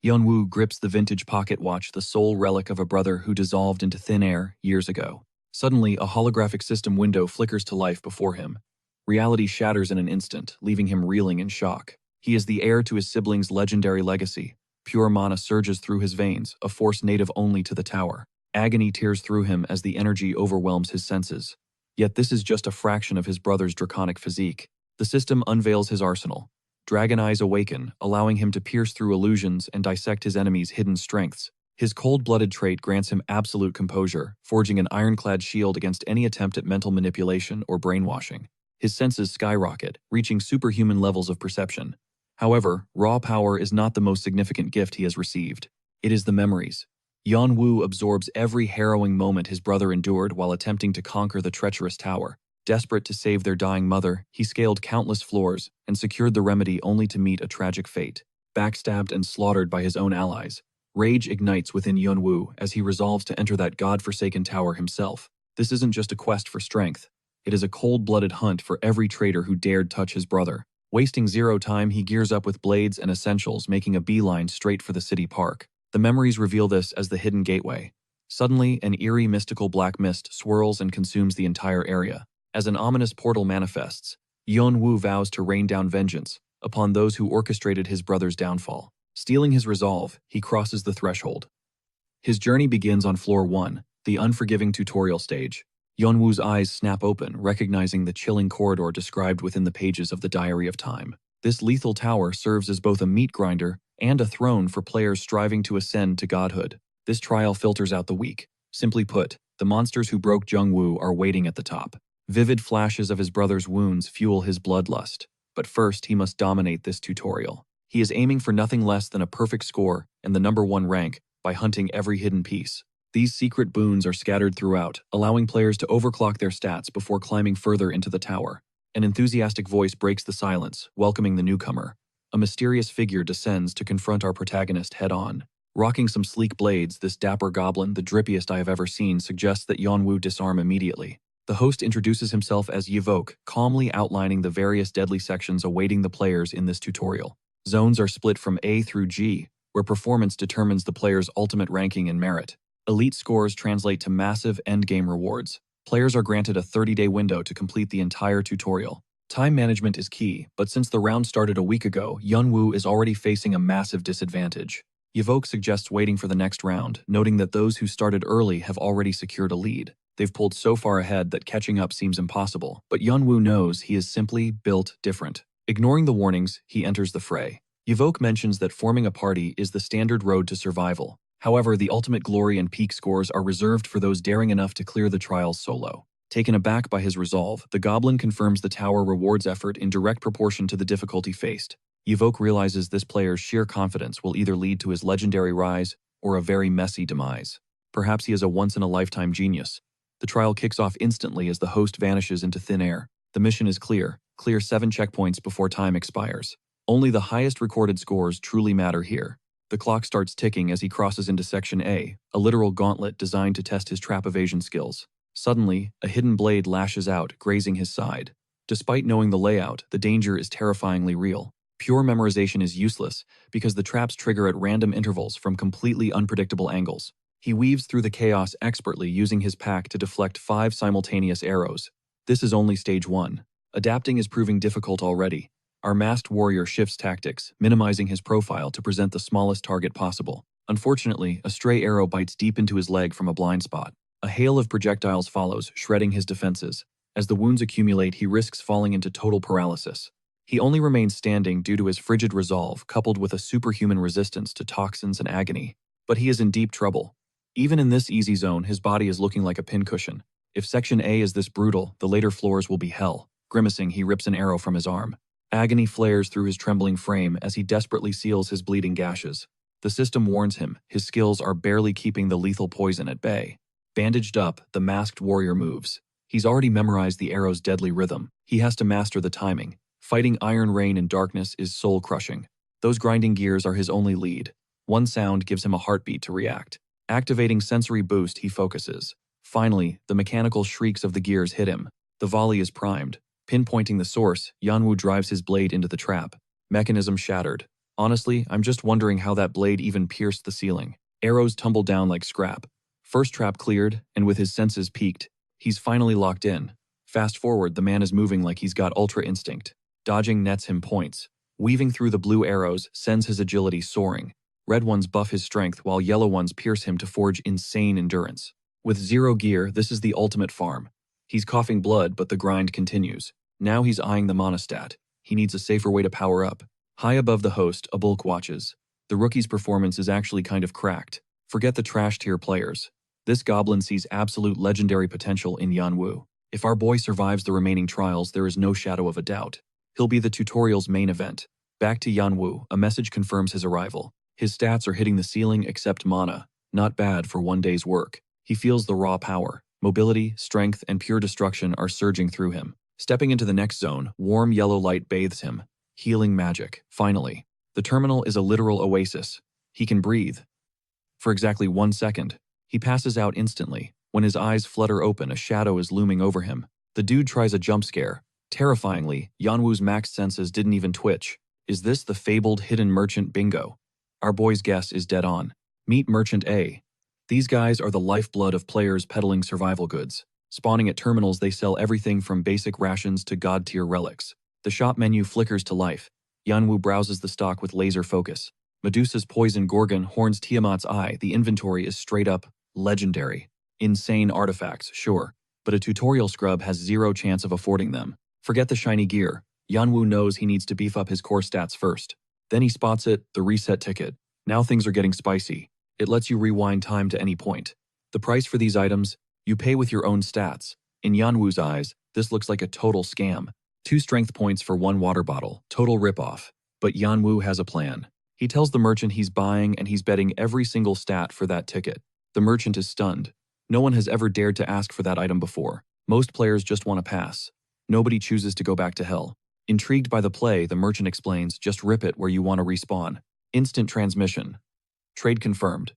Yeonwoo grips the vintage pocket watch, the sole relic of a brother who dissolved into thin air years ago. Suddenly, a holographic system window flickers to life before him. Reality shatters in an instant, leaving him reeling in shock. He is the heir to his siblings' legendary legacy. Pure mana surges through his veins, a force native only to the tower. Agony tears through him as the energy overwhelms his senses. Yet this is just a fraction of his brother's draconic physique. The system unveils his arsenal. Dragon eyes awaken, allowing him to pierce through illusions and dissect his enemies' hidden strengths. His cold-blooded trait grants him absolute composure, forging an ironclad shield against any attempt at mental manipulation or brainwashing. His senses skyrocket, reaching superhuman levels of perception. However, raw power is not the most significant gift he has received. It is the memories. Yeonwoo absorbs every harrowing moment his brother endured while attempting to conquer the treacherous tower. Desperate to save their dying mother, he scaled countless floors and secured the remedy only to meet a tragic fate. Backstabbed and slaughtered by his own allies, rage ignites within Yeonwoo as he resolves to enter that god-forsaken tower himself. This isn't just a quest for strength. It is a cold-blooded hunt for every traitor who dared touch his brother. Wasting zero time, he gears up with blades and essentials, making a beeline straight for the city park. The memories reveal this as the hidden gateway. Suddenly, an eerie mystical black mist swirls and consumes the entire area. As an ominous portal manifests, Yeonwoo vows to rain down vengeance upon those who orchestrated his brother's downfall. Steeling his resolve, he crosses the threshold. His journey begins on floor 1, the unforgiving tutorial stage. Yeonwoo's eyes snap open, recognizing the chilling corridor described within the pages of the Diary of Time. This lethal tower serves as both a meat grinder and a throne for players striving to ascend to godhood. This trial filters out the weak. Simply put, the monsters who broke Jungwoo are waiting at the top. Vivid flashes of his brother's wounds fuel his bloodlust. But first, he must dominate this tutorial. He is aiming for nothing less than a perfect score and the #1 rank by hunting every hidden piece. These secret boons are scattered throughout, allowing players to overclock their stats before climbing further into the tower. An enthusiastic voice breaks the silence, welcoming the newcomer. A mysterious figure descends to confront our protagonist head-on. Rocking some sleek blades, this dapper goblin, the drippiest I have ever seen, suggests that Yeonwoo disarm immediately. The host introduces himself as Yevok, calmly outlining the various deadly sections awaiting the players in this tutorial. Zones are split from A through G, where performance determines the player's ultimate ranking and merit. Elite scores translate to massive endgame rewards. Players are granted a 30-day window to complete the entire tutorial. Time management is key, but since the round started a week ago, Yeonwoo is already facing a massive disadvantage. Yevok suggests waiting for the next round, noting that those who started early have already secured a lead. They've pulled so far ahead that catching up seems impossible, but Yeonwoo knows he is simply built different. Ignoring the warnings, he enters the fray. Yevok mentions that forming a party is the standard road to survival. However, the ultimate glory and peak scores are reserved for those daring enough to clear the trials solo. Taken aback by his resolve, the goblin confirms the tower rewards effort in direct proportion to the difficulty faced. Yevok realizes this player's sheer confidence will either lead to his legendary rise or a very messy demise. Perhaps he is a once-in-a-lifetime genius. The trial kicks off instantly as the host vanishes into thin air. The mission is clear. Clear 7 checkpoints before time expires. Only the highest recorded scores truly matter here. The clock starts ticking as he crosses into Section A, a literal gauntlet designed to test his trap evasion skills. Suddenly, a hidden blade lashes out, grazing his side. Despite knowing the layout, the danger is terrifyingly real. Pure memorization is useless because the traps trigger at random intervals from completely unpredictable angles. He weaves through the chaos expertly, using his pack to deflect 5 simultaneous arrows. This is only stage 1. Adapting is proving difficult already. Our masked warrior shifts tactics, minimizing his profile to present the smallest target possible. Unfortunately, a stray arrow bites deep into his leg from a blind spot. A hail of projectiles follows, shredding his defenses. As the wounds accumulate, he risks falling into total paralysis. He only remains standing due to his frigid resolve, coupled with a superhuman resistance to toxins and agony. But he is in deep trouble. Even in this easy zone, his body is looking like a pincushion. If Section A is this brutal, the later floors will be hell. Grimacing, he rips an arrow from his arm. Agony flares through his trembling frame as he desperately seals his bleeding gashes. The system warns him, his skills are barely keeping the lethal poison at bay. Bandaged up, the masked warrior moves. He's already memorized the arrow's deadly rhythm. He has to master the timing. Fighting iron rain in darkness is soul-crushing. Those grinding gears are his only lead. One sound gives him a heartbeat to react. Activating sensory boost, he focuses. Finally, the mechanical shrieks of the gears hit him. The volley is primed. Pinpointing the source, Yeonwoo drives his blade into the trap. Mechanism shattered. Honestly, I'm just wondering how that blade even pierced the ceiling. Arrows tumble down like scrap. First trap cleared, and with his senses peaked, he's finally locked in. Fast forward, the man is moving like he's got ultra instinct. Dodging nets him points. Weaving through the blue arrows sends his agility soaring. Red ones buff his strength while yellow ones pierce him to forge insane endurance. With zero gear, this is the ultimate farm. He's coughing blood, but the grind continues. Now he's eyeing the monostat. He needs a safer way to power up. High above the host, a bulk watches. The rookie's performance is actually kind of cracked. Forget the trash tier players. This goblin sees absolute legendary potential in Yanwu. If our boy survives the remaining trials, there is no shadow of a doubt. He'll be the tutorial's main event. Back to Yanwu, a message confirms his arrival. His stats are hitting the ceiling except mana. Not bad for one day's work. He feels the raw power. Mobility, strength, and pure destruction are surging through him. Stepping into the next zone, warm yellow light bathes him. Healing magic, finally. The terminal is a literal oasis. He can breathe. For exactly 1 second. He passes out instantly. When his eyes flutter open, a shadow is looming over him. The dude tries a jump scare. Terrifyingly, Yanwu's max senses didn't even twitch. Is this the fabled hidden merchant bingo? Our boy's guess is dead on. Meet Merchant A. These guys are the lifeblood of players peddling survival goods. Spawning at terminals, they sell everything from basic rations to god-tier relics. The shop menu flickers to life. Yanwu browses the stock with laser focus. Medusa's poison Gorgon horns Tiamat's eye. The inventory is straight up legendary. Insane artifacts, sure, but a tutorial scrub has zero chance of affording them. Forget the shiny gear. Yanwu knows he needs to beef up his core stats first. Then he spots it, the reset ticket. Now things are getting spicy. It lets you rewind time to any point. The price for these items, you pay with your own stats. In Yanwu's eyes, this looks like a total scam. 2 strength points for 1 water bottle, total ripoff. But Yanwu has a plan. He tells the merchant he's buying and he's betting every single stat for that ticket. The merchant is stunned. No one has ever dared to ask for that item before. Most players just want to pass. Nobody chooses to go back to hell. Intrigued by the play, the merchant explains, just rip it where you want to respawn. Instant transmission. Trade confirmed.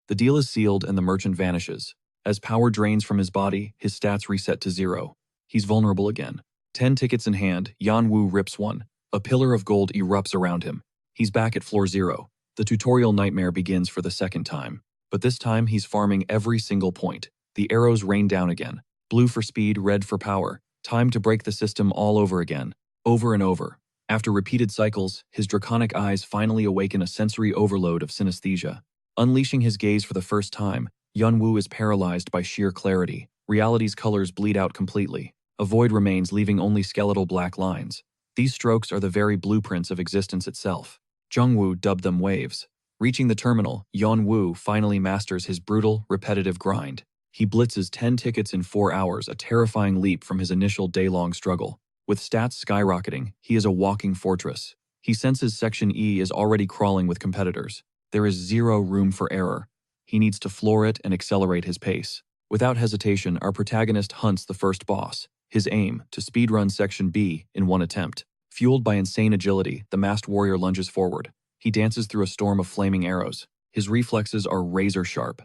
The deal is sealed and the merchant vanishes. As power drains from his body, his stats reset to 0. He's vulnerable again. 10 tickets in hand, Yanwu rips one. A pillar of gold erupts around him. He's back at floor 0. The tutorial nightmare begins for the second time. But this time he's farming every single point. The arrows rain down again. Blue for speed, red for power. Time to break the system all over again. Over and over. After repeated cycles, his draconic eyes finally awaken a sensory overload of synesthesia. Unleashing his gaze for the first time, Yanwu is paralyzed by sheer clarity. Reality's colors bleed out completely. A void remains, leaving only skeletal black lines. These strokes are the very blueprints of existence itself. Zhongwu dubbed them waves. Reaching the terminal, Yanwu finally masters his brutal, repetitive grind. He blitzes 10 tickets in 4 hours, a terrifying leap from his initial day-long struggle. With stats skyrocketing, he is a walking fortress. He senses Section E is already crawling with competitors. There is zero room for error. He needs to floor it and accelerate his pace. Without hesitation, our protagonist hunts the first boss. His aim, to speedrun Section B in 1 attempt. Fueled by insane agility, the masked warrior lunges forward. He dances through a storm of flaming arrows. His reflexes are razor-sharp.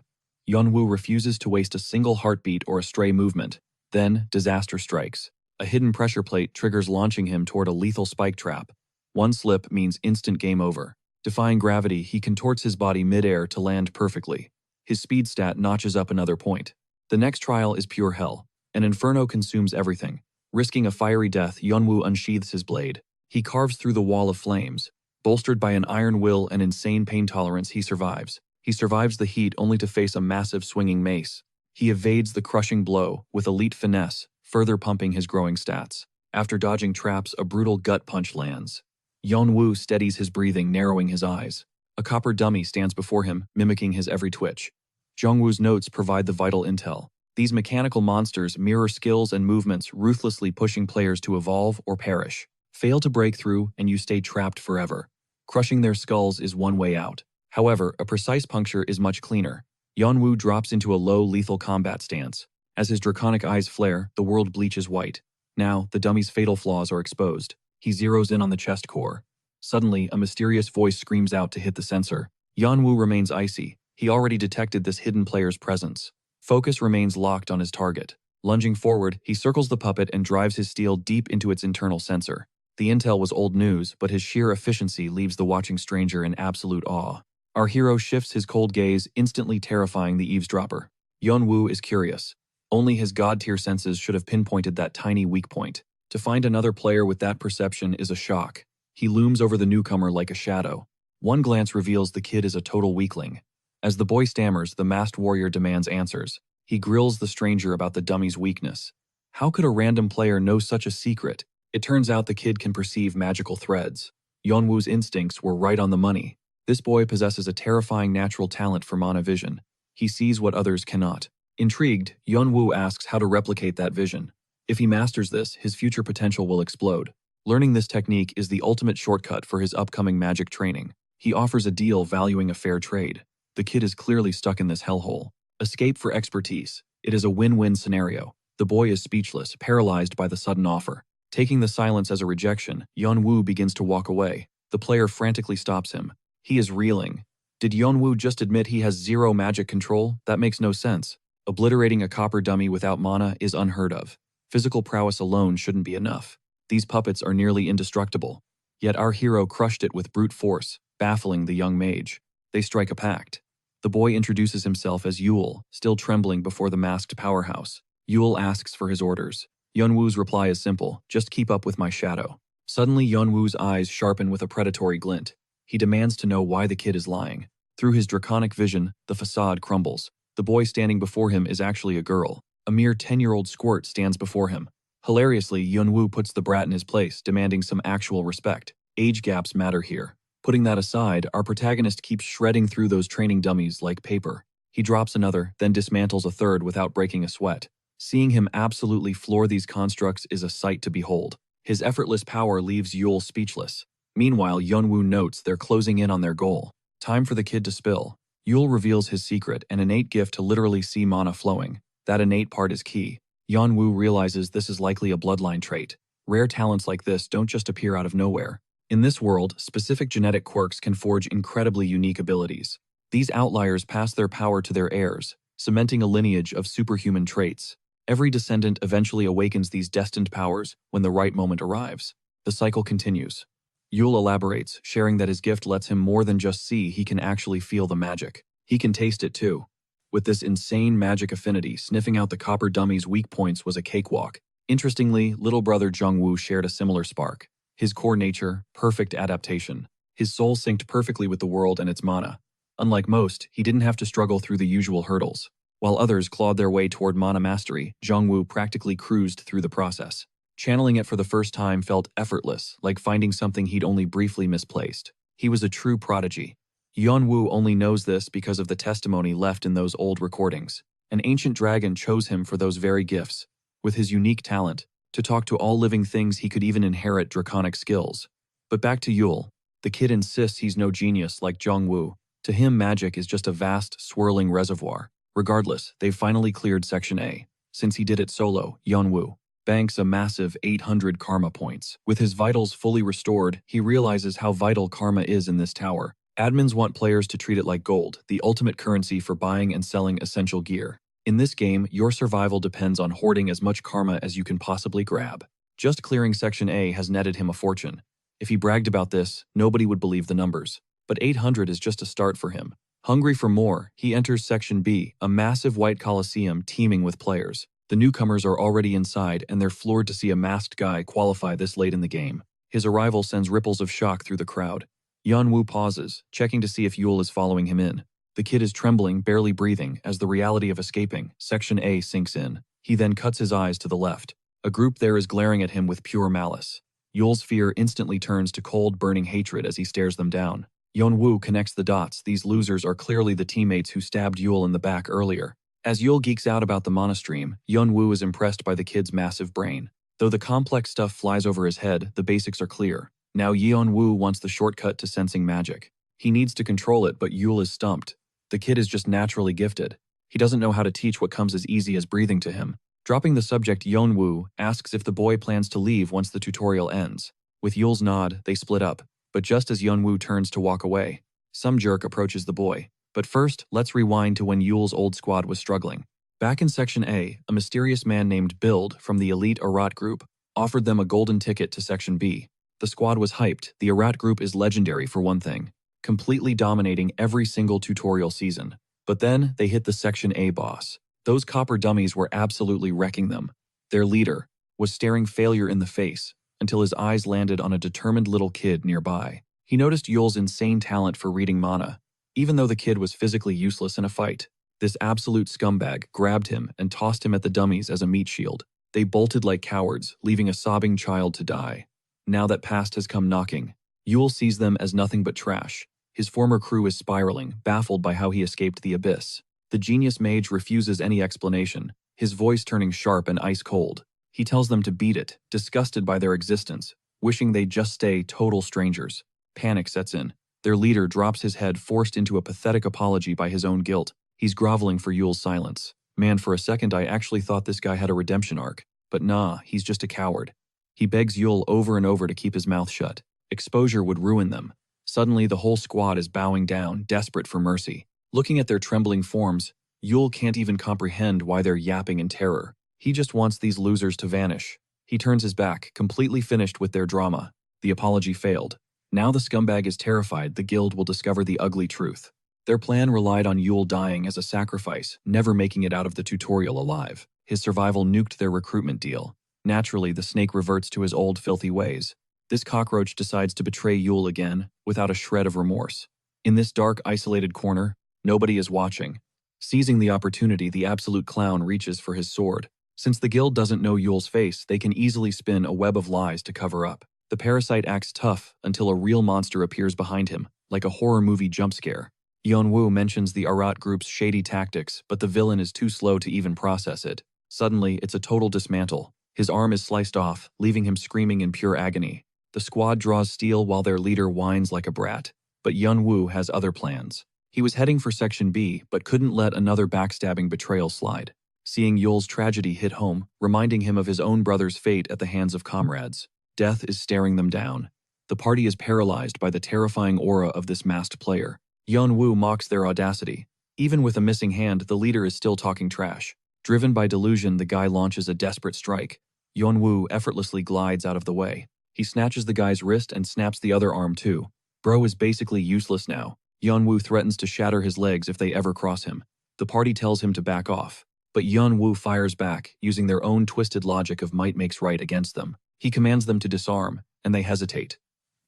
Yanwu refuses to waste a single heartbeat or a stray movement. Then, disaster strikes. A hidden pressure plate triggers, launching him toward a lethal spike trap. One slip means instant game over. Defying gravity, he contorts his body mid-air to land perfectly. His speed stat notches up another point. The next trial is pure hell. An inferno consumes everything. Risking a fiery death, Yanwu unsheathes his blade. He carves through the wall of flames. Bolstered by an iron will and insane pain tolerance, he survives. He survives the heat only to face a massive swinging mace. He evades the crushing blow with elite finesse, further pumping his growing stats. After dodging traps, a brutal gut punch lands. Yanwu steadies his breathing, narrowing his eyes. A copper dummy stands before him, mimicking his every twitch. Zhongwu's notes provide the vital intel. These mechanical monsters mirror skills and movements, ruthlessly pushing players to evolve or perish. Fail to break through, and you stay trapped forever. Crushing their skulls is one way out. However, a precise puncture is much cleaner. Yanwu drops into a low, lethal combat stance. As his draconic eyes flare, the world bleaches white. Now, the dummy's fatal flaws are exposed. He zeroes in on the chest core. Suddenly, a mysterious voice screams out to hit the sensor. Yanwu remains icy. He already detected this hidden player's presence. Focus remains locked on his target. Lunging forward, he circles the puppet and drives his steel deep into its internal sensor. The intel was old news, but his sheer efficiency leaves the watching stranger in absolute awe. Our hero shifts his cold gaze, instantly terrifying the eavesdropper. Yeonwoo is curious. Only his god-tier senses should have pinpointed that tiny weak point. To find another player with that perception is a shock. He looms over the newcomer like a shadow. One glance reveals the kid is a total weakling. As the boy stammers, the masked warrior demands answers. He grills the stranger about the dummy's weakness. How could a random player know such a secret? It turns out the kid can perceive magical threads. Yeonwoo's instincts were right on the money. This boy possesses a terrifying natural talent for mana vision. He sees what others cannot. Intrigued, Yeonwoo asks how to replicate that vision. If he masters this, his future potential will explode. Learning this technique is the ultimate shortcut for his upcoming magic training. He offers a deal valuing a fair trade. The kid is clearly stuck in this hellhole. Escape for expertise. It is a win-win scenario. The boy is speechless, paralyzed by the sudden offer. Taking the silence as a rejection, Yeonwoo begins to walk away. The player frantically stops him. He is reeling. Did Yeonwoo just admit he has zero magic control? That makes no sense. Obliterating a copper dummy without mana is unheard of. Physical prowess alone shouldn't be enough. These puppets are nearly indestructible. Yet our hero crushed it with brute force, baffling the young mage. They strike a pact. The boy introduces himself as Yule, still trembling before the masked powerhouse. Yule asks for his orders. Yeonwoo's reply is simple, just keep up with my shadow. Suddenly Yeonwoo's eyes sharpen with a predatory glint. He demands to know why the kid is lying. Through his draconic vision, the facade crumbles. The boy standing before him is actually a girl. A mere 10-year-old squirt stands before him. Hilariously, Yeonwoo puts the brat in his place, demanding some actual respect. Age gaps matter here. Putting that aside, our protagonist keeps shredding through those training dummies like paper. He drops another, then dismantles a third without breaking a sweat. Seeing him absolutely floor these constructs is a sight to behold. His effortless power leaves Yule speechless. Meanwhile, Yeonwoo notes they're closing in on their goal. Time for the kid to spill. Yule reveals his secret, an innate gift to literally see mana flowing. That innate part is key. Yeonwoo realizes this is likely a bloodline trait. Rare talents like this don't just appear out of nowhere. In this world, specific genetic quirks can forge incredibly unique abilities. These outliers pass their power to their heirs, cementing a lineage of superhuman traits. Every descendant eventually awakens these destined powers when the right moment arrives. The cycle continues. Yule elaborates, sharing that his gift lets him more than just see, he can actually feel the magic. He can taste it too. With this insane magic affinity, sniffing out the copper dummy's weak points was a cakewalk. Interestingly, little brother Jungwoo shared a similar spark. His core nature, perfect adaptation. His soul synced perfectly with the world and its mana. Unlike most, he didn't have to struggle through the usual hurdles. While others clawed their way toward mana mastery, Jungwoo practically cruised through the process. Channeling it for the first time felt effortless, like finding something he'd only briefly misplaced. He was a true prodigy. Yeonwoo only knows this because of the testimony left in those old recordings. An ancient dragon chose him for those very gifts. With his unique talent, to talk to all living things, he could even inherit draconic skills. But back to Yule. The kid insists he's no genius like Jungwoo. To him, magic is just a vast, swirling reservoir. Regardless, they've finally cleared Section A. Since he did it solo, Yeonwoo banks a massive 800 karma points. With his vitals fully restored, he realizes how vital karma is in this tower. Admins want players to treat it like gold, the ultimate currency for buying and selling essential gear. In this game, your survival depends on hoarding as much karma as you can possibly grab. Just clearing Section A has netted him a fortune. If he bragged about this, nobody would believe the numbers. But 800 is just a start for him. Hungry for more, he enters Section B, a massive white coliseum teeming with players. The newcomers are already inside, and they're floored to see a masked guy qualify this late in the game. His arrival sends ripples of shock through the crowd. Yeonwoo pauses, checking to see if Yule is following him in. The kid is trembling, barely breathing, as the reality of escaping Section A sinks in. He then cuts his eyes to the left. A group there is glaring at him with pure malice. Yule's fear instantly turns to cold, burning hatred as he stares them down. Yeonwoo connects the dots. These losers are clearly the teammates who stabbed Yule in the back earlier. As Yule geeks out about the mana stream, Yeonwoo is impressed by the kid's massive brain. Though the complex stuff flies over his head, the basics are clear. Now Yeonwoo wants the shortcut to sensing magic. He needs to control it, but Yule is stumped. The kid is just naturally gifted. He doesn't know how to teach what comes as easy as breathing to him. Dropping the subject, Yeonwoo asks if the boy plans to leave once the tutorial ends. With Yule's nod, they split up. But just as Yeonwoo turns to walk away, some jerk approaches the boy. But first, let's rewind to when Yule's old squad was struggling. Back in Section A, a mysterious man named Build from the elite Arat group offered them a golden ticket to Section B. The squad was hyped. The Arat group is legendary for one thing, completely dominating every single tutorial season. But then they hit the Section A boss. Those copper dummies were absolutely wrecking them. Their leader was staring failure in the face until his eyes landed on a determined little kid nearby. He noticed Yule's insane talent for reading mana. Even though the kid was physically useless in a fight, this absolute scumbag grabbed him and tossed him at the dummies as a meat shield. They bolted like cowards, leaving a sobbing child to die. Now that past has come knocking, Yule sees them as nothing but trash. His former crew is spiraling, baffled by how he escaped the abyss. The genius mage refuses any explanation, his voice turning sharp and ice cold. He tells them to beat it, disgusted by their existence, wishing they'd just stay total strangers. Panic sets in. Their leader drops his head, forced into a pathetic apology by his own guilt. He's groveling for Yule's silence. Man, for a second I actually thought this guy had a redemption arc. But nah, he's just a coward. He begs Yule over and over to keep his mouth shut. Exposure would ruin them. Suddenly the whole squad is bowing down, desperate for mercy. Looking at their trembling forms, Yule can't even comprehend why they're yapping in terror. He just wants these losers to vanish. He turns his back, completely finished with their drama. The apology failed. Now the scumbag is terrified the guild will discover the ugly truth. Their plan relied on Yule dying as a sacrifice, never making it out of the tutorial alive. His survival nuked their recruitment deal. Naturally, the snake reverts to his old filthy ways. This cockroach decides to betray Yule again, without a shred of remorse. In this dark, isolated corner, nobody is watching. Seizing the opportunity, the absolute clown reaches for his sword. Since the guild doesn't know Yule's face, they can easily spin a web of lies to cover up. The parasite acts tough until a real monster appears behind him, like a horror movie jump scare. Yeonwoo mentions the Arat group's shady tactics, but the villain is too slow to even process it. Suddenly, it's a total dismantle. His arm is sliced off, leaving him screaming in pure agony. The squad draws steel while their leader whines like a brat. But Yeonwoo has other plans. He was heading for Section B, but couldn't let another backstabbing betrayal slide. Seeing Yule's tragedy hit home, reminding him of his own brother's fate at the hands of comrades. Death is staring them down. The party is paralyzed by the terrifying aura of this masked player. Yeonwoo mocks their audacity. Even with a missing hand, the leader is still talking trash. Driven by delusion, the guy launches a desperate strike. Yeonwoo effortlessly glides out of the way. He snatches the guy's wrist and snaps the other arm too. Bro is basically useless now. Yeonwoo threatens to shatter his legs if they ever cross him. The party tells him to back off. But Yeonwoo fires back, using their own twisted logic of might makes right against them. He commands them to disarm, and they hesitate.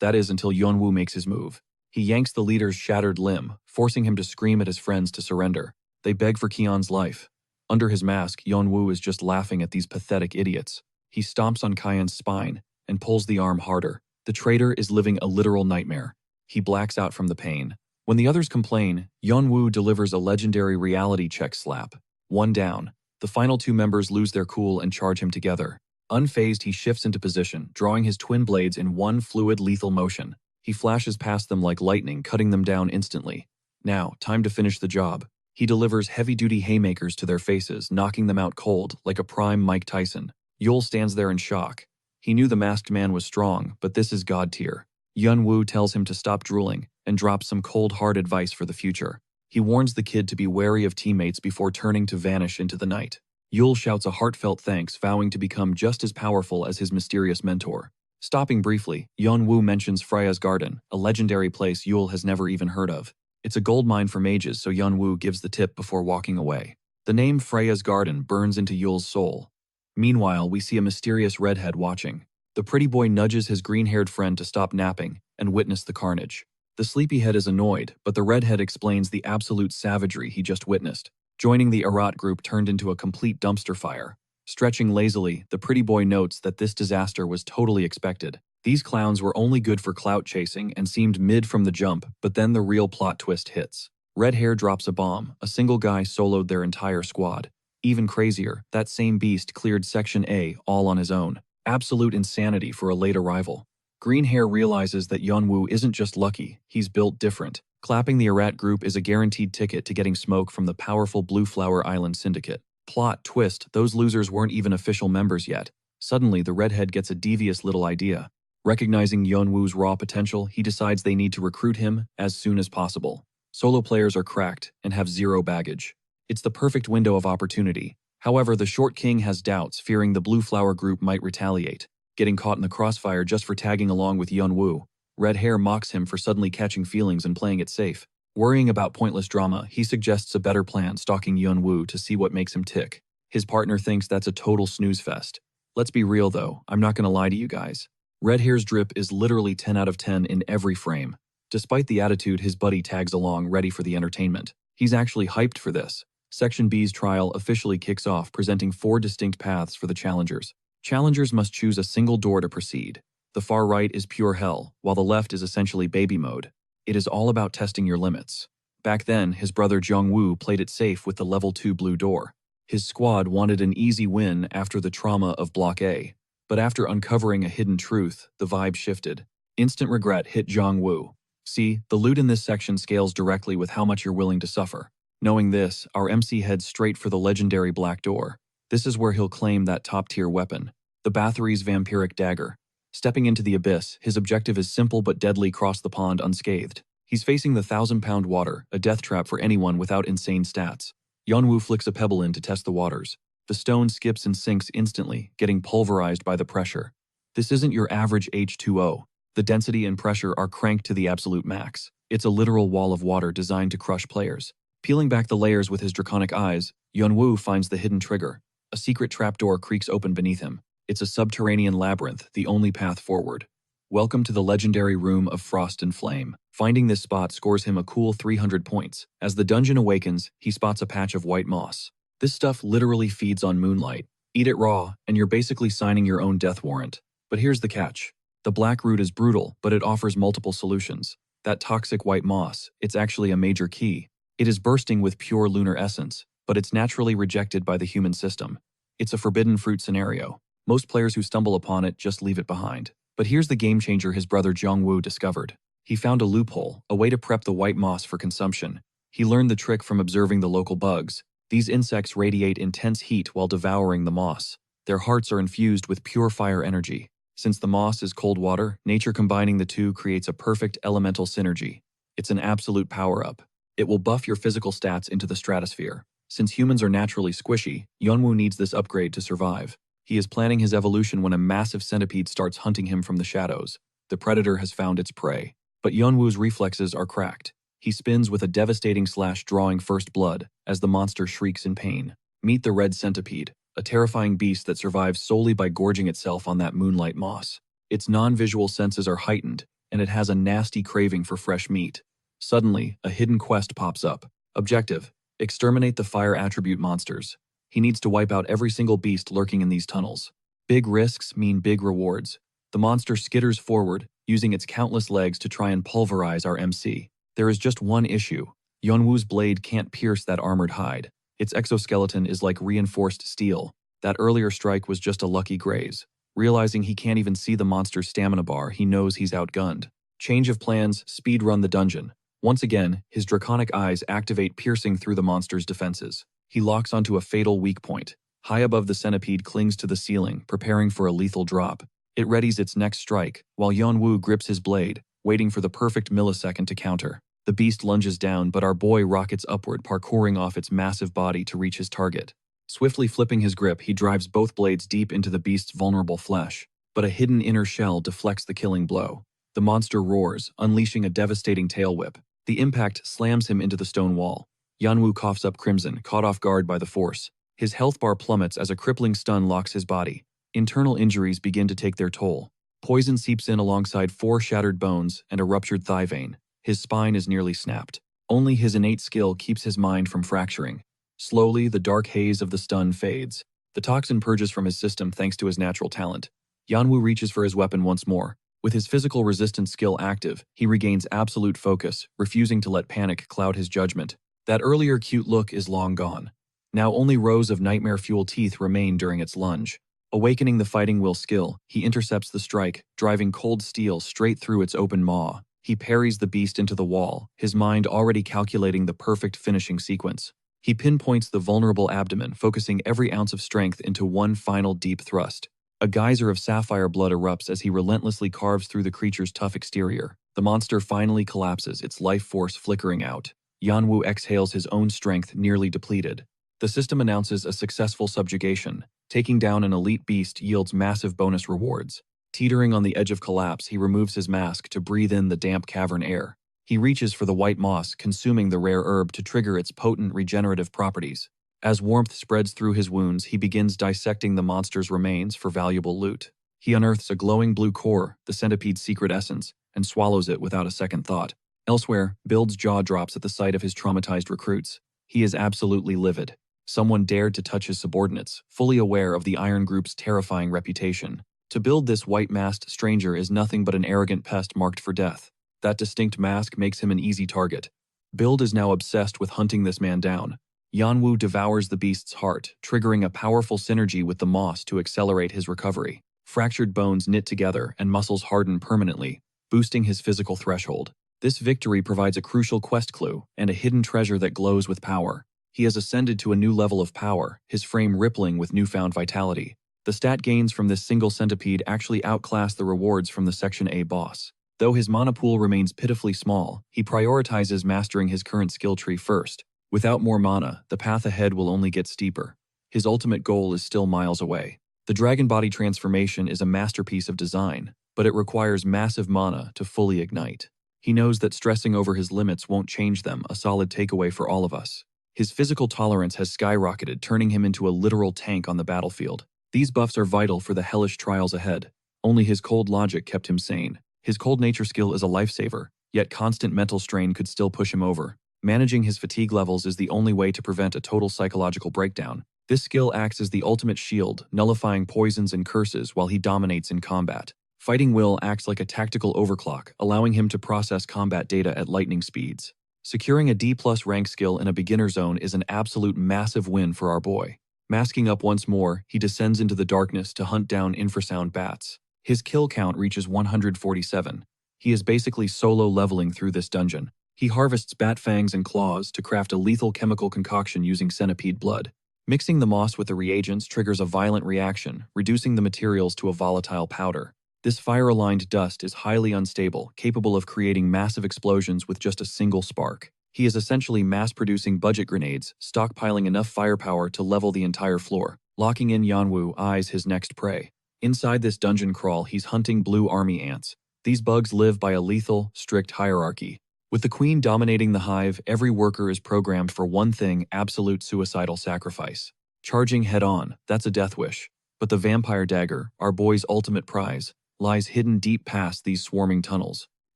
That is until Yeonwoo makes his move. He yanks the leader's shattered limb, forcing him to scream at his friends to surrender. They beg for Kion's life. Under his mask, Yeonwoo is just laughing at these pathetic idiots. He stomps on Kion's spine and pulls the arm harder. The traitor is living a literal nightmare. He blacks out from the pain. When the others complain, Yeonwoo delivers a legendary reality check slap. One down. The final two members lose their cool and charge him together. Unfazed, he shifts into position, drawing his twin blades in one fluid, lethal motion. He flashes past them like lightning, cutting them down instantly. Now, time to finish the job. He delivers heavy-duty haymakers to their faces, knocking them out cold, like a prime Mike Tyson. Yule stands there in shock. He knew the masked man was strong, but this is god tier. Yeonwoo tells him to stop drooling, and drops some cold-hard advice for the future. He warns the kid to be wary of teammates before turning to vanish into the night. Yule shouts a heartfelt thanks, vowing to become just as powerful as his mysterious mentor. Stopping briefly, Yeonwoo mentions Freya's Garden, a legendary place Yule has never even heard of. It's a goldmine for mages, so Yeonwoo gives the tip before walking away. The name Freya's Garden burns into Yule's soul. Meanwhile, we see a mysterious redhead watching. The pretty boy nudges his green-haired friend to stop napping and witness the carnage. The sleepyhead is annoyed, but the redhead explains the absolute savagery he just witnessed. Joining the Arat group turned into a complete dumpster fire. Stretching lazily, the pretty boy notes that this disaster was totally expected. These clowns were only good for clout chasing and seemed mid from the jump, but then the real plot twist hits. Red Hair drops a bomb. A single guy soloed their entire squad. Even crazier, that same beast cleared Section A all on his own. Absolute insanity for a late arrival. Green Hair realizes that Yeonwoo isn't just lucky, he's built different. Clapping the Arat group is a guaranteed ticket to getting smoke from the powerful Blue Flower Island Syndicate. Plot twist, those losers weren't even official members yet. Suddenly, the redhead gets a devious little idea. Recognizing Yeonwoo's raw potential, he decides they need to recruit him as soon as possible. Solo players are cracked and have zero baggage. It's the perfect window of opportunity. However, the Short King has doubts, fearing the Blue Flower group might retaliate. getting caught in the crossfire just for tagging along with Yeonwoo. Red Hair mocks him for suddenly catching feelings and playing it safe. Worrying about pointless drama, he suggests a better plan, stalking Yeonwoo to see what makes him tick. His partner thinks that's a total snooze fest. Let's be real though, I'm not gonna lie to you guys. Red Hair's drip is literally 10 out of 10 in every frame. Despite the attitude, his buddy tags along ready for the entertainment. He's actually hyped for this. Section B's trial officially kicks off, presenting 4 distinct paths for the challengers. Challengers must choose a single door to proceed. The far right is pure hell, while the left is essentially baby mode. It is all about testing your limits. Back then, his brother Jongwoo played it safe with the level 2 blue door. His squad wanted an easy win after the trauma of Block A. But after uncovering a hidden truth, the vibe shifted. Instant regret hit Jongwoo. See, the loot in this section scales directly with how much you're willing to suffer. Knowing this, our MC heads straight for the legendary Black Door. This is where he'll claim that top-tier weapon, the Bathory's vampiric dagger. Stepping into the abyss, his objective is simple but deadly: cross the pond unscathed. He's facing the 1,000-pound water, a death trap for anyone without insane stats. Yeonwoo flicks a pebble in to test the waters. The stone skips and sinks instantly, getting pulverized by the pressure. This isn't your average H2O. The density and pressure are cranked to the absolute max. It's a literal wall of water designed to crush players. Peeling back the layers with his draconic eyes, Yeonwoo finds the hidden trigger. A secret trapdoor creaks open beneath him. It's a subterranean labyrinth, the only path forward. Welcome to the legendary Room of Frost and Flame. Finding this spot scores him a cool 300 points. As the dungeon awakens, he spots a patch of white moss. This stuff literally feeds on moonlight. Eat it raw, and you're basically signing your own death warrant. But here's the catch. The black root is brutal, but it offers multiple solutions. That toxic white moss, it's actually a major key. It is bursting with pure lunar essence, but it's naturally rejected by the human system. It's a forbidden fruit scenario. Most players who stumble upon it just leave it behind. But here's the game changer his brother Jongwoo discovered. He found a loophole, a way to prep the white moss for consumption. He learned the trick from observing the local bugs. These insects radiate intense heat while devouring the moss. Their hearts are infused with pure fire energy. Since the moss is cold water, nature combining the two creates a perfect elemental synergy. It's an absolute power-up. It will buff your physical stats into the stratosphere. Since humans are naturally squishy, Yeonwoo needs this upgrade to survive. He is planning his evolution when a massive centipede starts hunting him from the shadows. The predator has found its prey. But Yeonwoo's reflexes are cracked. He spins with a devastating slash, drawing first blood, as the monster shrieks in pain. Meet the red centipede, a terrifying beast that survives solely by gorging itself on that moonlight moss. Its non-visual senses are heightened, and it has a nasty craving for fresh meat. Suddenly, a hidden quest pops up. Objective: exterminate the fire attribute monsters. He needs to wipe out every single beast lurking in these tunnels. Big risks mean big rewards. The monster skitters forward, using its countless legs to try and pulverize our MC. There is just one issue. Yeonwoo's blade can't pierce that armored hide. Its exoskeleton is like reinforced steel. That earlier strike was just a lucky graze. Realizing he can't even see the monster's stamina bar, he knows he's outgunned. Change of plans, speed run the dungeon. Once again, his draconic eyes activate, piercing through the monster's defenses. He locks onto a fatal weak point. High above, the centipede clings to the ceiling, preparing for a lethal drop. It readies its next strike, while Yeonwoo grips his blade, waiting for the perfect millisecond to counter. The beast lunges down, but our boy rockets upward, parkouring off its massive body to reach his target. Swiftly flipping his grip, he drives both blades deep into the beast's vulnerable flesh. But a hidden inner shell deflects the killing blow. The monster roars, unleashing a devastating tail whip. The impact slams him into the stone wall. Yeonwoo coughs up crimson, caught off guard by the force. His health bar plummets as a crippling stun locks his body. Internal injuries begin to take their toll. Poison seeps in alongside 4 shattered bones and a ruptured thigh vein. His spine is nearly snapped. Only his innate skill keeps his mind from fracturing. Slowly, the dark haze of the stun fades. The toxin purges from his system thanks to his natural talent. Yeonwoo reaches for his weapon once more. With his physical resistance skill active, he regains absolute focus, refusing to let panic cloud his judgment. That earlier cute look is long gone. Now only rows of nightmare-fuel teeth remain during its lunge. Awakening the fighting will skill, he intercepts the strike, driving cold steel straight through its open maw. He parries the beast into the wall, his mind already calculating the perfect finishing sequence. He pinpoints the vulnerable abdomen, focusing every ounce of strength into one final deep thrust. A geyser of sapphire blood erupts as he relentlessly carves through the creature's tough exterior. The monster finally collapses, its life force flickering out. Yeonwoo exhales, his own strength nearly depleted. The system announces a successful subjugation. Taking down an elite beast yields massive bonus rewards. Teetering on the edge of collapse, he removes his mask to breathe in the damp cavern air. He reaches for the white moss, consuming the rare herb to trigger its potent regenerative properties. As warmth spreads through his wounds, he begins dissecting the monster's remains for valuable loot. He unearths a glowing blue core, the centipede's secret essence, and swallows it without a second thought. Elsewhere, Build's jaw drops at the sight of his traumatized recruits. He is absolutely livid. Someone dared to touch his subordinates, fully aware of the Iron Group's terrifying reputation. To Build, this white-masked stranger is nothing but an arrogant pest marked for death. That distinct mask makes him an easy target. Build is now obsessed with hunting this man down. Yanwu devours the beast's heart, triggering a powerful synergy with the moss to accelerate his recovery. Fractured bones knit together and muscles harden permanently, boosting his physical threshold. This victory provides a crucial quest clue and a hidden treasure that glows with power. He has ascended to a new level of power, his frame rippling with newfound vitality. The stat gains from this single centipede actually outclass the rewards from the Section A boss. Though his mana pool remains pitifully small, he prioritizes mastering his current skill tree first. Without more mana, the path ahead will only get steeper. His ultimate goal is still miles away. The Dragon Body transformation is a masterpiece of design, but it requires massive mana to fully ignite. He knows that stressing over his limits won't change them, a solid takeaway for all of us. His physical tolerance has skyrocketed, turning him into a literal tank on the battlefield. These buffs are vital for the hellish trials ahead. Only his cold logic kept him sane. His cold nature skill is a lifesaver, yet constant mental strain could still push him over. Managing his fatigue levels is the only way to prevent a total psychological breakdown. This skill acts as the ultimate shield, nullifying poisons and curses while he dominates in combat. Fighting Will acts like a tactical overclock, allowing him to process combat data at lightning speeds. Securing a D+ rank skill in a beginner zone is an absolute massive win for our boy. Masking up once more, he descends into the darkness to hunt down infrasound bats. His kill count reaches 147. He is basically solo leveling through this dungeon. He harvests bat fangs and claws to craft a lethal chemical concoction using centipede blood. Mixing the moss with the reagents triggers a violent reaction, reducing the materials to a volatile powder. This fire-aligned dust is highly unstable, capable of creating massive explosions with just a single spark. He is essentially mass-producing budget grenades, stockpiling enough firepower to level the entire floor. Locking in, Yanwu eyes his next prey. Inside this dungeon crawl, he's hunting blue army ants. These bugs live by a lethal, strict hierarchy. With the queen dominating the hive, every worker is programmed for one thing: absolute suicidal sacrifice. Charging head-on, that's a death wish. But the vampire dagger, our boy's ultimate prize, lies hidden deep past these swarming tunnels.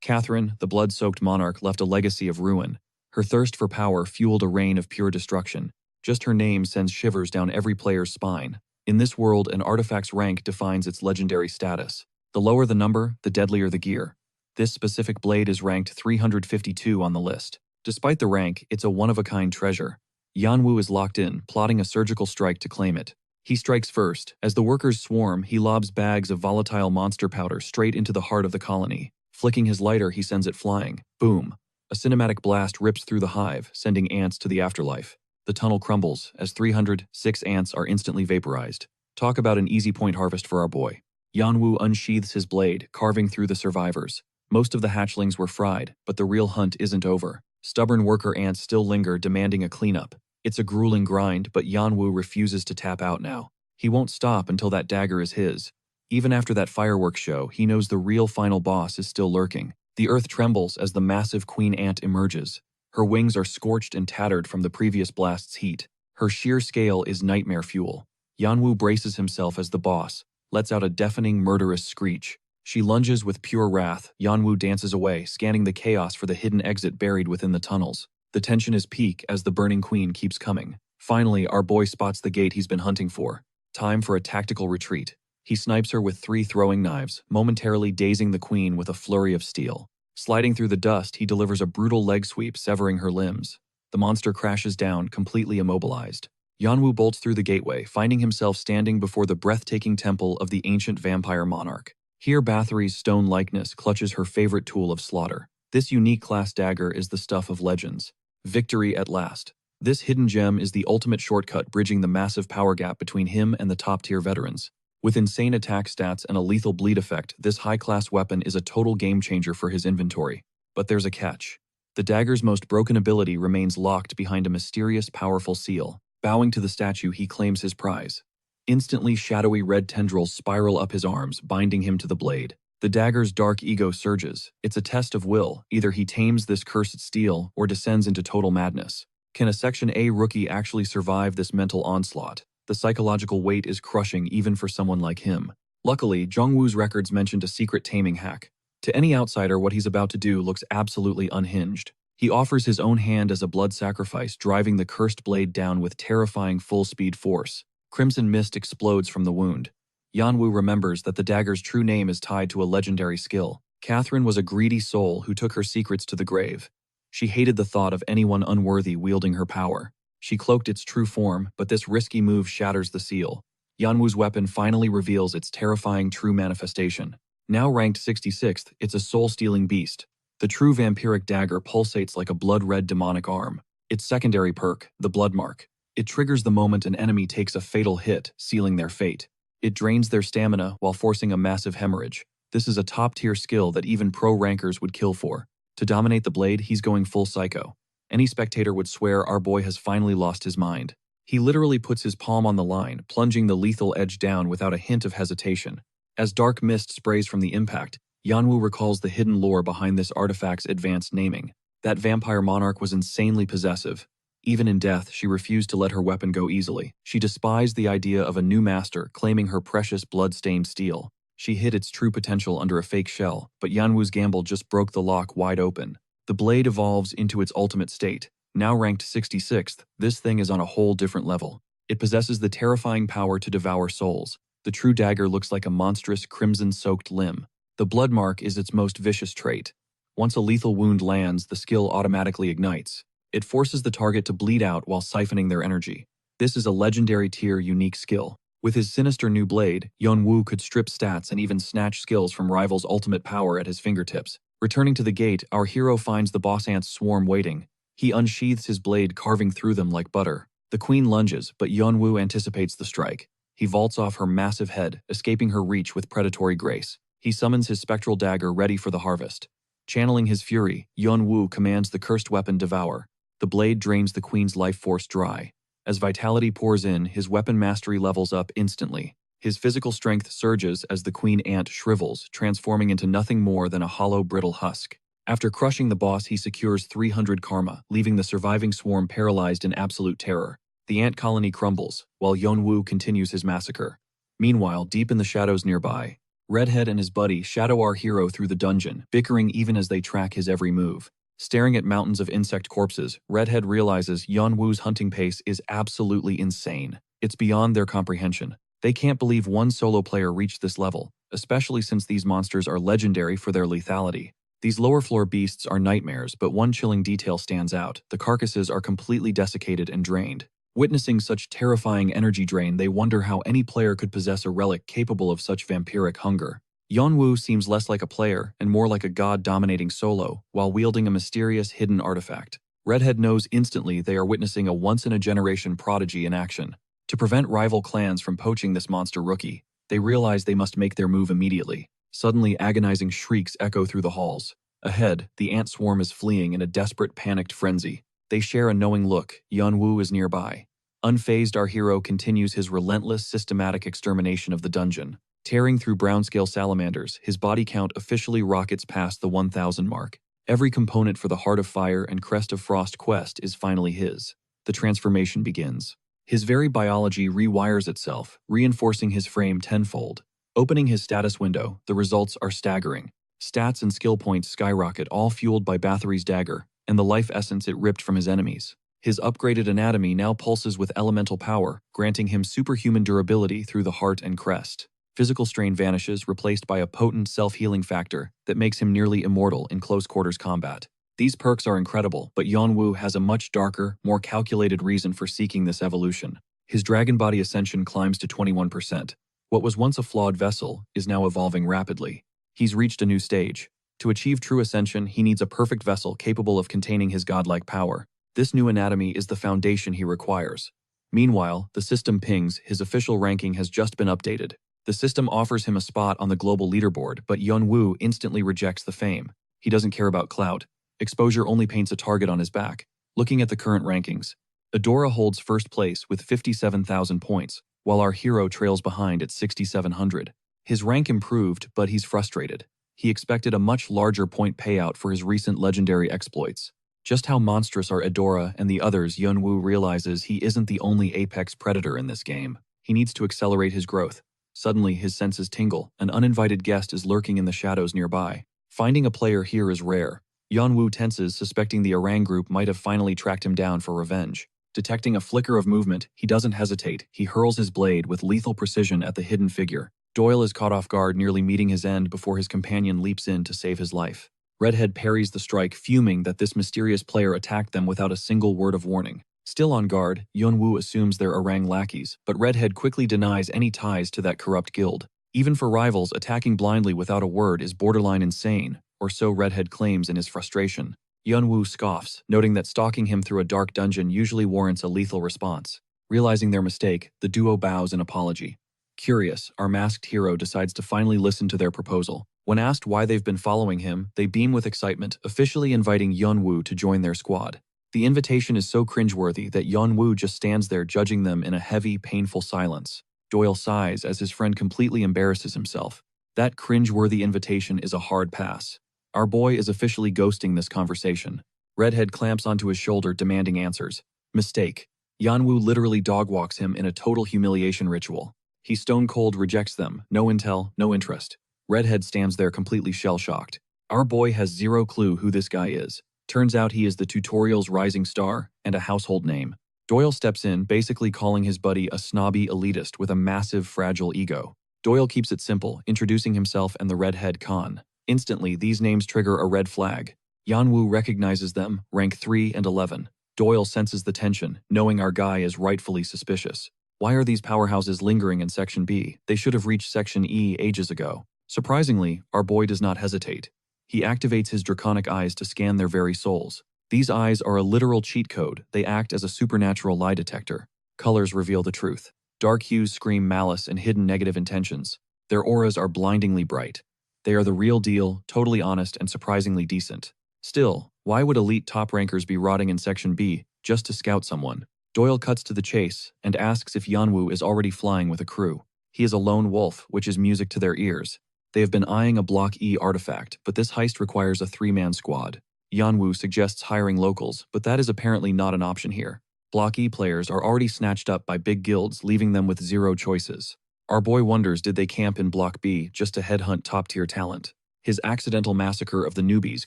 Catherine, the blood-soaked monarch, left a legacy of ruin. Her thirst for power fueled a reign of pure destruction. Just her name sends shivers down every player's spine. In this world, an artifact's rank defines its legendary status. The lower the number, the deadlier the gear. This specific blade is ranked 352 on the list. Despite the rank, it's a one-of-a-kind treasure. Yanwu is locked in, plotting a surgical strike to claim it. He strikes first. As the workers swarm, he lobs bags of volatile monster powder straight into the heart of the colony. Flicking his lighter, he sends it flying. Boom. A cinematic blast rips through the hive, sending ants to the afterlife. The tunnel crumbles, as 306 ants are instantly vaporized. Talk about an easy point harvest for our boy. Yanwu unsheathes his blade, carving through the survivors. Most of the hatchlings were fried, but the real hunt isn't over. Stubborn worker ants still linger, demanding a cleanup. It's a grueling grind, but Yanwu refuses to tap out now. He won't stop until that dagger is his. Even after that fireworks show, he knows the real final boss is still lurking. The earth trembles as the massive queen ant emerges. Her wings are scorched and tattered from the previous blast's heat. Her sheer scale is nightmare fuel. Yanwu braces himself as the boss, lets out a deafening, murderous screech. She lunges with pure wrath. Yanwu dances away, scanning the chaos for the hidden exit buried within the tunnels. The tension is peak as the burning queen keeps coming. Finally, our boy spots the gate he's been hunting for. Time for a tactical retreat. He snipes her with 3 throwing knives, momentarily dazing the queen with a flurry of steel. Sliding through the dust, he delivers a brutal leg sweep, severing her limbs. The monster crashes down, completely immobilized. Yanwu bolts through the gateway, finding himself standing before the breathtaking temple of the ancient vampire monarch. Here, Bathory's stone likeness clutches her favorite tool of slaughter. This unique class dagger is the stuff of legends. Victory at last. This hidden gem is the ultimate shortcut, bridging the massive power gap between him and the top-tier veterans. With insane attack stats and a lethal bleed effect, this high-class weapon is a total game-changer for his inventory. But there's a catch. The dagger's most broken ability remains locked behind a mysterious, powerful seal. Bowing to the statue, he claims his prize. Instantly, shadowy red tendrils spiral up his arms, binding him to the blade. The dagger's dark ego surges. It's a test of will. Either he tames this cursed steel or descends into total madness. Can a Section A rookie actually survive this mental onslaught? The psychological weight is crushing even for someone like him. Luckily, Jongwoo's records mentioned a secret taming hack. To any outsider, what he's about to do looks absolutely unhinged. He offers his own hand as a blood sacrifice, driving the cursed blade down with terrifying full-speed force. Crimson mist explodes from the wound. Yanwu remembers that the dagger's true name is tied to a legendary skill. Catherine was a greedy soul who took her secrets to the grave. She hated the thought of anyone unworthy wielding her power. She cloaked its true form, but this risky move shatters the seal. Yanwu's weapon finally reveals its terrifying true manifestation. Now ranked 66th, it's a soul-stealing beast. The true vampiric dagger pulsates like a blood-red demonic arm. Its secondary perk, the blood mark. It triggers the moment an enemy takes a fatal hit, sealing their fate. It drains their stamina while forcing a massive hemorrhage. This is a top-tier skill that even pro rankers would kill for. To dominate the blade, he's going full psycho. Any spectator would swear our boy has finally lost his mind. He literally puts his palm on the line, plunging the lethal edge down without a hint of hesitation. As dark mist sprays from the impact, Yanwu recalls the hidden lore behind this artifact's advanced naming. That vampire monarch was insanely possessive. Even in death, she refused to let her weapon go easily. She despised the idea of a new master claiming her precious blood-stained steel. She hid its true potential under a fake shell, but Yanwu's gamble just broke the lock wide open. The blade evolves into its ultimate state. Now ranked 66th, this thing is on a whole different level. It possesses the terrifying power to devour souls. The true dagger looks like a monstrous crimson-soaked limb. The blood mark is its most vicious trait. Once a lethal wound lands, the skill automatically ignites. It forces the target to bleed out while siphoning their energy. This is a legendary tier unique skill. With his sinister new blade, Yeonwoo could strip stats and even snatch skills from rivals' ultimate power at his fingertips. Returning to the gate, our hero finds the boss ants swarm waiting. He unsheathes his blade, carving through them like butter. The queen lunges, but Yeonwoo anticipates the strike. He vaults off her massive head, escaping her reach with predatory grace. He summons his spectral dagger ready for the harvest. Channeling his fury, Yeonwoo commands the cursed weapon devour. The blade drains the queen's life force dry. As vitality pours in, his weapon mastery levels up instantly. His physical strength surges as the queen ant shrivels, transforming into nothing more than a hollow, brittle husk. After crushing the boss, he secures 300 karma, leaving the surviving swarm paralyzed in absolute terror. The ant colony crumbles, while Yeonwoo continues his massacre. Meanwhile, deep in the shadows nearby, Redhead and his buddy shadow our hero through the dungeon, bickering even as they track his every move. Staring at mountains of insect corpses, Redhead realizes Yeonwoo's hunting pace is absolutely insane. It's beyond their comprehension. They can't believe one solo player reached this level, especially since these monsters are legendary for their lethality. These lower floor beasts are nightmares, but one chilling detail stands out. The carcasses are completely desiccated and drained. Witnessing such terrifying energy drain, they wonder how any player could possess a relic capable of such vampiric hunger. Yeonwoo seems less like a player and more like a god-dominating solo, while wielding a mysterious hidden artifact. Redhead knows instantly they are witnessing a once-in-a-generation prodigy in action. To prevent rival clans from poaching this monster rookie, they realize they must make their move immediately. Suddenly, agonizing shrieks echo through the halls. Ahead, the ant swarm is fleeing in a desperate, panicked frenzy. They share a knowing look. Yeonwoo is nearby. Unfazed, our hero continues his relentless, systematic extermination of the dungeon. Tearing through brown-scale salamanders, his body count officially rockets past the 1,000 mark. Every component for the Heart of Fire and Crest of Frost quest is finally his. The transformation begins. His very biology rewires itself, reinforcing his frame tenfold. Opening his status window, the results are staggering. Stats and skill points skyrocket, all fueled by Bathory's dagger and the life essence it ripped from his enemies. His upgraded anatomy now pulses with elemental power, granting him superhuman durability through the heart and crest. Physical strain vanishes, replaced by a potent self-healing factor that makes him nearly immortal in close-quarters combat. These perks are incredible, but Yeonwoo has a much darker, more calculated reason for seeking this evolution. His dragon body ascension climbs to 21%. What was once a flawed vessel is now evolving rapidly. He's reached a new stage. To achieve true ascension, he needs a perfect vessel capable of containing his godlike power. This new anatomy is the foundation he requires. Meanwhile, the system pings, his official ranking has just been updated. The system offers him a spot on the global leaderboard, but Yeonwoo instantly rejects the fame. He doesn't care about clout. Exposure only paints a target on his back. Looking at the current rankings, Adora holds first place with 57,000 points, while our hero trails behind at 6,700. His rank improved, but he's frustrated. He expected a much larger point payout for his recent legendary exploits. Just how monstrous are Edora and the others, Yunwoo realizes he isn't the only apex predator in this game. He needs to accelerate his growth. Suddenly, his senses tingle. An uninvited guest is lurking in the shadows nearby. Finding a player here is rare. Yunwoo tenses, suspecting the Orang group might have finally tracked him down for revenge. Detecting a flicker of movement, he doesn't hesitate. He hurls his blade with lethal precision at the hidden figure. Doyle is caught off guard, nearly meeting his end before his companion leaps in to save his life. Redhead parries the strike, fuming that this mysterious player attacked them without a single word of warning. Still on guard, Yunwoo assumes they're Orang lackeys, but Redhead quickly denies any ties to that corrupt guild. Even for rivals, attacking blindly without a word is borderline insane, or so Redhead claims in his frustration. Yunwoo scoffs, noting that stalking him through a dark dungeon usually warrants a lethal response. Realizing their mistake, the duo bows in apology. Curious, our masked hero decides to finally listen to their proposal. When asked why they've been following him, they beam with excitement, officially inviting Yunwoo to join their squad. The invitation is so cringeworthy that Yunwoo just stands there judging them in a heavy, painful silence. Doyle sighs as his friend completely embarrasses himself. That cringeworthy invitation is a hard pass. Our boy is officially ghosting this conversation. Redhead clamps onto his shoulder, demanding answers. Mistake. Yunwoo literally dogwalks him in a total humiliation ritual. He stone-cold rejects them. No intel, no interest. Redhead stands there completely shell-shocked. Our boy has zero clue who this guy is. Turns out he is the tutorial's rising star and a household name. Doyle steps in, basically calling his buddy a snobby elitist with a massive, fragile ego. Doyle keeps it simple, introducing himself and the redhead Khan. Instantly, these names trigger a red flag. Yunwoo recognizes them, rank 3 and 11. Doyle senses the tension, knowing our guy is rightfully suspicious. Why are these powerhouses lingering in Section B? They should have reached Section E ages ago. Surprisingly, our boy does not hesitate. He activates his draconic eyes to scan their very souls. These eyes are a literal cheat code. They act as a supernatural lie detector. Colors reveal the truth. Dark hues scream malice and hidden negative intentions. Their auras are blindingly bright. They are the real deal, totally honest, and surprisingly decent. Still, why would elite top rankers be rotting in Section B just to scout someone? Doyle cuts to the chase and asks if Yunwoo is already flying with a crew. He is a lone wolf, which is music to their ears. They have been eyeing a Block E artifact, but this heist requires a 3-man squad. Yunwoo suggests hiring locals, but that is apparently not an option here. Block E players are already snatched up by big guilds, leaving them with zero choices. Our boy wonders, did they camp in Block B just to headhunt top-tier talent? His accidental massacre of the newbies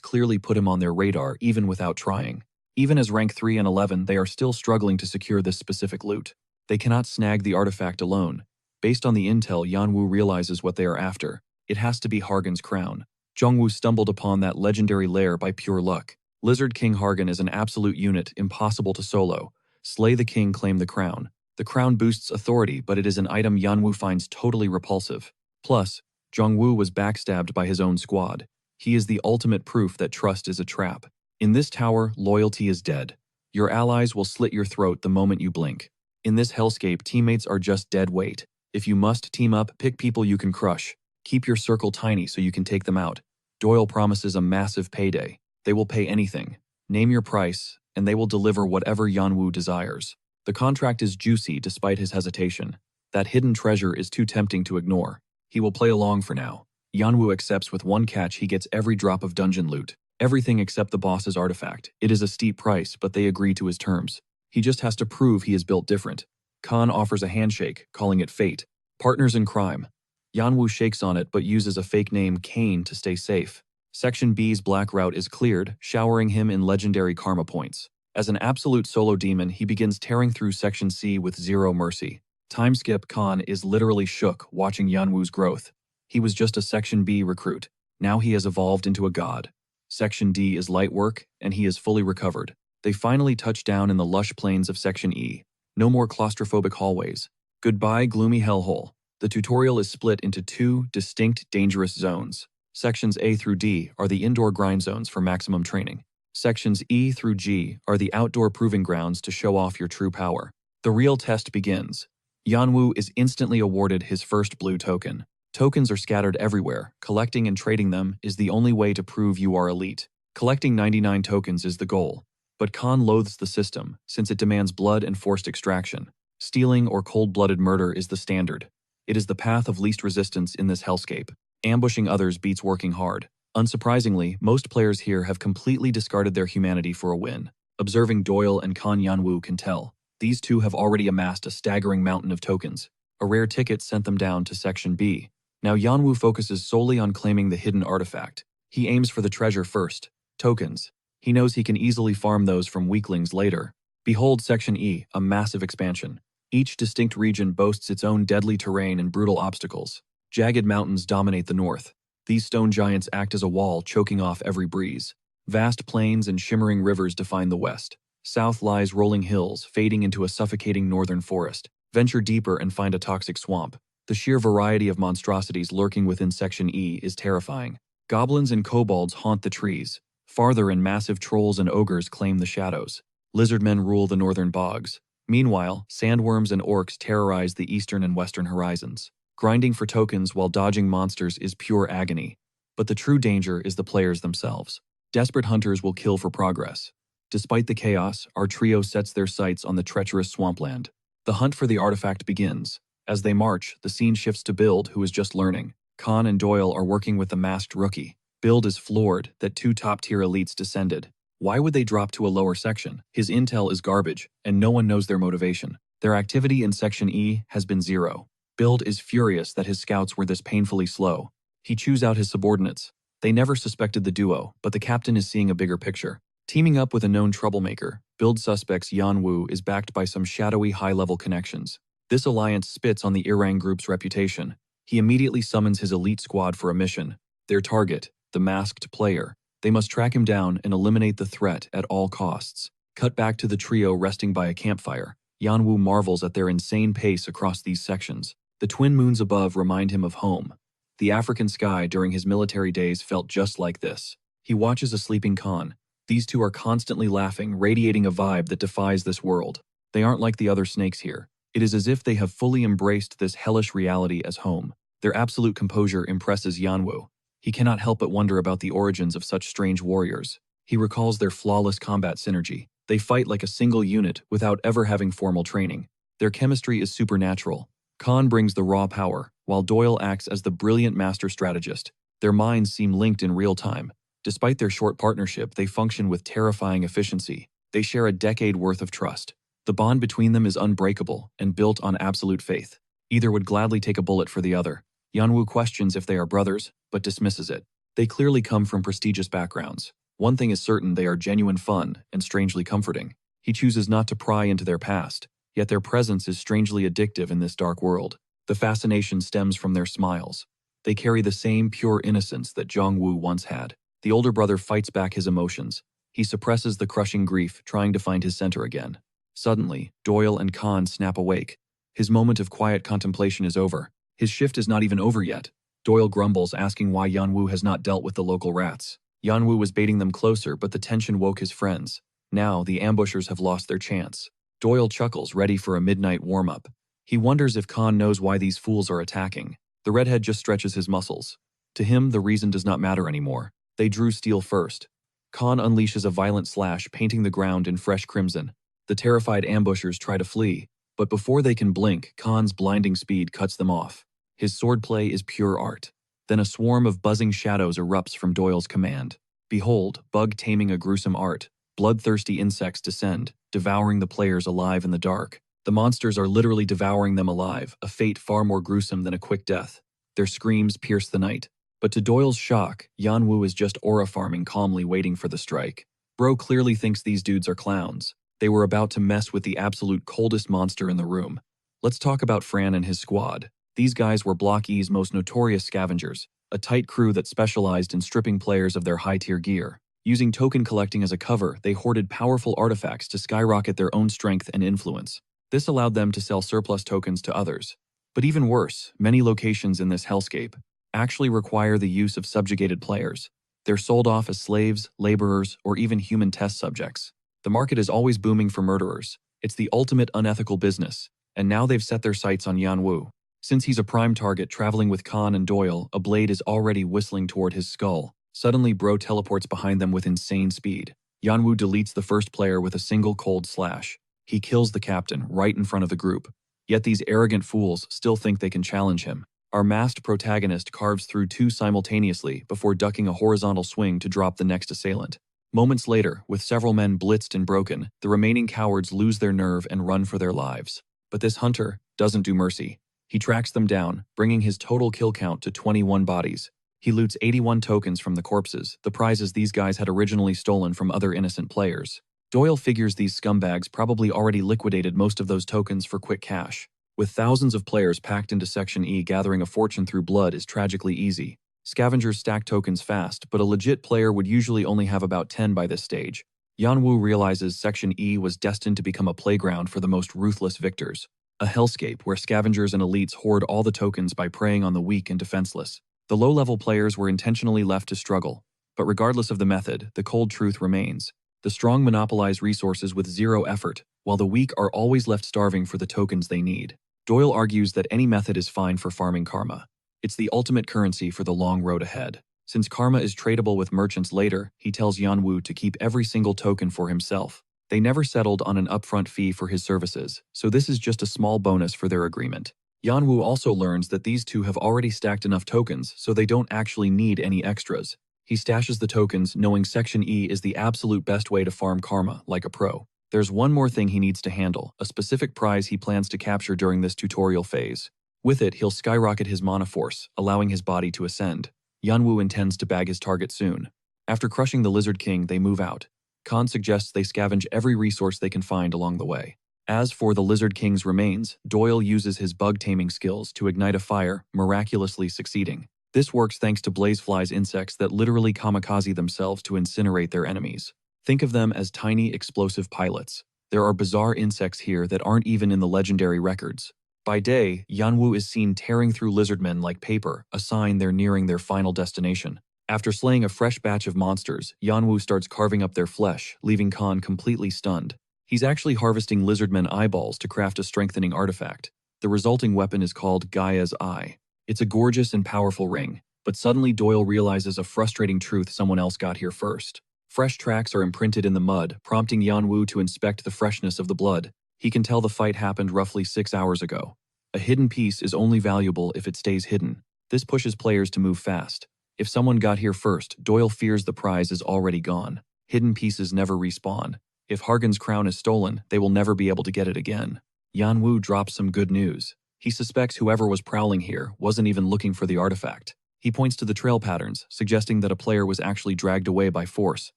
clearly put him on their radar even without trying. Even as rank 3 and 11, they are still struggling to secure this specific loot. They cannot snag the artifact alone. Based on the intel, Yunwoo realizes what they are after. It has to be Hargan's crown. Jongwoo stumbled upon that legendary lair by pure luck. Lizard King Hargan is an absolute unit, impossible to solo. Slay the king, claim the crown. The crown boosts authority, but it is an item Yunwoo finds totally repulsive. Plus, Jongwoo was backstabbed by his own squad. He is the ultimate proof that trust is a trap. In this tower, loyalty is dead. Your allies will slit your throat the moment you blink. In this hellscape, teammates are just dead weight. If you must team up, pick people you can crush. Keep your circle tiny so you can take them out. Doyle promises a massive payday. They will pay anything. Name your price, and they will deliver whatever Yunwoo desires. The contract is juicy despite his hesitation. That hidden treasure is too tempting to ignore. He will play along for now. Yunwoo accepts with one catch: he gets every drop of dungeon loot. Everything except the boss's artifact. It is a steep price, but they agree to his terms. He just has to prove he is built different. Khan offers a handshake, calling it fate. Partners in crime. Yunwoo shakes on it but uses a fake name, Kane, to stay safe. Section B's black route is cleared, showering him in legendary karma points. As an absolute solo demon, he begins tearing through Section C with zero mercy. Timeskip Khan is literally shook watching Yunwoo's growth. He was just a Section B recruit. Now he has evolved into a god. Section D is light work, and he is fully recovered. They finally touch down in the lush plains of Section E. No more claustrophobic hallways. Goodbye, gloomy hellhole. The tutorial is split into 2 distinct dangerous zones. Sections A through D are the indoor grind zones for maximum training. Sections E through G are the outdoor proving grounds to show off your true power. The real test begins. Yunwoo is instantly awarded his first blue token. Tokens are scattered everywhere. Collecting and trading them is the only way to prove you are elite. Collecting 99 tokens is the goal. But Khan loathes the system, since it demands blood and forced extraction. Stealing or cold-blooded murder is the standard. It is the path of least resistance in this hellscape. Ambushing others beats working hard. Unsurprisingly, most players here have completely discarded their humanity for a win. Observing Doyle and Kan Yanwu can tell. These two have already amassed a staggering mountain of tokens. A rare ticket sent them down to Section B. Now Yanwu focuses solely on claiming the hidden artifact. He aims for the treasure first. Tokens. He knows he can easily farm those from weaklings later. Behold Section E, a massive expansion. Each distinct region boasts its own deadly terrain and brutal obstacles. Jagged mountains dominate the north. These stone giants act as a wall, choking off every breeze. Vast plains and shimmering rivers define the west. South lies rolling hills, fading into a suffocating northern forest. Venture deeper and find a toxic swamp. The sheer variety of monstrosities lurking within Section E is terrifying. Goblins and kobolds haunt the trees. Farther in, massive trolls and ogres claim the shadows. Lizardmen rule the northern bogs. Meanwhile, sandworms and orcs terrorize the eastern and western horizons. Grinding for tokens while dodging monsters is pure agony. But the true danger is the players themselves. Desperate hunters will kill for progress. Despite the chaos, our trio sets their sights on the treacherous swampland. The hunt for the artifact begins. As they march, the scene shifts to Bild, who is just learning. Khan and Doyle are working with the masked rookie. Bild is floored that two top-tier elites descended. Why would they drop to a lower section? His intel is garbage, and no one knows their motivation. Their activity in Section E has been zero. Bild is furious that his scouts were this painfully slow. He chews out his subordinates. They never suspected the duo, but the captain is seeing a bigger picture. Teaming up with a known troublemaker, Bild suspects Yanwu is backed by some shadowy high-level connections. This alliance spits on the Irang group's reputation. He immediately summons his elite squad for a mission. Their target, the masked player. They must track him down and eliminate the threat at all costs. Cut back to the trio resting by a campfire. Yanwu marvels at their insane pace across these sections. The twin moons above remind him of home. The African sky during his military days felt just like this. He watches a sleeping Khan. These two are constantly laughing, radiating a vibe that defies this world. They aren't like the other snakes here. It is as if they have fully embraced this hellish reality as home. Their absolute composure impresses Yanwu. He cannot help but wonder about the origins of such strange warriors. He recalls their flawless combat synergy. They fight like a single unit without ever having formal training. Their chemistry is supernatural. Khan brings the raw power, while Doyle acts as the brilliant master strategist. Their minds seem linked in real time. Despite their short partnership, they function with terrifying efficiency. They share a decade worth of trust. The bond between them is unbreakable and built on absolute faith. Either would gladly take a bullet for the other. Yanwu questions if they are brothers, but dismisses it. They clearly come from prestigious backgrounds. One thing is certain: they are genuine fun and strangely comforting. He chooses not to pry into their past, yet their presence is strangely addictive in this dark world. The fascination stems from their smiles. They carry the same pure innocence that Jongwoo once had. The older brother fights back his emotions. He suppresses the crushing grief, trying to find his center again. Suddenly, Doyle and Khan snap awake. His moment of quiet contemplation is over. His shift is not even over yet. Doyle grumbles, asking why Yanwu has not dealt with the local rats. Yanwu was baiting them closer, but the tension woke his friends. Now, the ambushers have lost their chance. Doyle chuckles, ready for a midnight warm-up. He wonders if Khan knows why these fools are attacking. The redhead just stretches his muscles. To him, the reason does not matter anymore. They drew steel first. Khan unleashes a violent slash, painting the ground in fresh crimson. The terrified ambushers try to flee, but before they can blink, Khan's blinding speed cuts them off. His swordplay is pure art. Then a swarm of buzzing shadows erupts from Doyle's command. Behold, bug taming a gruesome art. Bloodthirsty insects descend, devouring the players alive in the dark. The monsters are literally devouring them alive, a fate far more gruesome than a quick death. Their screams pierce the night. But to Doyle's shock, Yanwu is just aura farming, calmly waiting for the strike. Bro clearly thinks these dudes are clowns. They were about to mess with the absolute coldest monster in the room. Let's talk about Fran and his squad. These guys were Block E's most notorious scavengers, a tight crew that specialized in stripping players of their high-tier gear. Using token collecting as a cover, they hoarded powerful artifacts to skyrocket their own strength and influence. This allowed them to sell surplus tokens to others. But even worse, many locations in this hellscape actually require the use of subjugated players. They're sold off as slaves, laborers, or even human test subjects. The market is always booming for murderers. It's the ultimate unethical business, and now they've set their sights on Yanwu. Since he's a prime target traveling with Khan and Doyle, a blade is already whistling toward his skull. Suddenly, Bro teleports behind them with insane speed. Yanwu deletes the first player with a single cold slash. He kills the captain right in front of the group. Yet these arrogant fools still think they can challenge him. Our masked protagonist carves through two simultaneously before ducking a horizontal swing to drop the next assailant. Moments later, with several men blitzed and broken, the remaining cowards lose their nerve and run for their lives. But this hunter doesn't do mercy. He tracks them down, bringing his total kill count to 21 bodies. He loots 81 tokens from the corpses, the prizes these guys had originally stolen from other innocent players. Doyle figures these scumbags probably already liquidated most of those tokens for quick cash. With thousands of players packed into Section E, gathering a fortune through blood is tragically easy. Scavengers stack tokens fast, but a legit player would usually only have about 10 by this stage. Yanwu realizes Section E was destined to become a playground for the most ruthless victors. A hellscape where scavengers and elites hoard all the tokens by preying on the weak and defenseless. The low-level players were intentionally left to struggle. But regardless of the method, the cold truth remains. The strong monopolize resources with zero effort, while the weak are always left starving for the tokens they need. Doyle argues that any method is fine for farming karma. It's the ultimate currency for the long road ahead. Since karma is tradable with merchants later, he tells Yanwu to keep every single token for himself. They never settled on an upfront fee for his services, so this is just a small bonus for their agreement. Yanwu also learns that these two have already stacked enough tokens, so they don't actually need any extras. He stashes the tokens, knowing Section E is the absolute best way to farm karma, like a pro. There's one more thing he needs to handle, a specific prize he plans to capture during this tutorial phase. With it, he'll skyrocket his mana force, allowing his body to ascend. Yanwu intends to bag his target soon. After crushing the Lizard King, they move out. Khan suggests they scavenge every resource they can find along the way. As for the Lizard King's remains, Doyle uses his bug-taming skills to ignite a fire, miraculously succeeding. This works thanks to Blazefly's insects that literally kamikaze themselves to incinerate their enemies. Think of them as tiny, explosive pilots. There are bizarre insects here that aren't even in the legendary records. By day, Yanwu is seen tearing through lizardmen like paper, a sign they're nearing their final destination. After slaying a fresh batch of monsters, Yanwu starts carving up their flesh, leaving Khan completely stunned. He's actually harvesting lizardmen eyeballs to craft a strengthening artifact. The resulting weapon is called Gaia's Eye. It's a gorgeous and powerful ring, but suddenly Doyle realizes a frustrating truth: someone else got here first. Fresh tracks are imprinted in the mud, prompting Yanwu to inspect the freshness of the blood. He can tell the fight happened roughly 6 hours ago. A hidden piece is only valuable if it stays hidden. This pushes players to move fast. If someone got here first, Doyle fears the prize is already gone. Hidden pieces never respawn. If Hargan's crown is stolen, they will never be able to get it again. Yanwu drops some good news. He suspects whoever was prowling here wasn't even looking for the artifact. He points to the trail patterns, suggesting that a player was actually dragged away by force.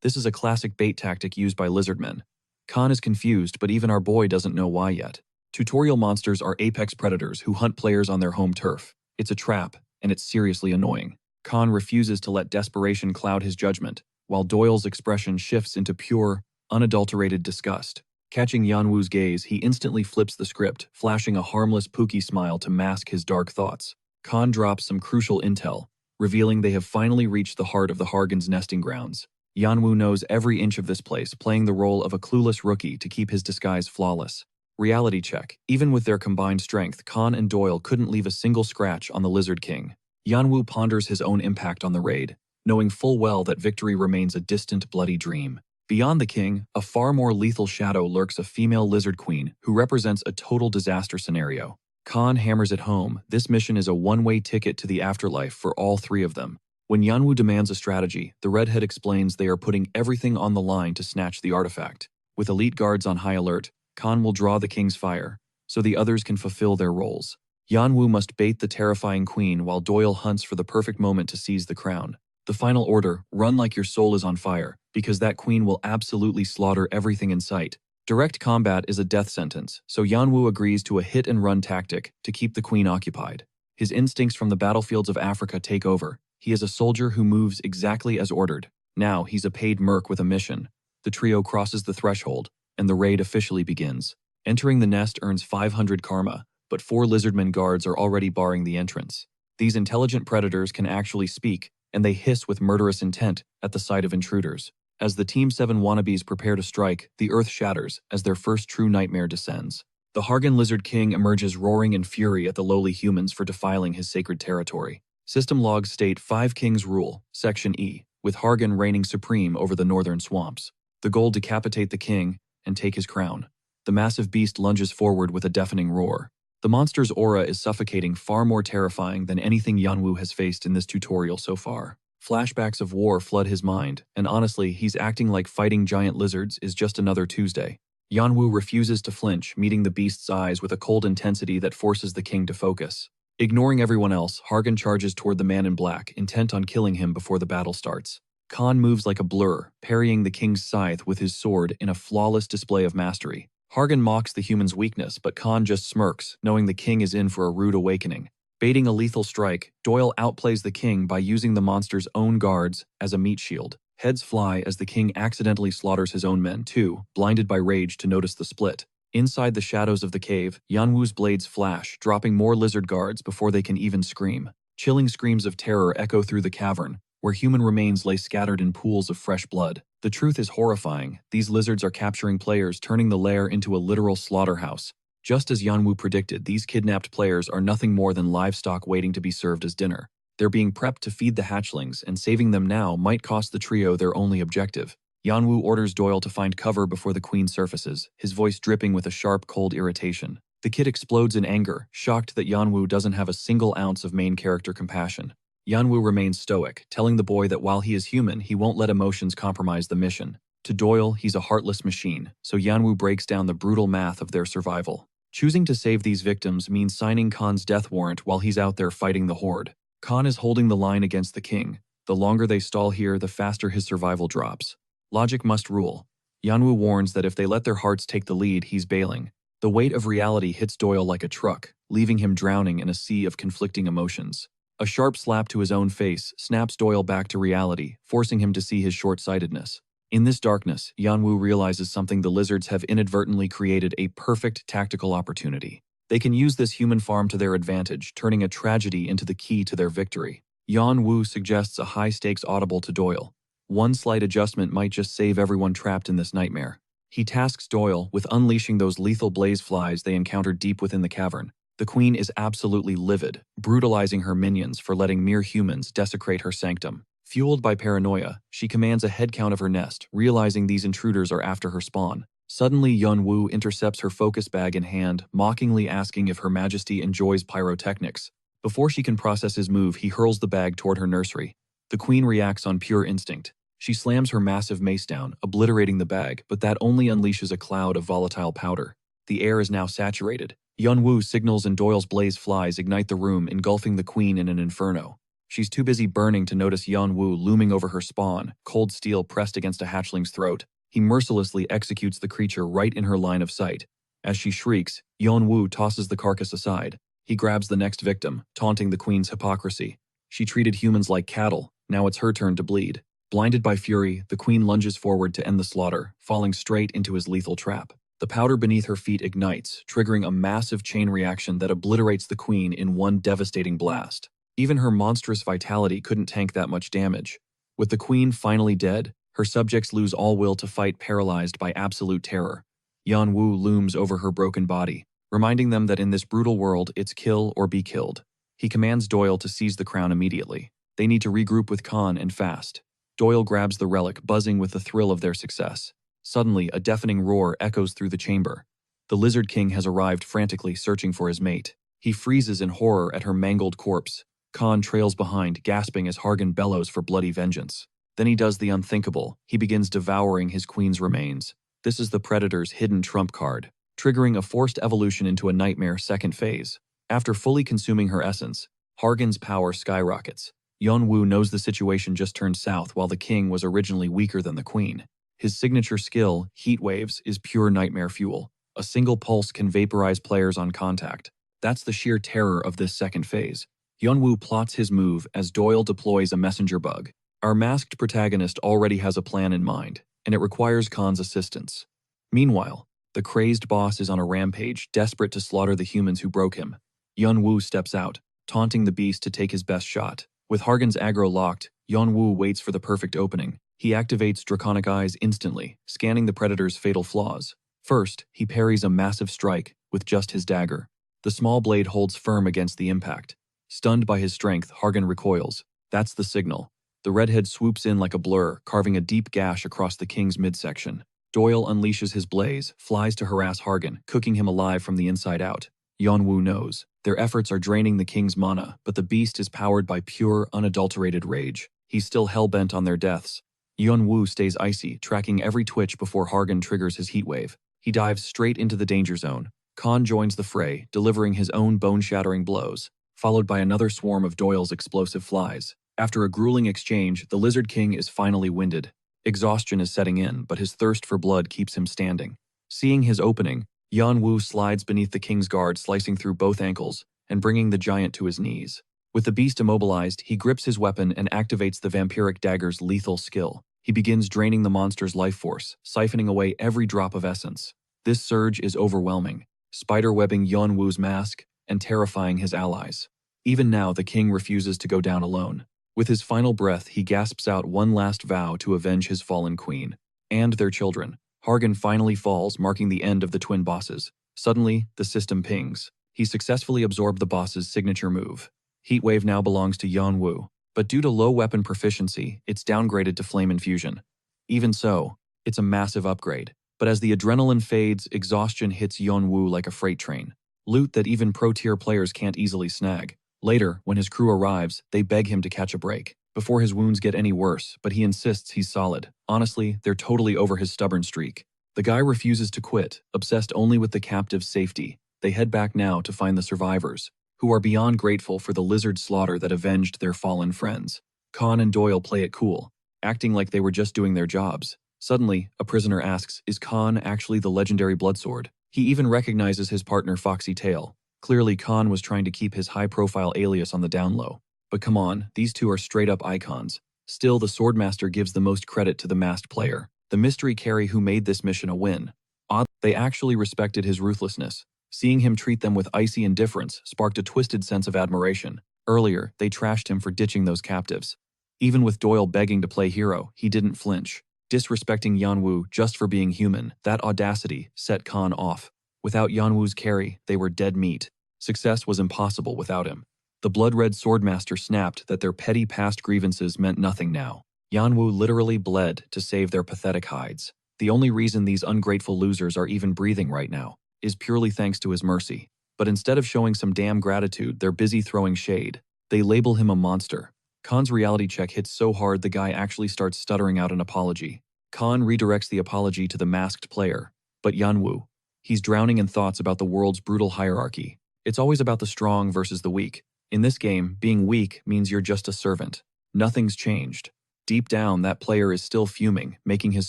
This is a classic bait tactic used by lizardmen. Khan is confused, but even our boy doesn't know why yet. Tutorial monsters are apex predators who hunt players on their home turf. It's a trap, and it's seriously annoying. Khan refuses to let desperation cloud his judgment, while Doyle's expression shifts into pure, unadulterated disgust. Catching Yanwu's gaze, he instantly flips the script, flashing a harmless Pookie smile to mask his dark thoughts. Khan drops some crucial intel, revealing they have finally reached the heart of the Hargan's nesting grounds. Yanwu knows every inch of this place, playing the role of a clueless rookie to keep his disguise flawless. Reality check. Even with their combined strength, Khan and Doyle couldn't leave a single scratch on the Lizard King. Yanwu ponders his own impact on the raid, knowing full well that victory remains a distant, bloody dream. Beyond the king, a far more lethal shadow lurks: a female lizard queen who represents a total disaster scenario. Khan hammers it home: this mission is a one-way ticket to the afterlife for all three of them. When Yanwu demands a strategy, the redhead explains they are putting everything on the line to snatch the artifact. With elite guards on high alert, Khan will draw the king's fire, so the others can fulfill their roles. Yanwu must bait the terrifying queen while Doyle hunts for the perfect moment to seize the crown. The final order: run like your soul is on fire, because that queen will absolutely slaughter everything in sight. Direct combat is a death sentence, so Yanwu agrees to a hit-and-run tactic to keep the queen occupied. His instincts from the battlefields of Africa take over. He is a soldier who moves exactly as ordered. Now he's a paid merc with a mission. The trio crosses the threshold, and the raid officially begins. Entering the nest earns 500 karma, but 4 lizardmen guards are already barring the entrance. These intelligent predators can actually speak, and they hiss with murderous intent at the sight of intruders. As the Team 7 wannabes prepare to strike, the earth shatters as their first true nightmare descends. The Hargan Lizard King emerges roaring in fury at the lowly humans for defiling his sacred territory. System logs state 5 kings rule, Section E, with Hargan reigning supreme over the northern swamps. The goal: decapitate the king and take his crown. The massive beast lunges forward with a deafening roar. The monster's aura is suffocating, far more terrifying than anything Yanwu has faced in this tutorial so far. Flashbacks of war flood his mind, and honestly, he's acting like fighting giant lizards is just another Tuesday. Yanwu refuses to flinch, meeting the beast's eyes with a cold intensity that forces the king to focus. Ignoring everyone else, Hargan charges toward the man in black, intent on killing him before the battle starts. Khan moves like a blur, parrying the king's scythe with his sword in a flawless display of mastery. Hargan mocks the human's weakness, but Khan just smirks, knowing the king is in for a rude awakening. Baiting a lethal strike, Doyle outplays the king by using the monster's own guards as a meat shield. Heads fly as the king accidentally slaughters his own men too, blinded by rage to notice the split. Inside the shadows of the cave, Yanwu's blades flash, dropping more lizard guards before they can even scream. Chilling screams of terror echo through the cavern, where human remains lay scattered in pools of fresh blood. The truth is horrifying. These lizards are capturing players, turning the lair into a literal slaughterhouse. Just as Yanwu predicted, these kidnapped players are nothing more than livestock waiting to be served as dinner. They're being prepped to feed the hatchlings, and saving them now might cost the trio their only objective. Yanwu orders Doyle to find cover before the queen surfaces, his voice dripping with a sharp, cold irritation. The kid explodes in anger, shocked that Yanwu doesn't have a single ounce of main character compassion. Yanwu remains stoic, telling the boy that while he is human, he won't let emotions compromise the mission. To Doyle, he's a heartless machine, so Yanwu breaks down the brutal math of their survival. Choosing to save these victims means signing Khan's death warrant while he's out there fighting the horde. Khan is holding the line against the king. The longer they stall here, the faster his survival drops. Logic must rule. Yanwu warns that if they let their hearts take the lead, he's bailing. The weight of reality hits Doyle like a truck, leaving him drowning in a sea of conflicting emotions. A sharp slap to his own face snaps Doyle back to reality, forcing him to see his short-sightedness. In this darkness, Yanwu realizes something: the lizards have inadvertently created a perfect tactical opportunity. They can use this human farm to their advantage, turning a tragedy into the key to their victory. Yanwu suggests a high-stakes audible to Doyle. One slight adjustment might just save everyone trapped in this nightmare. He tasks Doyle with unleashing those lethal blaze flies they encountered deep within the cavern. The queen is absolutely livid, brutalizing her minions for letting mere humans desecrate her sanctum. Fueled by paranoia, she commands a head count of her nest, realizing these intruders are after her spawn. Suddenly, Yunwu intercepts her focus bag in hand, mockingly asking if Her Majesty enjoys pyrotechnics. Before she can process his move, he hurls the bag toward her nursery. The queen reacts on pure instinct. She slams her massive mace down, obliterating the bag, but that only unleashes a cloud of volatile powder. The air is now saturated. Yunwu signals and Doyle's blaze flies ignite the room, engulfing the queen in an inferno. She's too busy burning to notice Yunwu looming over her spawn, cold steel pressed against a hatchling's throat. He mercilessly executes the creature right in her line of sight. As she shrieks, Yunwu tosses the carcass aside. He grabs the next victim, taunting the queen's hypocrisy. She treated humans like cattle, now it's her turn to bleed. Blinded by fury, the queen lunges forward to end the slaughter, falling straight into his lethal trap. The powder beneath her feet ignites, triggering a massive chain reaction that obliterates the queen in one devastating blast. Even her monstrous vitality couldn't tank that much damage. With the queen finally dead, her subjects lose all will to fight, paralyzed by absolute terror. Yanwu looms over her broken body, reminding them that in this brutal world, it's kill or be killed. He commands Doyle to seize the crown immediately. They need to regroup with Khan and fast. Doyle grabs the relic, buzzing with the thrill of their success. Suddenly, a deafening roar echoes through the chamber. The Lizard King has arrived, frantically searching for his mate. He freezes in horror at her mangled corpse. Khan trails behind, gasping as Hargan bellows for bloody vengeance. Then he does the unthinkable. He begins devouring his queen's remains. This is the Predator's hidden trump card, triggering a forced evolution into a nightmare second phase. After fully consuming her essence, Hargan's power skyrockets. Yunwu knows the situation just turned south while the king was originally weaker than the queen. His signature skill, Heat Waves, is pure nightmare fuel. A single pulse can vaporize players on contact. That's the sheer terror of this second phase. Yunwu plots his move as Doyle deploys a messenger bug. Our masked protagonist already has a plan in mind, and it requires Khan's assistance. Meanwhile, the crazed boss is on a rampage, desperate to slaughter the humans who broke him. Yunwu steps out, taunting the beast to take his best shot. With Hargan's aggro locked, Yunwu waits for the perfect opening. He activates Draconic Eyes instantly, scanning the Predator's fatal flaws. First, he parries a massive strike with just his dagger. The small blade holds firm against the impact. Stunned by his strength, Hargan recoils. That's the signal. The redhead swoops in like a blur, carving a deep gash across the king's midsection. Doyle unleashes his blaze, flies to harass Hargan, cooking him alive from the inside out. Yeonwoo knows. Their efforts are draining the king's mana, but the beast is powered by pure, unadulterated rage. He's still hell-bent on their deaths. Yeonwoo stays icy, tracking every twitch before Hargan triggers his heatwave. He dives straight into the danger zone. Khan joins the fray, delivering his own bone-shattering blows, followed by another swarm of Doyle's explosive flies. After a grueling exchange, the Lizard King is finally winded. Exhaustion is setting in, but his thirst for blood keeps him standing. Seeing his opening, Yeonwoo slides beneath the king's guard, slicing through both ankles and bringing the giant to his knees. With the beast immobilized, he grips his weapon and activates the vampiric dagger's lethal skill. He begins draining the monster's life force, siphoning away every drop of essence. This surge is overwhelming, spiderwebbing Yeonwoo's mask and terrifying his allies. Even now, the king refuses to go down alone. With his final breath, he gasps out one last vow to avenge his fallen queen and their children. Hargan finally falls, marking the end of the twin bosses. Suddenly, the system pings. He successfully absorbed the boss's signature move. Heatwave now belongs to Yeonwoo, but due to low weapon proficiency, it's downgraded to Flame Infusion. Even so, it's a massive upgrade. But as the adrenaline fades, exhaustion hits Yeonwoo like a freight train. Loot that even pro-tier players can't easily snag. Later, when his crew arrives, they beg him to catch a break before his wounds get any worse, but he insists he's solid. Honestly, they're totally over his stubborn streak. The guy refuses to quit, obsessed only with the captive's safety. They head back now to find the survivors, who are beyond grateful for the lizard slaughter that avenged their fallen friends. Khan and Doyle play it cool, acting like they were just doing their jobs. Suddenly, a prisoner asks, is Khan actually the legendary Bloodsword? He even recognizes his partner Foxy Tail. Clearly, Khan was trying to keep his high-profile alias on the down low. But come on, these two are straight-up icons. Still, the Swordmaster gives the most credit to the masked player, the mystery carry who made this mission a win. Oddly, they actually respected his ruthlessness. Seeing him treat them with icy indifference sparked a twisted sense of admiration. Earlier, they trashed him for ditching those captives. Even with Doyle begging to play hero, he didn't flinch. Disrespecting Yeonwoo just for being human, that audacity set Khan off. Without Yeonwoo's carry, they were dead meat. Success was impossible without him. The blood-red Swordmaster snapped that their petty past grievances meant nothing now. Yeonwoo literally bled to save their pathetic hides. The only reason these ungrateful losers are even breathing right now is purely thanks to his mercy. But instead of showing some damn gratitude, they're busy throwing shade. They label him a monster. Khan's reality check hits so hard the guy actually starts stuttering out an apology. Khan redirects the apology to the masked player. But Yeonwoo, he's drowning in thoughts about the world's brutal hierarchy. It's always about the strong versus the weak. In this game, being weak means you're just a servant. Nothing's changed. Deep down, that player is still fuming, making his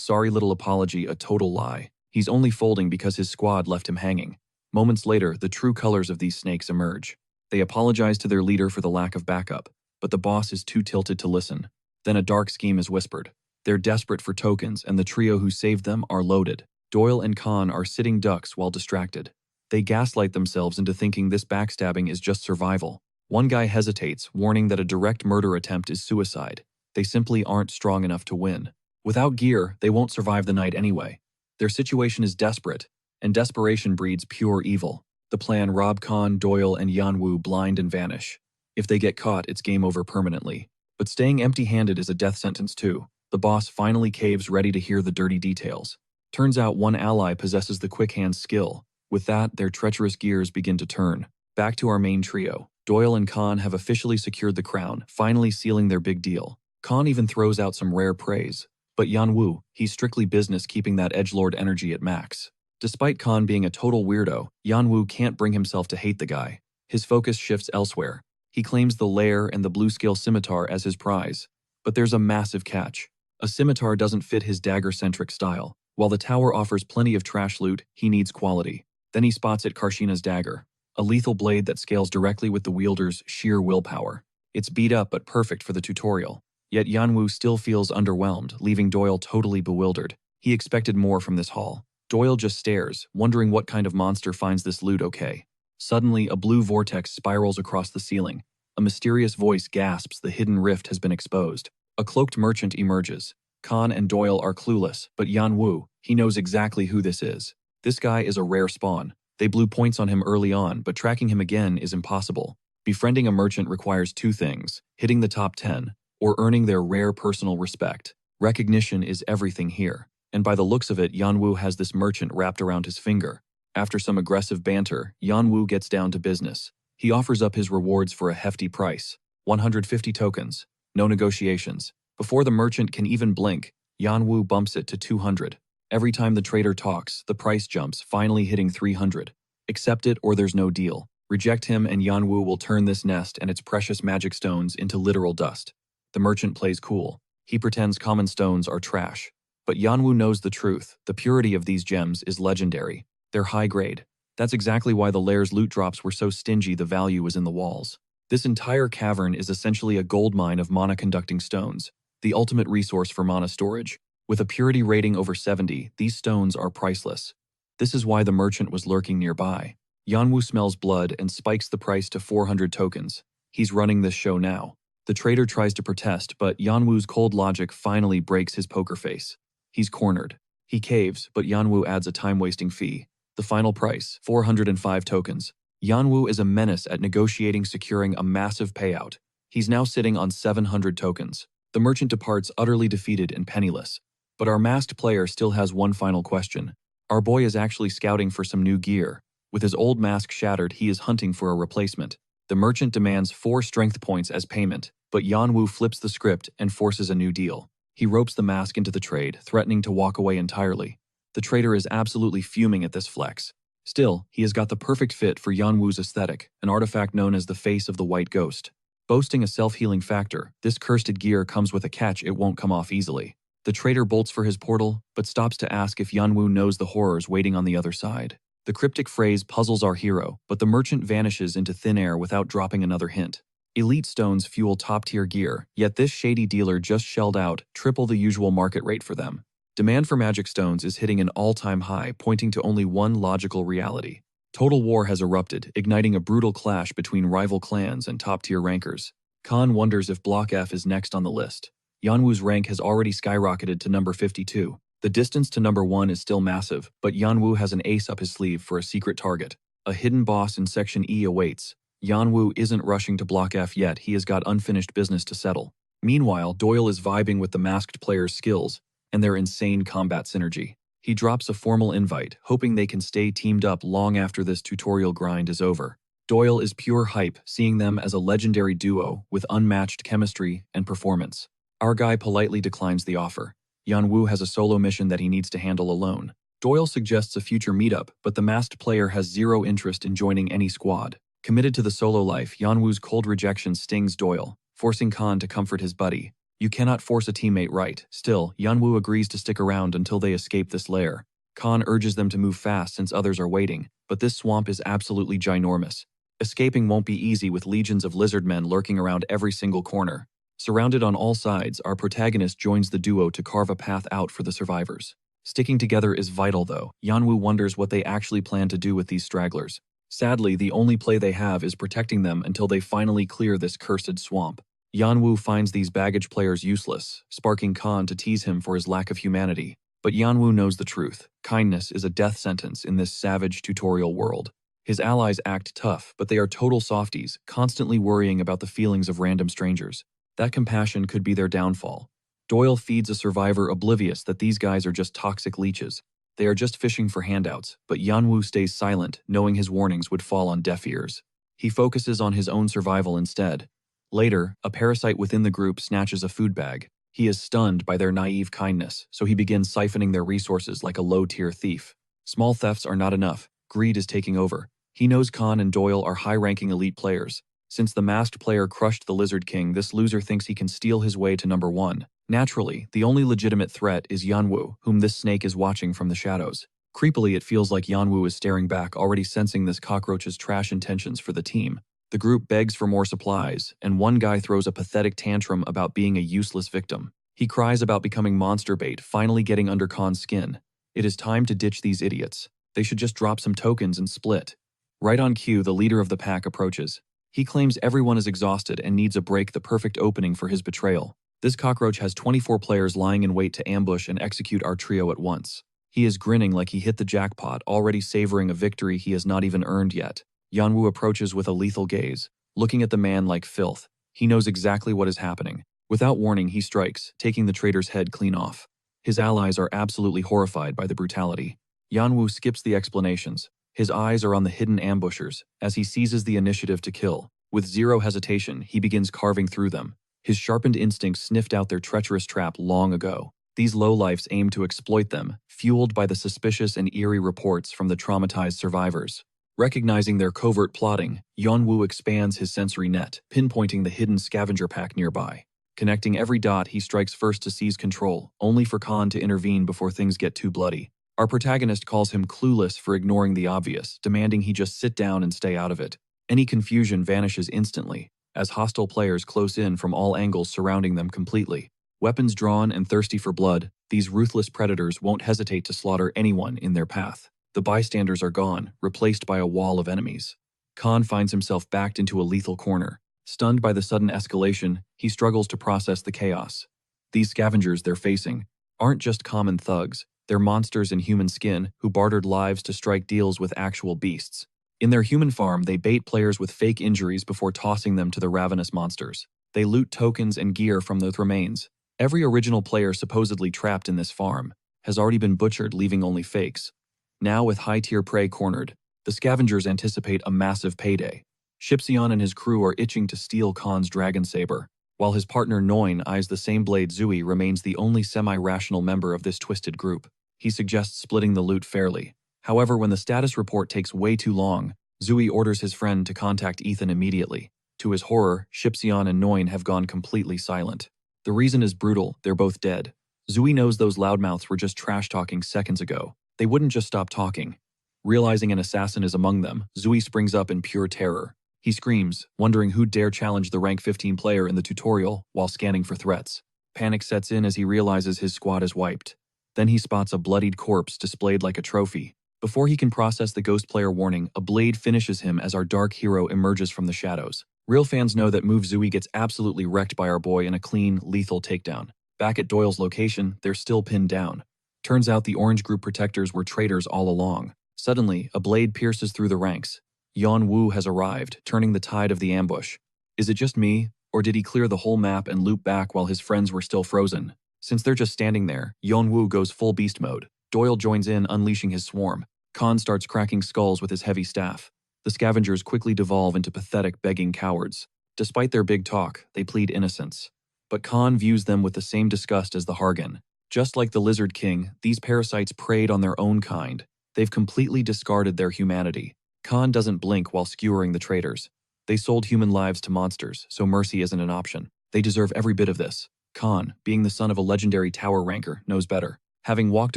sorry little apology a total lie. He's only folding because his squad left him hanging. Moments later, the true colors of these snakes emerge. They apologize to their leader for the lack of backup, but the boss is too tilted to listen. Then a dark scheme is whispered. They're desperate for tokens, and the trio who saved them are loaded. Doyle and Khan are sitting ducks while distracted. They gaslight themselves into thinking this backstabbing is just survival. One guy hesitates, warning that a direct murder attempt is suicide. They simply aren't strong enough to win. Without gear, they won't survive the night anyway. Their situation is desperate, and desperation breeds pure evil. The plan rob Khan, Doyle, and Yeonwoo blind and vanish. If they get caught, it's game over permanently. But staying empty-handed is a death sentence too. The boss finally caves, ready to hear the dirty details. Turns out one ally possesses the quick hand skill. With that, their treacherous gears begin to turn. Back to our main trio. Doyle and Khan have officially secured the crown, finally sealing their big deal. Khan even throws out some rare praise. But Yeonwoo, he's strictly business, keeping that edgelord energy at max. Despite Khan being a total weirdo, Yeonwoo can't bring himself to hate the guy. His focus shifts elsewhere. He claims the lair and the blue-scale scimitar as his prize. But there's a massive catch. A scimitar doesn't fit his dagger-centric style. While the tower offers plenty of trash loot, he needs quality. Then he spots it Karshina's dagger, a lethal blade that scales directly with the wielder's sheer willpower. It's beat up but perfect for the tutorial. Yet Yeonwoo still feels underwhelmed, leaving Doyle totally bewildered. He expected more from this haul. Doyle just stares, wondering what kind of monster finds this loot okay. Suddenly, a blue vortex spirals across the ceiling. A mysterious voice gasps the hidden rift has been exposed. A cloaked merchant emerges. Khan and Doyle are clueless, but Yeonwoo, he knows exactly who this is. This guy is a rare spawn. They blew points on him early on, but tracking him again is impossible. Befriending a merchant requires two things: hitting the top 10, or earning their rare personal respect. Recognition is everything here. and by the looks of it, Yanwu has this merchant wrapped around his finger. After some aggressive banter, Yanwu gets down to business. He offers up his rewards for a hefty price, 150 tokens, no negotiations. Before the merchant can even blink, Yanwu bumps it to 200. Every time the trader talks, the price jumps, finally hitting 300. Accept it or there's no deal. Reject him and Yanwu will turn this nest and its precious magic stones into literal dust. The merchant plays cool. He pretends common stones are trash. But Yanwu knows the truth. The purity of these gems is legendary. They're high grade. That's exactly why the lair's loot drops were so stingy the value was in the walls. This entire cavern is essentially a gold mine of mana-conducting stones, the ultimate resource for mana storage. With a purity rating over 70, these stones are priceless. This is why the merchant was lurking nearby. Yanwu smells blood and spikes the price to 400 tokens. He's running this show now. The trader tries to protest, but Yanwu's cold logic finally breaks his poker face. He's cornered. He caves, but Yanwu adds a time-wasting fee. The final price, 405 tokens. Yanwu is a menace at negotiating, securing a massive payout. He's now sitting on 700 tokens. The merchant departs utterly defeated and penniless. But our masked player still has one final question. Our boy is actually scouting for some new gear. With his old mask shattered, he is hunting for a replacement. The merchant demands 4 strength points as payment, but Yanwu flips the script and forces a new deal. He ropes the mask into the trade, threatening to walk away entirely. The trader is absolutely fuming at this flex. Still, he has got the perfect fit for Yanwu's aesthetic, an artifact known as the face of the white ghost. Boasting a self-healing factor, this cursed gear comes with a catch: it won't come off easily. The trader bolts for his portal, but stops to ask if Yanwu knows the horrors waiting on the other side. The cryptic phrase puzzles our hero, but the merchant vanishes into thin air without dropping another hint. Elite stones fuel top-tier gear, yet this shady dealer just shelled out triple the usual market rate for them. Demand for magic stones is hitting an all-time high, pointing to only one logical reality. Total war has erupted, igniting a brutal clash between rival clans and top-tier rankers. Khan wonders if Block F is next on the list. Yanwu's rank has already skyrocketed to number 52. The distance to number 1 is still massive, but Yanwu has an ace up his sleeve for a secret target. A hidden boss in Section E awaits. Yanwu isn't rushing to Block F yet, he has got unfinished business to settle. Meanwhile, Doyle is vibing with the masked player's skills and their insane combat synergy. He drops a formal invite, hoping they can stay teamed up long after this tutorial grind is over. Doyle is pure hype, seeing them as a legendary duo with unmatched chemistry and performance. Our guy politely declines the offer. Yanwu has a solo mission that he needs to handle alone. Doyle suggests a future meetup, but the masked player has zero interest in joining any squad. Committed to the solo life, Yanwu's cold rejection stings Doyle, forcing Khan to comfort his buddy. You cannot force a teammate, right? Still, Yanwu agrees to stick around until they escape this lair. Khan urges them to move fast since others are waiting, but this swamp is absolutely ginormous. Escaping won't be easy with legions of lizard men lurking around every single corner. Surrounded on all sides, our protagonist joins the duo to carve a path out for the survivors. Sticking together is vital though. Yanwu wonders what they actually plan to do with these stragglers. Sadly, the only play they have is protecting them until they finally clear this cursed swamp. Yanwu finds these baggage players useless, sparking Khan to tease him for his lack of humanity. But Yanwu knows the truth. Kindness is a death sentence in this savage tutorial world. His allies act tough, but they are total softies, constantly worrying about the feelings of random strangers. That compassion could be their downfall. Doyle feeds a survivor oblivious that these guys are just toxic leeches. They are just fishing for handouts, but Yanwu stays silent, knowing his warnings would fall on deaf ears. He focuses on his own survival instead. Later, a parasite within the group snatches a food bag. He is stunned by their naive kindness, so he begins siphoning their resources like a low-tier thief. Small thefts are not enough. Greed is taking over. He knows Khan and Doyle are high-ranking elite players. Since the masked player crushed the Lizard King, this loser thinks he can steal his way to number 1. Naturally, the only legitimate threat is Yanwu, whom this snake is watching from the shadows. Creepily, it feels like Yanwu is staring back, already sensing this cockroach's trash intentions for the team. The group begs for more supplies, and one guy throws a pathetic tantrum about being a useless victim. He cries about becoming monster bait, finally getting under Khan's skin. It is time to ditch these idiots. They should just drop some tokens and split. Right on cue, the leader of the pack approaches. He claims everyone is exhausted and needs a break, the perfect opening for his betrayal. This cockroach has 24 players lying in wait to ambush and execute our trio at once. He is grinning like he hit the jackpot, already savoring a victory he has not even earned yet. Yanwu approaches with a lethal gaze, looking at the man like filth. He knows exactly what is happening. Without warning, he strikes, taking the traitor's head clean off. His allies are absolutely horrified by the brutality. Yanwu skips the explanations. His eyes are on the hidden ambushers as he seizes the initiative to kill. With zero hesitation, he begins carving through them. His sharpened instincts sniffed out their treacherous trap long ago. These lowlifes aim to exploit them, fueled by the suspicious and eerie reports from the traumatized survivors. Recognizing their covert plotting, Yanwu expands his sensory net, pinpointing the hidden scavenger pack nearby. Connecting every dot, he strikes first to seize control, only for Khan to intervene before things get too bloody. Our protagonist calls him clueless for ignoring the obvious, demanding he just sit down and stay out of it. Any confusion vanishes instantly, as hostile players close in from all angles surrounding them completely. Weapons drawn and thirsty for blood, these ruthless predators won't hesitate to slaughter anyone in their path. The bystanders are gone, replaced by a wall of enemies. Khan finds himself backed into a lethal corner. Stunned by the sudden escalation, he struggles to process the chaos. These scavengers they're facing aren't just common thugs, they're monsters in human skin who bartered lives to strike deals with actual beasts. In their human farm, they bait players with fake injuries before tossing them to the ravenous monsters. They loot tokens and gear from those remains. Every original player supposedly trapped in this farm has already been butchered, leaving only fakes. Now with high-tier prey cornered, the scavengers anticipate a massive payday. Shipsion and his crew are itching to steal Khan's dragon saber, while his partner Noin eyes the same blade. Zui remains the only semi-rational member of this twisted group. He suggests splitting the loot fairly. However, when the status report takes way too long, Zui orders his friend to contact Ethan immediately. To his horror, Shipsion and Noin have gone completely silent. The reason is brutal, they're both dead. Zui knows those loudmouths were just trash-talking seconds ago. They wouldn't just stop talking. Realizing an assassin is among them, Zui springs up in pure terror. He screams, wondering who'd dare challenge the rank 15 player in the tutorial while scanning for threats. Panic sets in as he realizes his squad is wiped. Then he spots a bloodied corpse displayed like a trophy. Before he can process the ghost player warning, a blade finishes him as our dark hero emerges from the shadows. Real fans know that move Zui gets absolutely wrecked by our boy in a clean, lethal takedown. Back at Doyle's location, they're still pinned down. Turns out the Orange Group protectors were traitors all along. Suddenly, a blade pierces through the ranks. Yanwu has arrived, turning the tide of the ambush. Is it just me, or did he clear the whole map and loop back while his friends were still frozen? Since they're just standing there, Yanwu goes full beast mode. Doyle joins in, unleashing his swarm. Khan starts cracking skulls with his heavy staff. The scavengers quickly devolve into pathetic, begging cowards. Despite their big talk, they plead innocence. But Khan views them with the same disgust as the Hargan. Just like the Lizard King, these parasites preyed on their own kind. They've completely discarded their humanity. Khan doesn't blink while skewering the traitors. They sold human lives to monsters, so mercy isn't an option. They deserve every bit of this. Khan, being the son of a legendary tower ranker, knows better. Having walked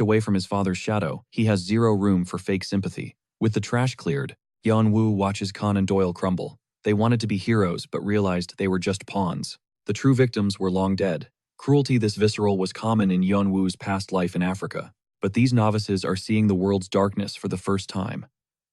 away from his father's shadow, he has zero room for fake sympathy. With the trash cleared, Yanwu watches Khan and Doyle crumble. They wanted to be heroes, but realized they were just pawns. The true victims were long dead. Cruelty this visceral was common in Yanwu's past life in Africa. But these novices are seeing the world's darkness for the first time.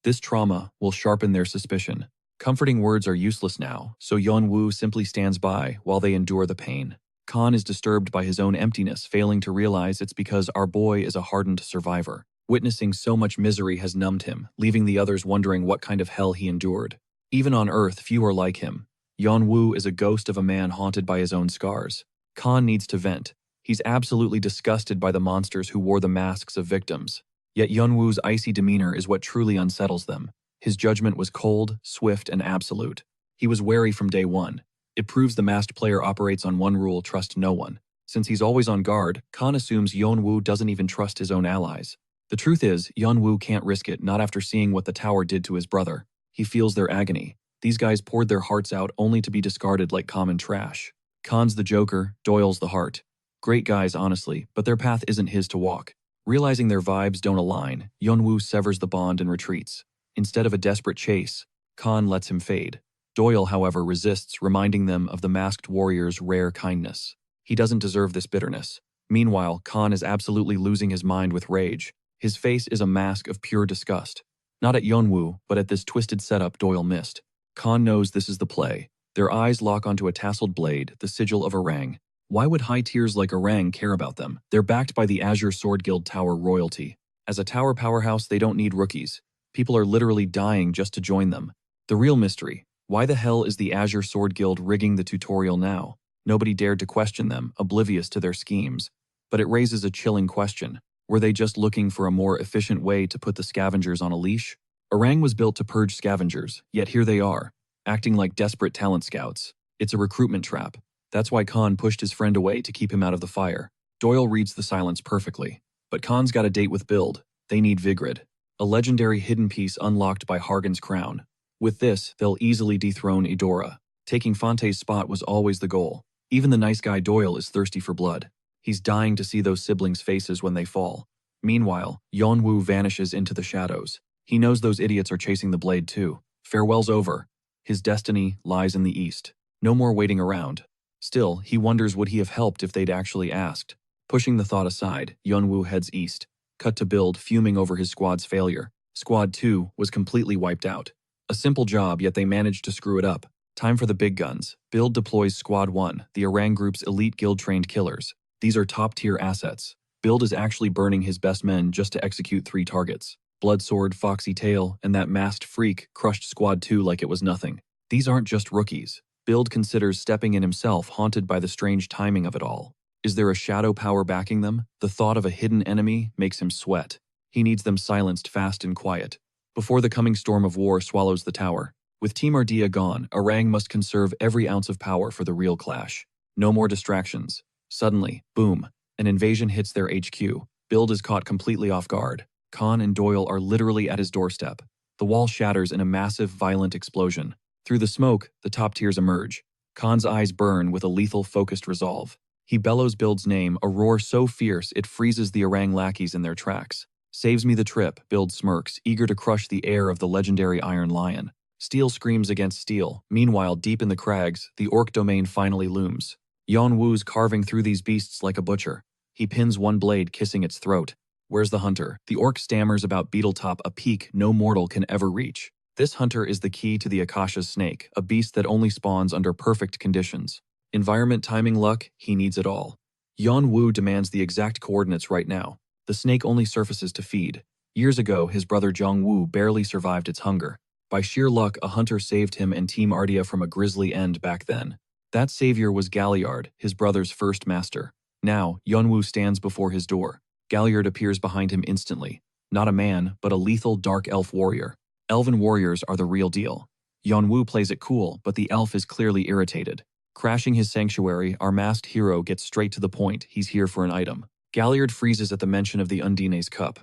This trauma will sharpen their suspicion. Comforting words are useless now, so Yanwu simply stands by while they endure the pain. Khan is disturbed by his own emptiness, failing to realize it's because our boy is a hardened survivor. Witnessing so much misery has numbed him, leaving the others wondering what kind of hell he endured. Even on Earth, few are like him. Yanwu is a ghost of a man haunted by his own scars. Khan needs to vent. He's absolutely disgusted by the monsters who wore the masks of victims. Yet Yanwu's icy demeanor is what truly unsettles them. His judgment was cold, swift, and absolute. He was wary from day one. It proves the masked player operates on one rule: trust no one. Since he's always on guard, Khan assumes Yanwu doesn't even trust his own allies. The truth is, Yanwu can't risk it, not after seeing what the tower did to his brother. He feels their agony. These guys poured their hearts out only to be discarded like common trash. Khan's the Joker, Doyle's the heart. Great guys, honestly, but their path isn't his to walk. Realizing their vibes don't align, Yanwu severs the bond and retreats. Instead of a desperate chase, Khan lets him fade. Doyle, however, resists, reminding them of the masked warrior's rare kindness. He doesn't deserve this bitterness. Meanwhile, Khan is absolutely losing his mind with rage. His face is a mask of pure disgust. Not at Yanwu, but at this twisted setup Doyle missed. Khan knows this is the play. Their eyes lock onto a tasseled blade, the sigil of Orang. Why would high tiers like Orang care about them? They're backed by the Azure Sword Guild Tower royalty. As a tower powerhouse, they don't need rookies. People are literally dying just to join them. The real mystery: why the hell is the Azure Sword Guild rigging the tutorial now? Nobody dared to question them, oblivious to their schemes. But it raises a chilling question. Were they just looking for a more efficient way to put the scavengers on a leash? Orang was built to purge scavengers, yet here they are, acting like desperate talent scouts. It's a recruitment trap. That's why Khan pushed his friend away to keep him out of the fire. Doyle reads the silence perfectly. But Khan's got a date with Bild. They need Vigrid, a legendary hidden piece unlocked by Hargan's crown. With this, they'll easily dethrone Eudora. Taking Fonte's spot was always the goal. Even the nice guy Doyle is thirsty for blood. He's dying to see those siblings' faces when they fall. Meanwhile, Yeonwoo vanishes into the shadows. He knows those idiots are chasing the blade too. Farewell's over. His destiny lies in the east. No more waiting around. Still, he wonders would he have helped if they'd actually asked. Pushing the thought aside, Yeonwoo heads east. Cut to Bild, fuming over his squad's failure. Squad 2 was completely wiped out. A simple job, yet they managed to screw it up. Time for the big guns. Bild deploys Squad 1, the Orang Group's elite guild-trained killers. These are top-tier assets. Bild is actually burning his best men just to execute 3 targets. Bloodsword, Foxy Tail, and that masked freak crushed Squad 2 like it was nothing. These aren't just rookies. Bild considers stepping in himself, haunted by the strange timing of it all. Is there a shadow power backing them? The thought of a hidden enemy makes him sweat. He needs them silenced fast and quiet, before the coming storm of war swallows the tower. With Team Ardea gone, Orang must conserve every ounce of power for the real clash. No more distractions. Suddenly, boom, an invasion hits their HQ. Bild is caught completely off guard. Khan and Doyle are literally at his doorstep. The wall shatters in a massive, violent explosion. Through the smoke, the top tiers emerge. Khan's eyes burn with a lethal, focused resolve. He bellows Bild's name, a roar so fierce it freezes the Orang lackeys in their tracks. Saves me the trip, Bild smirks, eager to crush the heir of the legendary Iron Lion. Steel screams against steel. Meanwhile, deep in the crags, the Orc domain finally looms. Yeonwoo's carving through these beasts like a butcher. He pins one blade, kissing its throat. Where's the hunter? The Orc stammers about Beetletop, a peak no mortal can ever reach. This hunter is the key to the Akasha's snake, a beast that only spawns under perfect conditions. Environment, timing, luck, he needs it all. Yeonwoo demands the exact coordinates right now. The snake only surfaces to feed. Years ago, his brother Jongwoo barely survived its hunger. By sheer luck, a hunter saved him and Team Ardea from a grisly end back then. That savior was Galliard, his brother's first master. Now, Yeonwoo stands before his door. Galliard appears behind him instantly. Not a man, but a lethal dark elf warrior. Elven warriors are the real deal. Yeonwoo plays it cool, but the elf is clearly irritated. Crashing his sanctuary, our masked hero gets straight to the point. He's here for an item. Galliard freezes at the mention of the Undine's cup.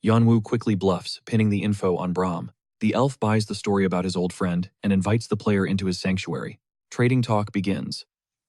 Yeonwoo quickly bluffs, pinning the info on Brahm. The elf buys the story about his old friend and invites the player into his sanctuary. Trading talk begins.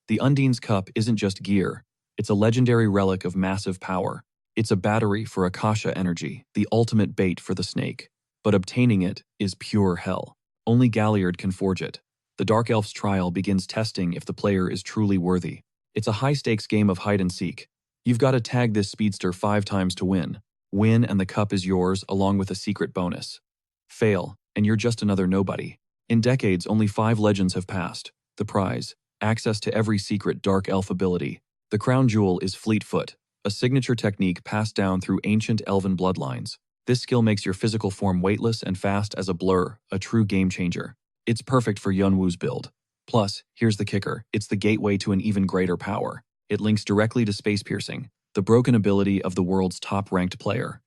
The Undine's cup isn't just gear. It's a legendary relic of massive power. It's a battery for Akasha energy, the ultimate bait for the snake. But obtaining it is pure hell. Only Galliard can forge it. The Dark Elf's trial begins testing if the player is truly worthy. It's a high-stakes game of hide-and-seek. You've got to tag this speedster 5 times to win. Win and the cup is yours, along with a secret bonus. Fail, and you're just another nobody. In decades, only 5 legends have passed. The prize: access to every secret Dark Elf ability. The crown jewel is Fleetfoot, a signature technique passed down through ancient elven bloodlines. This skill makes your physical form weightless and fast as a blur, a true game changer. It's perfect for Yeonwoo's build. Plus, here's the kicker, it's the gateway to an even greater power. It links directly to Space Piercing, the broken ability of the world's top-ranked player.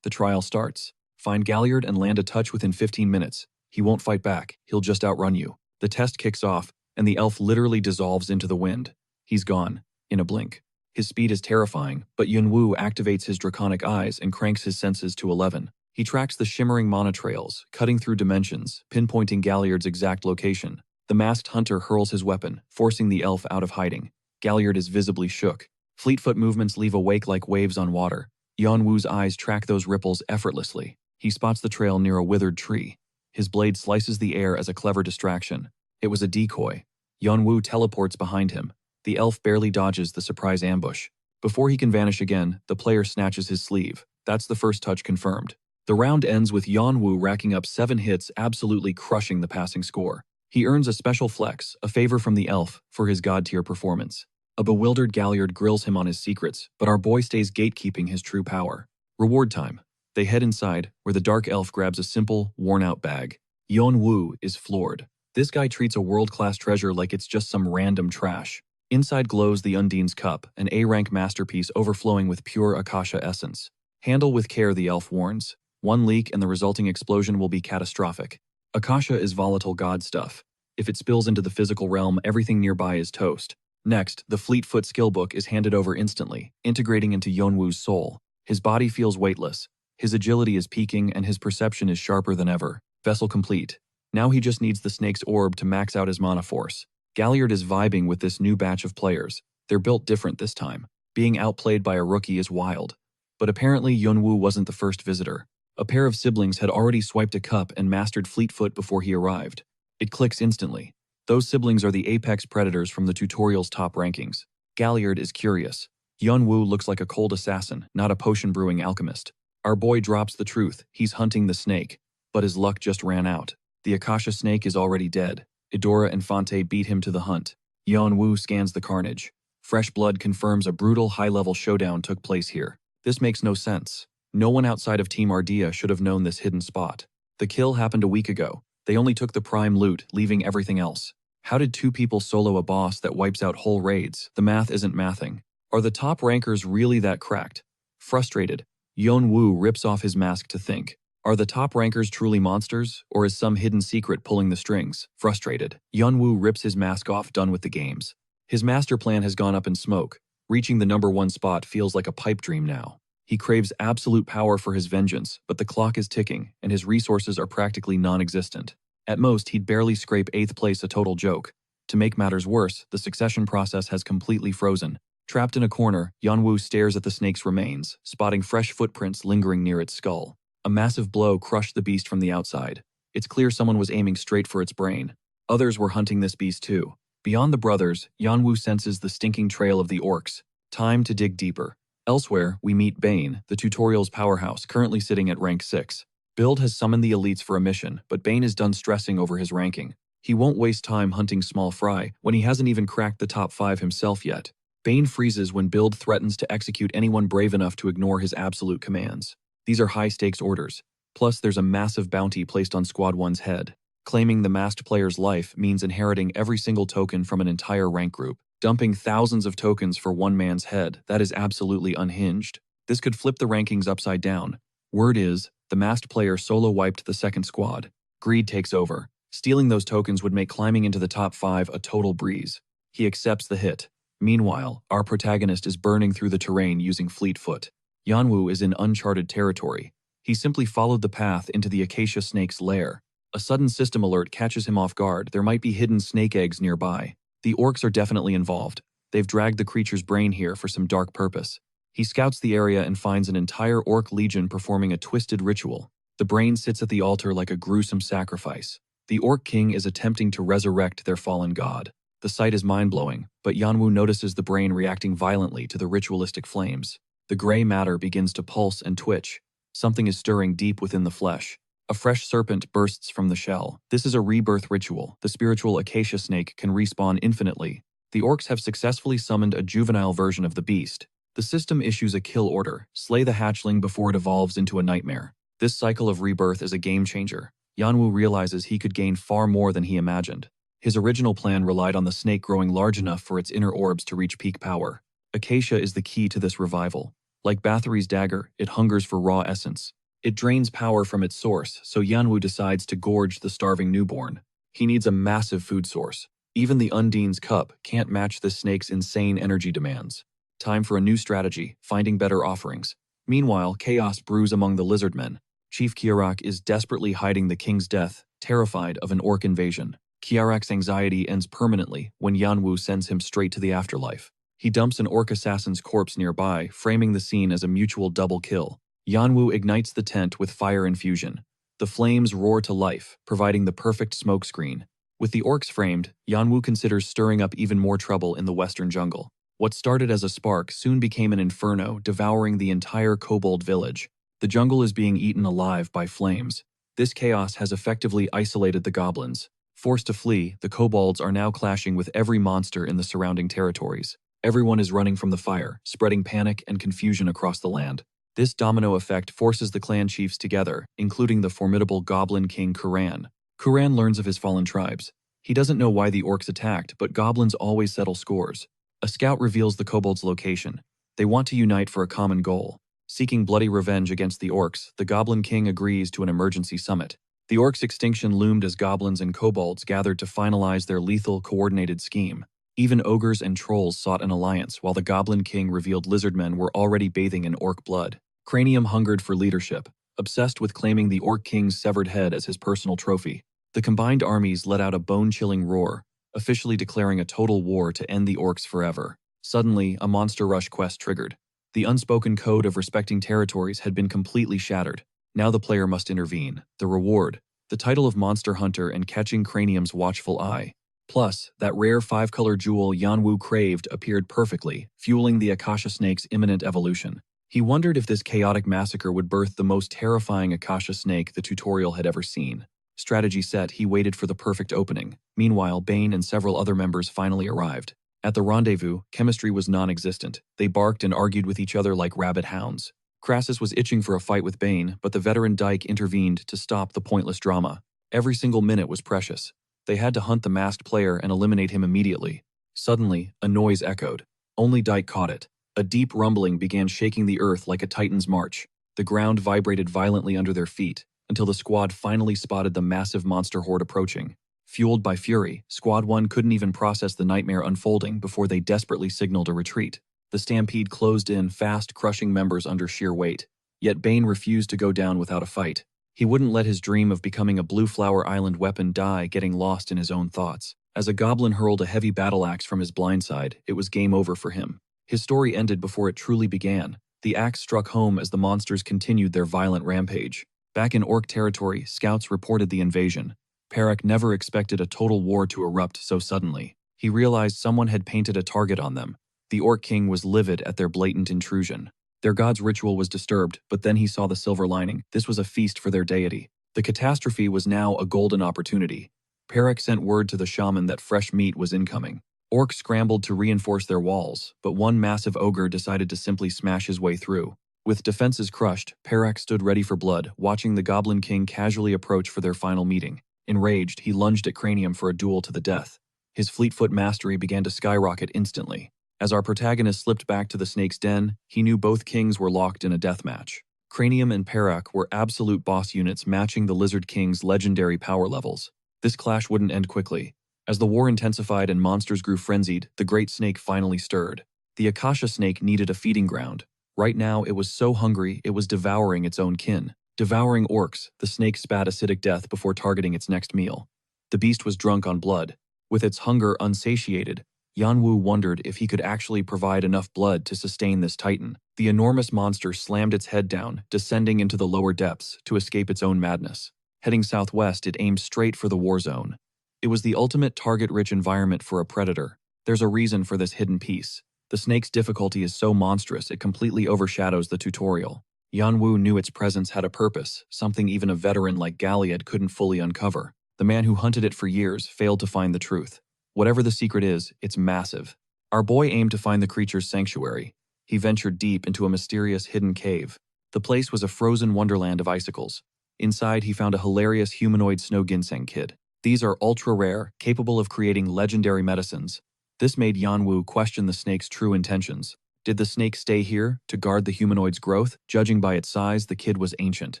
The trial starts. Find Galliard and land a touch within 15 minutes. He won't fight back, he'll just outrun you. The test kicks off, and the elf literally dissolves into the wind. He's gone, in a blink. His speed is terrifying, but Yeonwoo activates his draconic eyes and cranks his senses to 11. He tracks the shimmering mana trails, cutting through dimensions, pinpointing Galliard's exact location. The masked hunter hurls his weapon, forcing the elf out of hiding. Galliard is visibly shook. Fleetfoot movements leave a wake like waves on water. Yeonwoo's eyes track those ripples effortlessly. He spots the trail near a withered tree. His blade slices the air as a clever distraction. It was a decoy. Yeonwoo teleports behind him. The elf barely dodges the surprise ambush. Before he can vanish again, the player snatches his sleeve. That's the first touch confirmed. The round ends with Yeonwoo racking up 7 hits, absolutely crushing the passing score. He earns a special flex, a favor from the elf, for his god-tier performance. A bewildered Galliard grills him on his secrets, but our boy stays gatekeeping his true power. Reward time. They head inside, where the dark elf grabs a simple, worn-out bag. Yeonwoo is floored. This guy treats a world-class treasure like it's just some random trash. Inside glows the Undine's cup, an A-rank masterpiece overflowing with pure Akasha essence. Handle with care, the elf warns. One leak and the resulting explosion will be catastrophic. Akasha is volatile god stuff. If it spills into the physical realm, everything nearby is toast. Next, the Fleetfoot skillbook is handed over instantly, integrating into Yeonwoo's soul. His body feels weightless. His agility is peaking and his perception is sharper than ever. Vessel complete. Now he just needs the snake's orb to max out his mana force. Galliard is vibing with this new batch of players. They're built different this time. Being outplayed by a rookie is wild. But apparently Yeonwoo wasn't the first visitor. A pair of siblings had already swiped a cup and mastered Fleetfoot before he arrived. It clicks instantly. Those siblings are the apex predators from the tutorial's top rankings. Galliard is curious. Yeonwoo looks like a cold assassin, not a potion-brewing alchemist. Our boy drops the truth. He's hunting the snake. But his luck just ran out. The Akasha snake is already dead. Idora and Fonte beat him to the hunt. Yeonwoo scans the carnage. Fresh blood confirms a brutal high-level showdown took place here. This makes no sense. No one outside of Team Ardea should have known this hidden spot. The kill happened a week ago. They only took the prime loot, leaving everything else. How did two people solo a boss that wipes out whole raids? The math isn't mathing. Are the top rankers really that cracked? Frustrated, Yeonwoo rips off his mask to think. Are the top rankers truly monsters, or is some hidden secret pulling the strings? Frustrated, Yeonwoo rips his mask off, done with the games. His master plan has gone up in smoke. Reaching the #1 spot feels like a pipe dream now. He craves absolute power for his vengeance, but the clock is ticking, and his resources are practically non-existent. At most, he'd barely scrape 8th place, a total joke. To make matters worse, the succession process has completely frozen. Trapped in a corner, Yeonwoo stares at the snake's remains, spotting fresh footprints lingering near its skull. A massive blow crushed the beast from the outside. It's clear someone was aiming straight for its brain. Others were hunting this beast too. Beyond the brothers, Yeonwoo senses the stinking trail of the orcs. Time to dig deeper. Elsewhere, we meet Bane, the tutorial's powerhouse, currently sitting at rank 6. Build has summoned the elites for a mission, but Bane is done stressing over his ranking. He won't waste time hunting small fry when he hasn't even cracked the top 5 himself yet. Bane freezes when Build threatens to execute anyone brave enough to ignore his absolute commands. These are high-stakes orders. Plus, there's a massive bounty placed on Squad 1's head. Claiming the masked player's life means inheriting every single token from an entire rank group. Dumping thousands of tokens for one man's head, that is absolutely unhinged. This could flip the rankings upside down. Word is, the masked player solo wiped the second squad. Greed takes over. Stealing those tokens would make climbing into the top 5 a total breeze. He accepts the hit. Meanwhile, our protagonist is burning through the terrain using Fleetfoot. Yeonwoo is in uncharted territory. He simply followed the path into the acacia snake's lair. A sudden system alert catches him off guard. There might be hidden snake eggs nearby. The orcs are definitely involved. They've dragged the creature's brain here for some dark purpose. He scouts the area and finds an entire orc legion performing a twisted ritual. The brain sits at the altar like a gruesome sacrifice. The orc king is attempting to resurrect their fallen god. The sight is mind-blowing, but Yeonwoo notices the brain reacting violently to the ritualistic flames. The gray matter begins to pulse and twitch. Something is stirring deep within the flesh. A fresh serpent bursts from the shell. This is a rebirth ritual. The spiritual acacia snake can respawn infinitely. The orcs have successfully summoned a juvenile version of the beast. The system issues a kill order. Slay the hatchling before it evolves into a nightmare. This cycle of rebirth is a game changer. Yeonwoo realizes he could gain far more than he imagined. His original plan relied on the snake growing large enough for its inner orbs to reach peak power. Acacia is the key to this revival. Like Bathory's dagger, it hungers for raw essence. It drains power from its source, so Yeonwoo decides to gorge the starving newborn. He needs a massive food source. Even the Undine's cup can't match this snake's insane energy demands. Time for a new strategy, finding better offerings. Meanwhile, chaos brews among the lizardmen. Chief Kiarak is desperately hiding the king's death, terrified of an orc invasion. Kiarak's anxiety ends permanently when Yeonwoo sends him straight to the afterlife. He dumps an orc assassin's corpse nearby, framing the scene as a mutual double kill. Yeonwoo ignites the tent with fire infusion. The flames roar to life, providing the perfect smokescreen. With the orcs framed, Yeonwoo considers stirring up even more trouble in the western jungle. What started as a spark soon became an inferno, devouring the entire kobold village. The jungle is being eaten alive by flames. This chaos has effectively isolated the goblins. Forced to flee, the kobolds are now clashing with every monster in the surrounding territories. Everyone is running from the fire, spreading panic and confusion across the land. This domino effect forces the clan chiefs together, including the formidable goblin king Kuran. Kuran learns of his fallen tribes. He doesn't know why the orcs attacked, but goblins always settle scores. A scout reveals the kobolds' location. They want to unite for a common goal. Seeking bloody revenge against the orcs, the Goblin King agrees to an emergency summit. The orcs' extinction loomed as goblins and kobolds gathered to finalize their lethal, coordinated scheme. Even ogres and trolls sought an alliance, while the Goblin King revealed lizardmen were already bathing in orc blood. Cranium hungered for leadership, obsessed with claiming the Orc King's severed head as his personal trophy. The combined armies let out a bone-chilling roar, officially declaring a total war to end the orcs forever. Suddenly, a monster rush quest triggered. The unspoken code of respecting territories had been completely shattered. Now the player must intervene. The reward: the title of Monster Hunter and catching Cranium's watchful eye. Plus, that rare 5-color jewel Yanwu craved appeared perfectly, fueling the Akasha Snake's imminent evolution. He wondered if this chaotic massacre would birth the most terrifying Akasha Snake the tutorial had ever seen. Strategy set, he waited for the perfect opening. Meanwhile, Bane and several other members finally arrived. At the rendezvous, chemistry was non-existent. They barked and argued with each other like rabid hounds. Crassus was itching for a fight with Bane, but the veteran Dyke intervened to stop the pointless drama. Every single minute was precious. They had to hunt the masked player and eliminate him immediately. Suddenly, a noise echoed. Only Dyke caught it. A deep rumbling began shaking the earth like a titan's march. The ground vibrated violently under their feet, until the squad finally spotted the massive monster horde approaching. Fueled by fury, Squad 1 couldn't even process the nightmare unfolding before they desperately signaled a retreat. The stampede closed in fast, crushing members under sheer weight. Yet Bane refused to go down without a fight. He wouldn't let his dream of becoming a Blue Flower Island weapon die getting lost in his own thoughts. As a goblin hurled a heavy battle axe from his blindside, it was game over for him. His story ended before it truly began. The axe struck home as the monsters continued their violent rampage. Back in Orc territory, scouts reported the invasion. Perek never expected a total war to erupt so suddenly. He realized someone had painted a target on them. The Orc King was livid at their blatant intrusion. Their god's ritual was disturbed, but then he saw the silver lining. This was a feast for their deity. The catastrophe was now a golden opportunity. Perek sent word to the shaman that fresh meat was incoming. Orcs scrambled to reinforce their walls, but one massive ogre decided to simply smash his way through. With defenses crushed, Perek stood ready for blood, watching the Goblin King casually approach for their final meeting. Enraged, he lunged at Cranium for a duel to the death. His fleetfoot mastery began to skyrocket instantly. As our protagonist slipped back to the snake's den, he knew both kings were locked in a deathmatch. Cranium and Perek were absolute boss units matching the Lizard King's legendary power levels. This clash wouldn't end quickly. As the war intensified and monsters grew frenzied, the great snake finally stirred. The Akasha snake needed a feeding ground. Right now, it was so hungry, it was devouring its own kin. Devouring orcs, the snake spat acidic death before targeting its next meal. The beast was drunk on blood. With its hunger unsatiated, Yanwu wondered if he could actually provide enough blood to sustain this titan. The enormous monster slammed its head down, descending into the lower depths to escape its own madness. Heading southwest, it aimed straight for the war zone. It was the ultimate target-rich environment for a predator. There's a reason for this hidden piece. The snake's difficulty is so monstrous it completely overshadows the tutorial. Yanwu knew its presence had a purpose, something even a veteran like Galliad couldn't fully uncover. The man who hunted it for years failed to find the truth. Whatever the secret is, it's massive. Our boy aimed to find the creature's sanctuary. He ventured deep into a mysterious hidden cave. The place was a frozen wonderland of icicles. Inside, he found a hilarious humanoid snow ginseng kid. These are ultra-rare, capable of creating legendary medicines. This made Yanwu question the snake's true intentions. Did the snake stay here to guard the humanoid's growth? Judging by its size, the kid was ancient.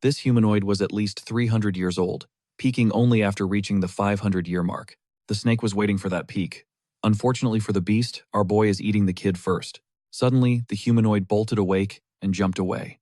This humanoid was at least 300 years old, peaking only after reaching the 500-year mark. The snake was waiting for that peak. Unfortunately for the beast, our boy is eating the kid first. Suddenly, the humanoid bolted awake and jumped away.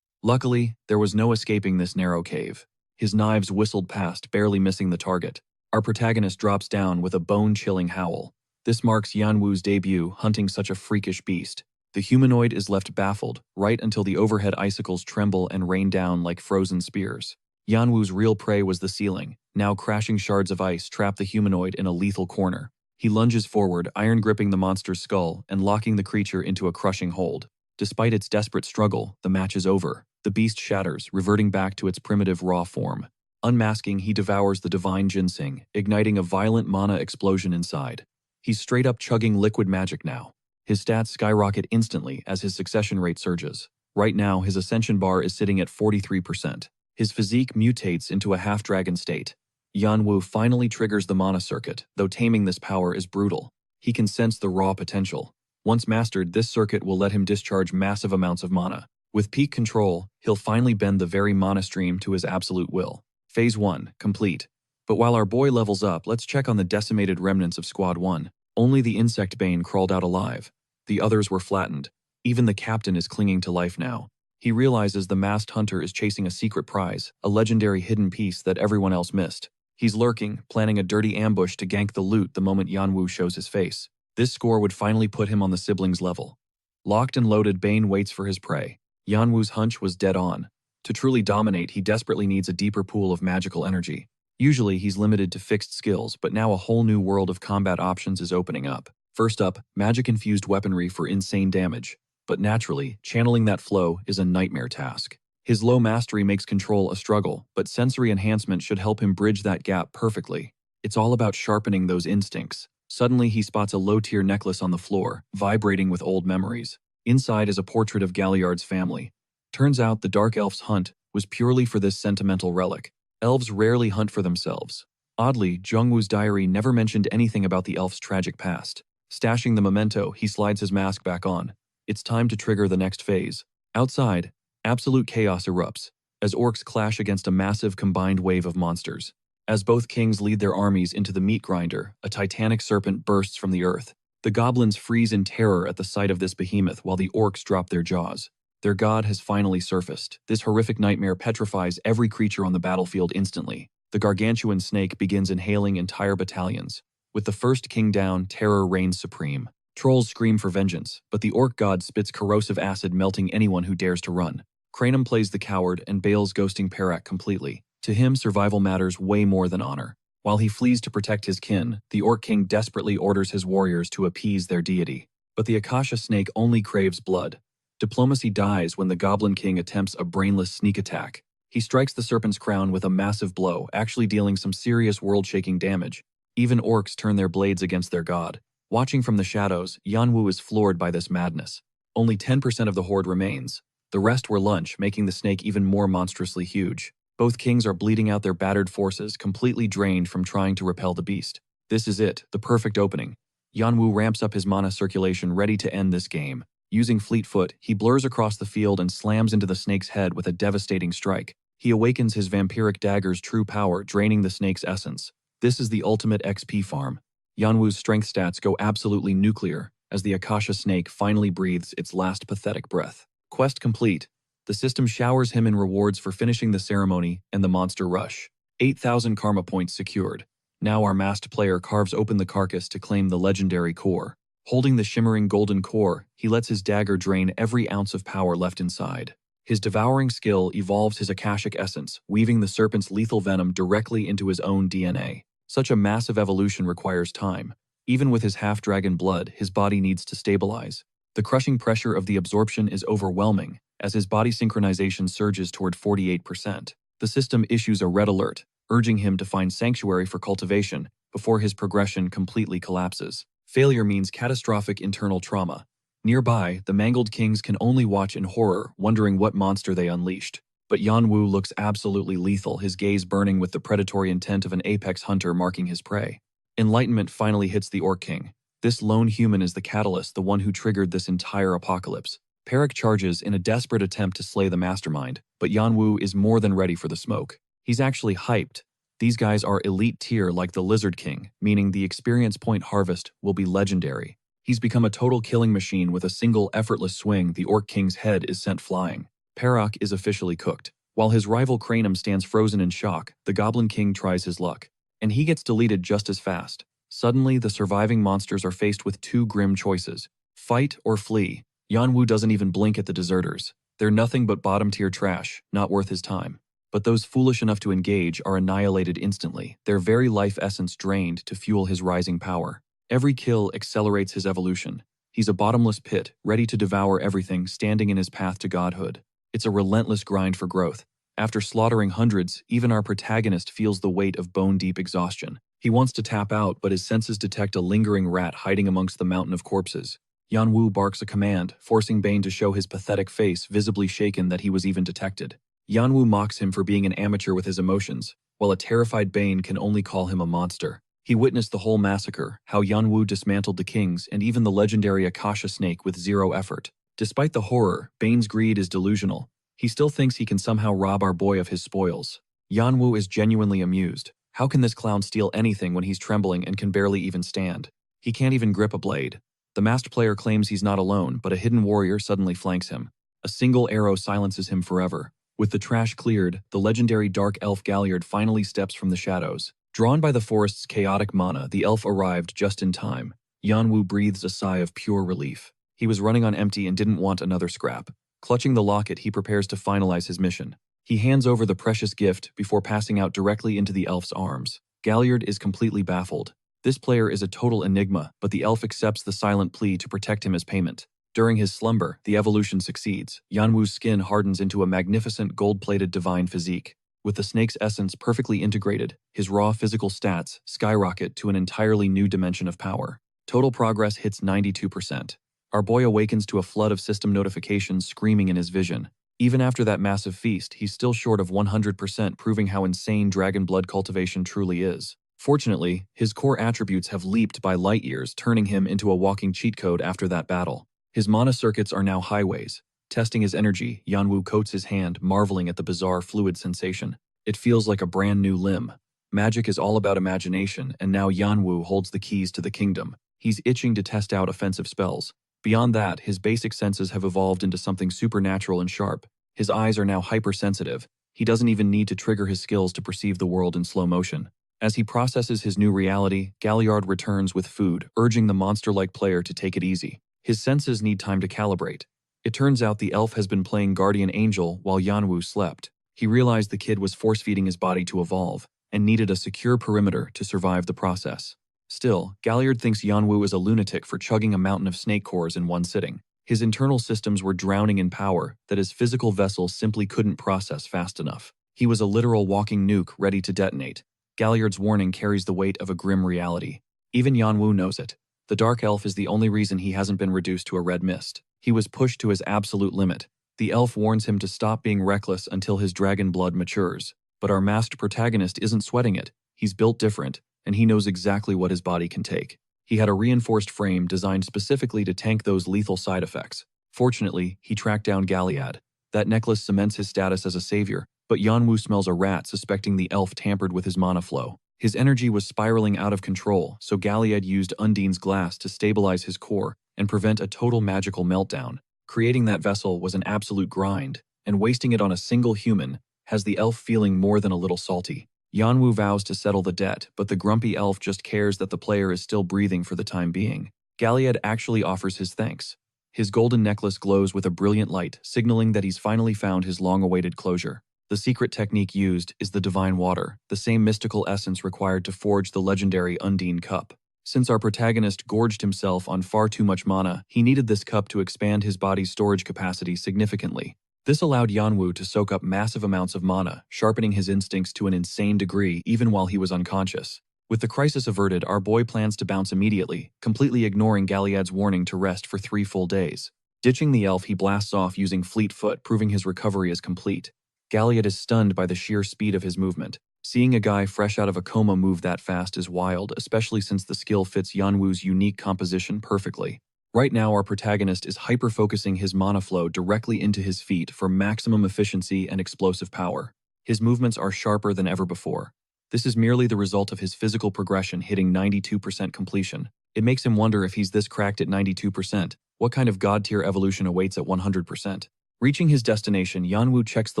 Luckily, there was no escaping this narrow cave. His knives whistled past, barely missing the target. Our protagonist drops down with a bone-chilling howl. This marks Yanwu's debut hunting such a freakish beast. The humanoid is left baffled, right until the overhead icicles tremble and rain down like frozen spears. Yanwu's real prey was the ceiling. Now crashing shards of ice trap the humanoid in a lethal corner. He lunges forward, iron-gripping the monster's skull and locking the creature into a crushing hold. Despite its desperate struggle, the match is over. The beast shatters, reverting back to its primitive raw form. Unmasking, he devours the divine ginseng, igniting a violent mana explosion inside. He's straight up chugging liquid magic now. His stats skyrocket instantly as his succession rate surges. Right now, his ascension bar is sitting at 43%. His physique mutates into a half-dragon state. Yanwu finally triggers the mana circuit, though taming this power is brutal. He can sense the raw potential. Once mastered, this circuit will let him discharge massive amounts of mana. With peak control, he'll finally bend the very mana stream to his absolute will. Phase 1, complete. But while our boy levels up, let's check on the decimated remnants of Squad 1. Only the insect bane crawled out alive. The others were flattened. Even the captain is clinging to life now. He realizes the masked hunter is chasing a secret prize, a legendary hidden piece that everyone else missed. He's lurking, planning a dirty ambush to gank the loot the moment Yanwu shows his face. This score would finally put him on the siblings' level. Locked and loaded, Bane waits for his prey. Yanwu's hunch was dead on. To truly dominate, he desperately needs a deeper pool of magical energy. Usually, he's limited to fixed skills, but now a whole new world of combat options is opening up. First up, magic-infused weaponry for insane damage. But naturally, channeling that flow is a nightmare task. His low mastery makes control a struggle, but sensory enhancement should help him bridge that gap perfectly. It's all about sharpening those instincts. Suddenly, he spots a low-tier necklace on the floor, vibrating with old memories. Inside is a portrait of Galliard's family. Turns out the Dark Elf's hunt was purely for this sentimental relic. Elves rarely hunt for themselves. Oddly, Jungwoo's diary never mentioned anything about the elf's tragic past. Stashing the memento, he slides his mask back on. It's time to trigger the next phase. Outside, absolute chaos erupts, as orcs clash against a massive combined wave of monsters. As both kings lead their armies into the meat grinder, a titanic serpent bursts from the earth. The goblins freeze in terror at the sight of this behemoth while the orcs drop their jaws. Their god has finally surfaced. This horrific nightmare petrifies every creature on the battlefield instantly. The gargantuan snake begins inhaling entire battalions. With the first king down, terror reigns supreme. Trolls scream for vengeance, but the orc god spits corrosive acid, melting anyone who dares to run. Cranum plays the coward and bails, ghosting Perak completely. To him, survival matters way more than honor. While he flees to protect his kin, the orc king desperately orders his warriors to appease their deity. But the Akasha snake only craves blood. Diplomacy dies when the goblin king attempts a brainless sneak attack. He strikes the serpent's crown with a massive blow, actually dealing some serious world-shaking damage. Even orcs turn their blades against their god. Watching from the shadows, Yanwu is floored by this madness. Only 10% of the horde remains. The rest were lunch, making the snake even more monstrously huge. Both kings are bleeding out their battered forces, completely drained from trying to repel the beast. This is it, the perfect opening. Yanwu ramps up his mana circulation, ready to end this game. Using fleet foot, he blurs across the field and slams into the snake's head with a devastating strike. He awakens his vampiric dagger's true power, draining the snake's essence. This is the ultimate XP farm. Yanwu's strength stats go absolutely nuclear as the Akasha snake finally breathes its last pathetic breath. Quest complete. The system showers him in rewards for finishing the ceremony and the monster rush. 8,000 karma points secured. Now our masked player carves open the carcass to claim the legendary core. Holding the shimmering golden core, he lets his dagger drain every ounce of power left inside. His devouring skill evolves his Akashic essence, weaving the serpent's lethal venom directly into his own DNA. Such a massive evolution requires time. Even with his half-dragon blood, his body needs to stabilize. The crushing pressure of the absorption is overwhelming, as his body synchronization surges toward 48%. The system issues a red alert, urging him to find sanctuary for cultivation before his progression completely collapses. Failure means catastrophic internal trauma. Nearby, the mangled kings can only watch in horror, wondering what monster they unleashed. But Yanwu looks absolutely lethal, his gaze burning with the predatory intent of an apex hunter marking his prey. Enlightenment finally hits the Orc King. This lone human is the catalyst, the one who triggered this entire apocalypse. Perak charges in a desperate attempt to slay the mastermind, but Yanwu is more than ready for the smoke. He's actually hyped. These guys are elite tier like the Lizard King, meaning the experience point harvest will be legendary. He's become a total killing machine. With a single effortless swing, the Orc King's head is sent flying. Perak is officially cooked. While his rival Cranum stands frozen in shock, the Goblin King tries his luck. And he gets deleted just as fast. Suddenly, the surviving monsters are faced with two grim choices: fight or flee. Yanwu doesn't even blink at the deserters. They're nothing but bottom-tier trash, not worth his time. But those foolish enough to engage are annihilated instantly, their very life essence drained to fuel his rising power. Every kill accelerates his evolution. He's a bottomless pit, ready to devour everything standing in his path to godhood. It's a relentless grind for growth. After slaughtering hundreds, even our protagonist feels the weight of bone-deep exhaustion. He wants to tap out, but his senses detect a lingering rat hiding amongst the mountain of corpses. Yanwu barks a command, forcing Bane to show his pathetic face, visibly shaken that he was even detected. Yanwu mocks him for being an amateur with his emotions, while a terrified Bane can only call him a monster. He witnessed the whole massacre, how Yanwu dismantled the kings and even the legendary Akasha snake with zero effort. Despite the horror, Bane's greed is delusional. He still thinks he can somehow rob our boy of his spoils. Yanwu is genuinely amused. How can this clown steal anything when he's trembling and can barely even stand? He can't even grip a blade. The masked player claims he's not alone, but a hidden warrior suddenly flanks him. A single arrow silences him forever. With the trash cleared, the legendary dark elf Galliard finally steps from the shadows. Drawn by the forest's chaotic mana, the elf arrived just in time. Yanwu breathes a sigh of pure relief. He was running on empty and didn't want another scrap. Clutching the locket, he prepares to finalize his mission. He hands over the precious gift before passing out directly into the elf's arms. Galliard is completely baffled. This player is a total enigma, but the elf accepts the silent plea to protect him as payment. During his slumber, the evolution succeeds. Yanwu's skin hardens into a magnificent gold-plated divine physique. With the snake's essence perfectly integrated, his raw physical stats skyrocket to an entirely new dimension of power. Total progress hits 92%. Our boy awakens to a flood of system notifications screaming in his vision. Even after that massive feast, he's still short of 100%, proving how insane dragon blood cultivation truly is. Fortunately, his core attributes have leaped by light years, turning him into a walking cheat code after that battle. His mana circuits are now highways. Testing his energy, Yanwu coats his hand, marveling at the bizarre fluid sensation. It feels like a brand new limb. Magic is all about imagination, and now Yanwu holds the keys to the kingdom. He's itching to test out offensive spells. Beyond that, his basic senses have evolved into something supernatural and sharp. His eyes are now hypersensitive. He doesn't even need to trigger his skills to perceive the world in slow motion. As he processes his new reality, Galliard returns with food, urging the monster-like player to take it easy. His senses need time to calibrate. It turns out the elf has been playing guardian angel while Yanwu slept. He realized the kid was force-feeding his body to evolve, and needed a secure perimeter to survive the process. Still, Galliard thinks Yanwu is a lunatic for chugging a mountain of snake cores in one sitting. His internal systems were drowning in power that his physical vessel simply couldn't process fast enough. He was a literal walking nuke ready to detonate. Galliard's warning carries the weight of a grim reality. Even Yanwu knows it. The Dark Elf is the only reason he hasn't been reduced to a red mist. He was pushed to his absolute limit. The elf warns him to stop being reckless until his dragon blood matures. But our masked protagonist isn't sweating it. He's built different, and he knows exactly what his body can take. He had a reinforced frame designed specifically to tank those lethal side effects. Fortunately, he tracked down Galliard. That necklace cements his status as a savior, but Yanwu smells a rat, suspecting the elf tampered with his mana flow. His energy was spiraling out of control, so Galliard used Undine's glass to stabilize his core and prevent a total magical meltdown. Creating that vessel was an absolute grind, and wasting it on a single human has the elf feeling more than a little salty. Yanwu vows to settle the debt, but the grumpy elf just cares that the player is still breathing for the time being. Galliard actually offers his thanks. His golden necklace glows with a brilliant light, signaling that he's finally found his long-awaited closure. The secret technique used is the divine water, the same mystical essence required to forge the legendary Undine cup. Since our protagonist gorged himself on far too much mana, he needed this cup to expand his body's storage capacity significantly. This allowed Yanwu to soak up massive amounts of mana, sharpening his instincts to an insane degree even while he was unconscious. With the crisis averted, our boy plans to bounce immediately, completely ignoring Galliard's warning to rest for 3 full days. Ditching the elf, he blasts off using fleet foot, proving his recovery is complete. Galliard is stunned by the sheer speed of his movement. Seeing a guy fresh out of a coma move that fast is wild, especially since the skill fits Yanwu's unique composition perfectly. Right now, our protagonist is hyper-focusing his mana flow directly into his feet for maximum efficiency and explosive power. His movements are sharper than ever before. This is merely the result of his physical progression hitting 92% completion. It makes him wonder, if he's this cracked at 92%, what kind of god-tier evolution awaits at 100%? Reaching his destination, Yanwu checks the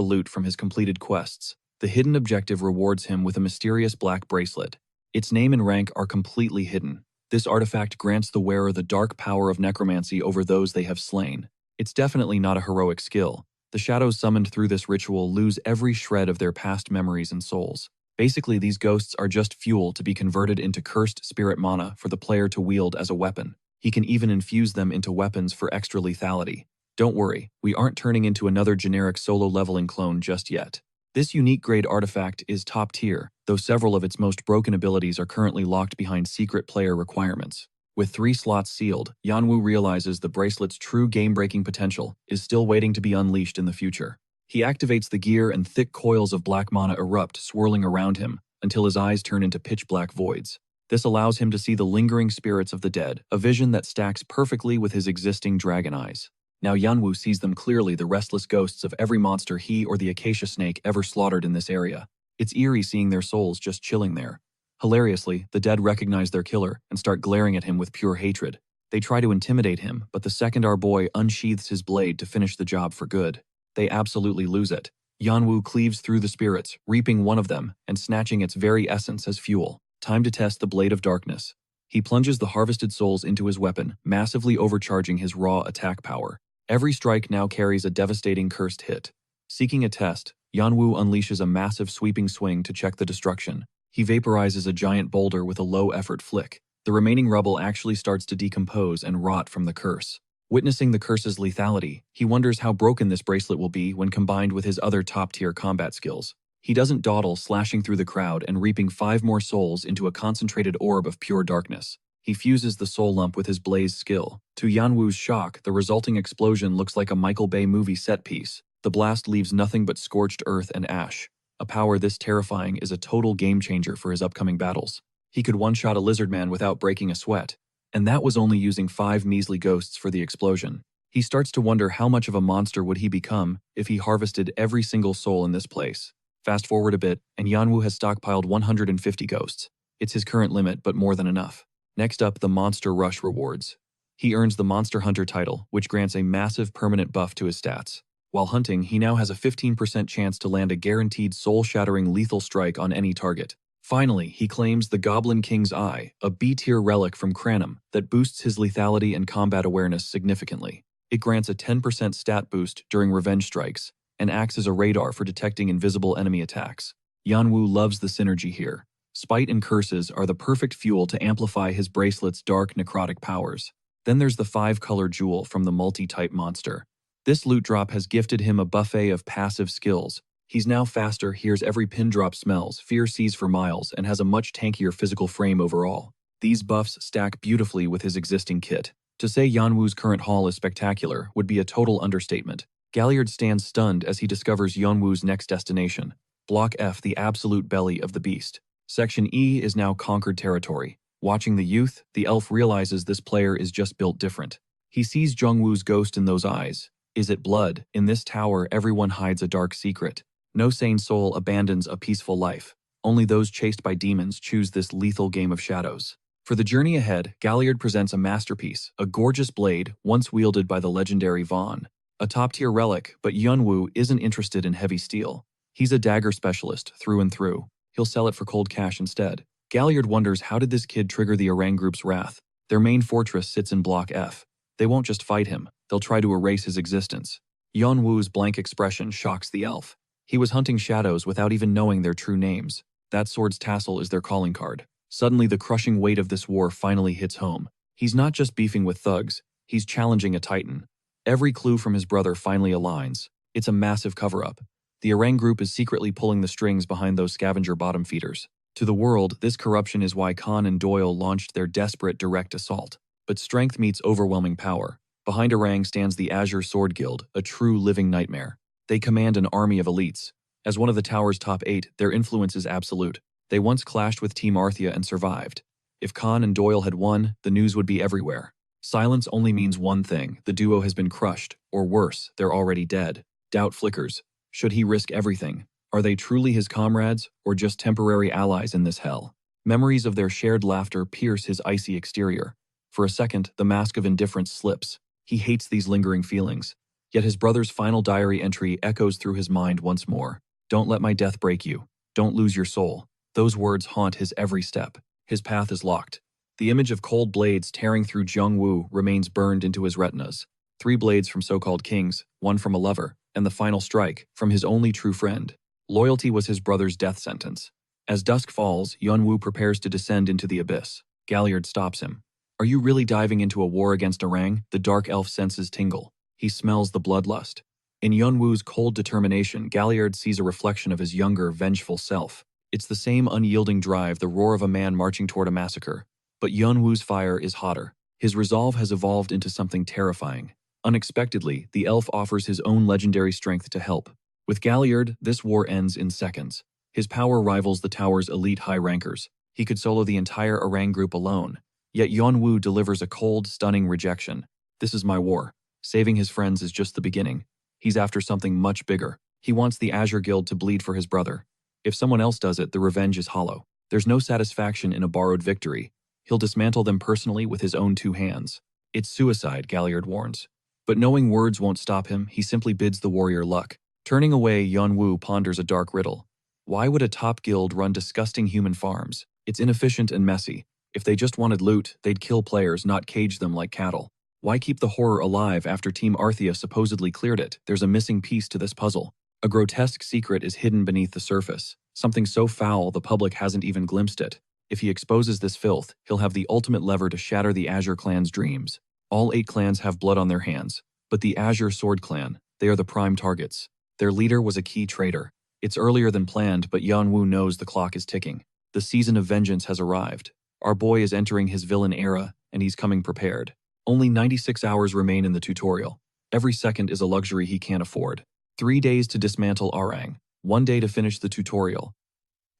loot from his completed quests. The hidden objective rewards him with a mysterious black bracelet. Its name and rank are completely hidden. This artifact grants the wearer the dark power of necromancy over those they have slain. It's definitely not a heroic skill. The shadows summoned through this ritual lose every shred of their past memories and souls. Basically, these ghosts are just fuel to be converted into cursed spirit mana for the player to wield as a weapon. He can even infuse them into weapons for extra lethality. Don't worry, we aren't turning into another generic solo leveling clone just yet. This unique grade artifact is top tier, though several of its most broken abilities are currently locked behind secret player requirements. With 3 slots sealed, Yanwu realizes the bracelet's true game-breaking potential is still waiting to be unleashed in the future. He activates the gear and thick coils of black mana erupt, swirling around him, until his eyes turn into pitch-black voids. This allows him to see the lingering spirits of the dead, a vision that stacks perfectly with his existing dragon eyes. Now Yanwu sees them clearly, the restless ghosts of every monster he or the acacia snake ever slaughtered in this area. It's eerie seeing their souls just chilling there. Hilariously, the dead recognize their killer and start glaring at him with pure hatred. They try to intimidate him, but the second our boy unsheathes his blade to finish the job for good, they absolutely lose it. Yanwu cleaves through the spirits, reaping one of them and snatching its very essence as fuel. Time to test the Blade of Darkness. He plunges the harvested souls into his weapon, massively overcharging his raw attack power. Every strike now carries a devastating cursed hit. Seeking a test, Yanwu unleashes a massive sweeping swing to check the destruction. He vaporizes a giant boulder with a low-effort flick. The remaining rubble actually starts to decompose and rot from the curse. Witnessing the curse's lethality, he wonders how broken this bracelet will be when combined with his other top-tier combat skills. He doesn't dawdle, slashing through the crowd and reaping 5 more souls into a concentrated orb of pure darkness. He fuses the soul lump with his blaze skill. To Yanwu's shock, the resulting explosion looks like a Michael Bay movie set piece. The blast leaves nothing but scorched earth and ash. A power this terrifying is a total game-changer for his upcoming battles. He could one-shot a lizard man without breaking a sweat. And that was only using 5 measly ghosts for the explosion. He starts to wonder how much of a monster would he become if he harvested every single soul in this place. Fast forward a bit, and Yanwu has stockpiled 150 ghosts. It's his current limit, but more than enough. Next up, the Monster Rush rewards. He earns the Monster Hunter title, which grants a massive permanent buff to his stats. While hunting, he now has a 15% chance to land a guaranteed soul-shattering lethal strike on any target. Finally, he claims the Goblin King's Eye, a B-tier relic from Cranham that boosts his lethality and combat awareness significantly. It grants a 10% stat boost during revenge strikes and acts as a radar for detecting invisible enemy attacks. Yanwu loves the synergy here. Spite and curses are the perfect fuel to amplify his bracelet's dark necrotic powers. Then there's the 5-color jewel from the multi-type monster. This loot drop has gifted him a buffet of passive skills. He's now faster, hears every pin drop, smells, fear sees for miles, and has a much tankier physical frame overall. These buffs stack beautifully with his existing kit. To say Yanwu's current haul is spectacular would be a total understatement. Galliard stands stunned as he discovers Yanwu's next destination, Block F, the absolute belly of the beast. Section E is now conquered territory. Watching the youth, the elf realizes this player is just built different. He sees Zhongwu's ghost in those eyes. Is it blood? In this tower, everyone hides a dark secret. No sane soul abandons a peaceful life. Only those chased by demons choose this lethal game of shadows. For the journey ahead, Galliard presents a masterpiece, a gorgeous blade once wielded by the legendary Vaughn. A top-tier relic, but Yanwu isn't interested in heavy steel. He's a dagger specialist through and through. He'll sell it for cold cash instead. Galliard wonders, how did this kid trigger the Orang group's wrath? Their main fortress sits in Block F. They won't just fight him, they'll try to erase his existence. Yanwu's blank expression shocks the elf. He was hunting shadows without even knowing their true names. That sword's tassel is their calling card. Suddenly, the crushing weight of this war finally hits home. He's not just beefing with thugs, he's challenging a titan. Every clue from his brother finally aligns. It's a massive cover-up. The Orang group is secretly pulling the strings behind those scavenger bottom feeders. To the world, this corruption is why Khan and Doyle launched their desperate direct assault. But strength meets overwhelming power. Behind Orang stands the Azure Sword Guild, a true living nightmare. They command an army of elites. As one of the tower's top 8, their influence is absolute. They once clashed with Team Arthia and survived. If Khan and Doyle had won, the news would be everywhere. Silence only means one thing: the duo has been crushed, or worse, they're already dead. Doubt flickers. Should he risk everything? Are they truly his comrades, or just temporary allies in this hell? Memories of their shared laughter pierce his icy exterior. For a second, the mask of indifference slips. He hates these lingering feelings. Yet his brother's final diary entry echoes through his mind once more. Don't let my death break you. Don't lose your soul. Those words haunt his every step. His path is locked. The image of cold blades tearing through Zhongwu remains burned into his retinas. 3 blades from so-called kings, 1 from a lover, and the final strike from his only true friend. Loyalty was his brother's death sentence. As dusk falls, Yunwu prepares to descend into the abyss. Galliard stops him. Are you really diving into a war against Orang? The dark elf senses tingle. He smells the bloodlust. In Yunwu's cold determination, Galliard sees a reflection of his younger, vengeful self. It's the same unyielding drive, the roar of a man marching toward a massacre. But Yunwu's fire is hotter. His resolve has evolved into something terrifying. Unexpectedly, the elf offers his own legendary strength to help. With Galliard, this war ends in seconds. His power rivals the tower's elite high rankers. He could solo the entire Orang group alone. Yet Yeonwoo delivers a cold, stunning rejection. This is my war. Saving his friends is just the beginning. He's after something much bigger. He wants the Azure Guild to bleed for his brother. If someone else does it, the revenge is hollow. There's no satisfaction in a borrowed victory. He'll dismantle them personally with his own 2 hands. It's suicide, Galliard warns. But knowing words won't stop him, he simply bids the warrior luck. Turning away, Yeonwoo ponders a dark riddle. Why would a top guild run disgusting human farms? It's inefficient and messy. If they just wanted loot, they'd kill players, not cage them like cattle. Why keep the horror alive after Team Arthea supposedly cleared it? There's a missing piece to this puzzle. A grotesque secret is hidden beneath the surface. Something so foul the public hasn't even glimpsed it. If he exposes this filth, he'll have the ultimate lever to shatter the Azure clan's dreams. All 8 clans have blood on their hands, but the Azure Sword clan, they are the prime targets. Their leader was a key traitor. It's earlier than planned, but Yeonwoo knows the clock is ticking. The season of vengeance has arrived. Our boy is entering his villain era, and he's coming prepared. Only 96 hours remain in the tutorial. Every second is a luxury he can't afford. 3 days to dismantle Orang. 1 day to finish the tutorial.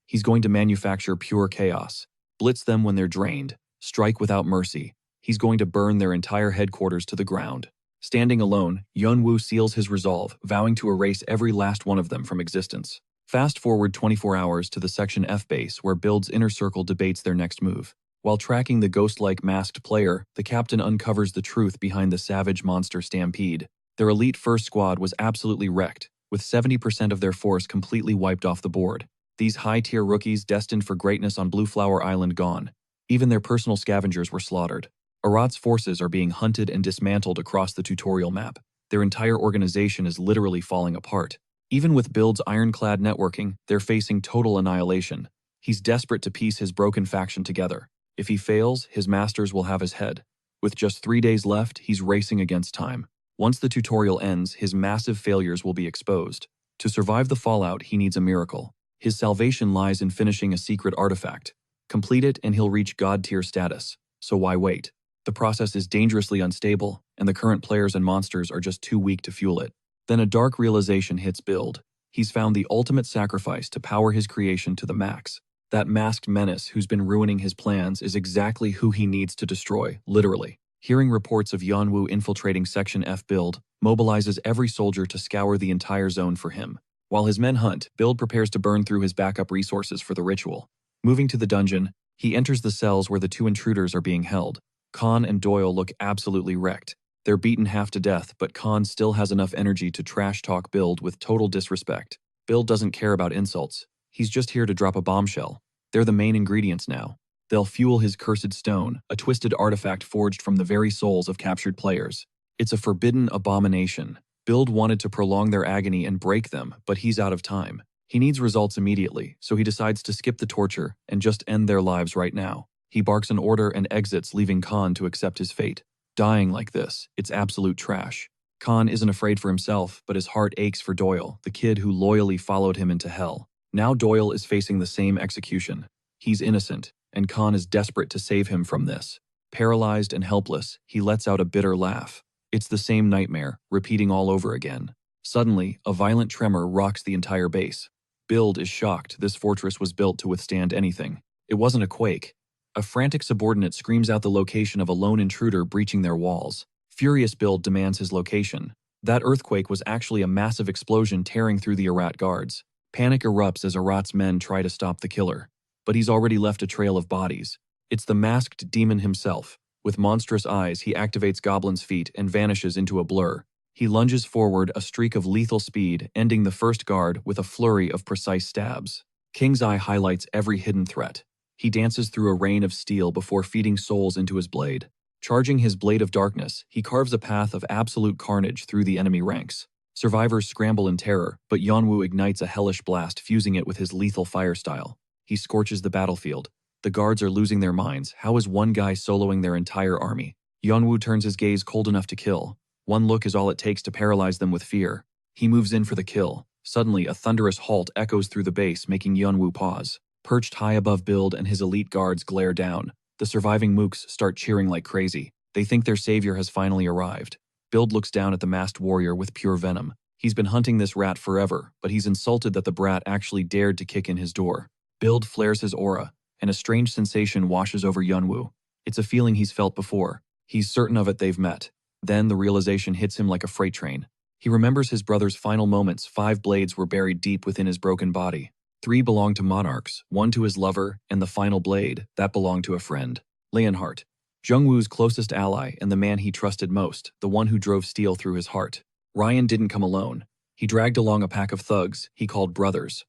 He's going to manufacture pure chaos. Blitz them when they're drained. Strike without mercy. He's going to burn their entire headquarters to the ground. Standing alone, Yeonwoo seals his resolve, vowing to erase every last one of them from existence. Fast forward 24 hours to the Section F base where Build's inner circle debates their next move. While tracking the ghost-like masked player, the captain uncovers the truth behind the savage monster stampede. Their elite first squad was absolutely wrecked, with 70% of their force completely wiped off the board. These high-tier rookies destined for greatness on Blue Flower Island gone. Even their personal scavengers were slaughtered. Arat's forces are being hunted and dismantled across the tutorial map. Their entire organization is literally falling apart. Even with Build's ironclad networking, they're facing total annihilation. He's desperate to piece his broken faction together. If he fails, his masters will have his head. With just 3 days left, he's racing against time. Once the tutorial ends, his massive failures will be exposed. To survive the fallout, he needs a miracle. His salvation lies in finishing a secret artifact. Complete it and he'll reach God-tier status. So why wait? The process is dangerously unstable, and the current players and monsters are just too weak to fuel it. Then a dark realization hits Build. He's found the ultimate sacrifice to power his creation to the max. That masked menace who's been ruining his plans is exactly who he needs to destroy, literally. Hearing reports of Yeonwoo infiltrating Section F, Build mobilizes every soldier to scour the entire zone for him. While his men hunt, Build prepares to burn through his backup resources for the ritual. Moving to the dungeon, he enters the cells where the 2 intruders are being held. Khan and Doyle look absolutely wrecked. They're beaten half to death, but Khan still has enough energy to trash-talk Build with total disrespect. Build doesn't care about insults. He's just here to drop a bombshell. They're the main ingredients now. They'll fuel his cursed stone, a twisted artifact forged from the very souls of captured players. It's a forbidden abomination. Build wanted to prolong their agony and break them, but he's out of time. He needs results immediately, so he decides to skip the torture and just end their lives right now. He barks an order and exits, leaving Khan to accept his fate. Dying like this, it's absolute trash. Khan isn't afraid for himself, but his heart aches for Doyle, the kid who loyally followed him into hell. Now Doyle is facing the same execution. He's innocent, and Khan is desperate to save him from this. Paralyzed and helpless, he lets out a bitter laugh. It's the same nightmare, repeating all over again. Suddenly, a violent tremor rocks the entire base. Build is shocked this fortress was built to withstand anything. It wasn't a quake. A frantic subordinate screams out the location of a lone intruder breaching their walls. Furious Build demands his location. That earthquake was actually a massive explosion tearing through the Arat guards. Panic erupts as Arat's men try to stop the killer. But he's already left a trail of bodies. It's the masked demon himself. With monstrous eyes, he activates Goblin's feet and vanishes into a blur. He lunges forward, a streak of lethal speed, ending the first guard with a flurry of precise stabs. King's Eye highlights every hidden threat. He dances through a rain of steel before feeding souls into his blade. Charging his blade of darkness, he carves a path of absolute carnage through the enemy ranks. Survivors scramble in terror, but Yeonwoo ignites a hellish blast, fusing it with his lethal fire style. He scorches the battlefield. The guards are losing their minds. How is one guy soloing their entire army? Yeonwoo turns his gaze cold enough to kill. One look is all it takes to paralyze them with fear. He moves in for the kill. Suddenly, a thunderous halt echoes through the base, making Yeonwoo pause. Perched high above Build and his elite guards glare down. The surviving mooks start cheering like crazy. They think their savior has finally arrived. Build looks down at the masked warrior with pure venom. He's been hunting this rat forever, but he's insulted that the brat actually dared to kick in his door. Build flares his aura. and a strange sensation washes over Yunwoo. It's a feeling he's felt before. He's certain of it they've met. Then the realization hits him like a freight train. He remembers his brother's final moments. 5 blades were buried deep within his broken body. 3 belonged to monarchs, 1 to his lover, and the final blade, that belonged to a friend. Leonhardt, Jungwoo's closest ally and the man he trusted most, the one who drove steel through his heart. Ryan didn't come alone. He dragged along a pack of thugs he called brothers.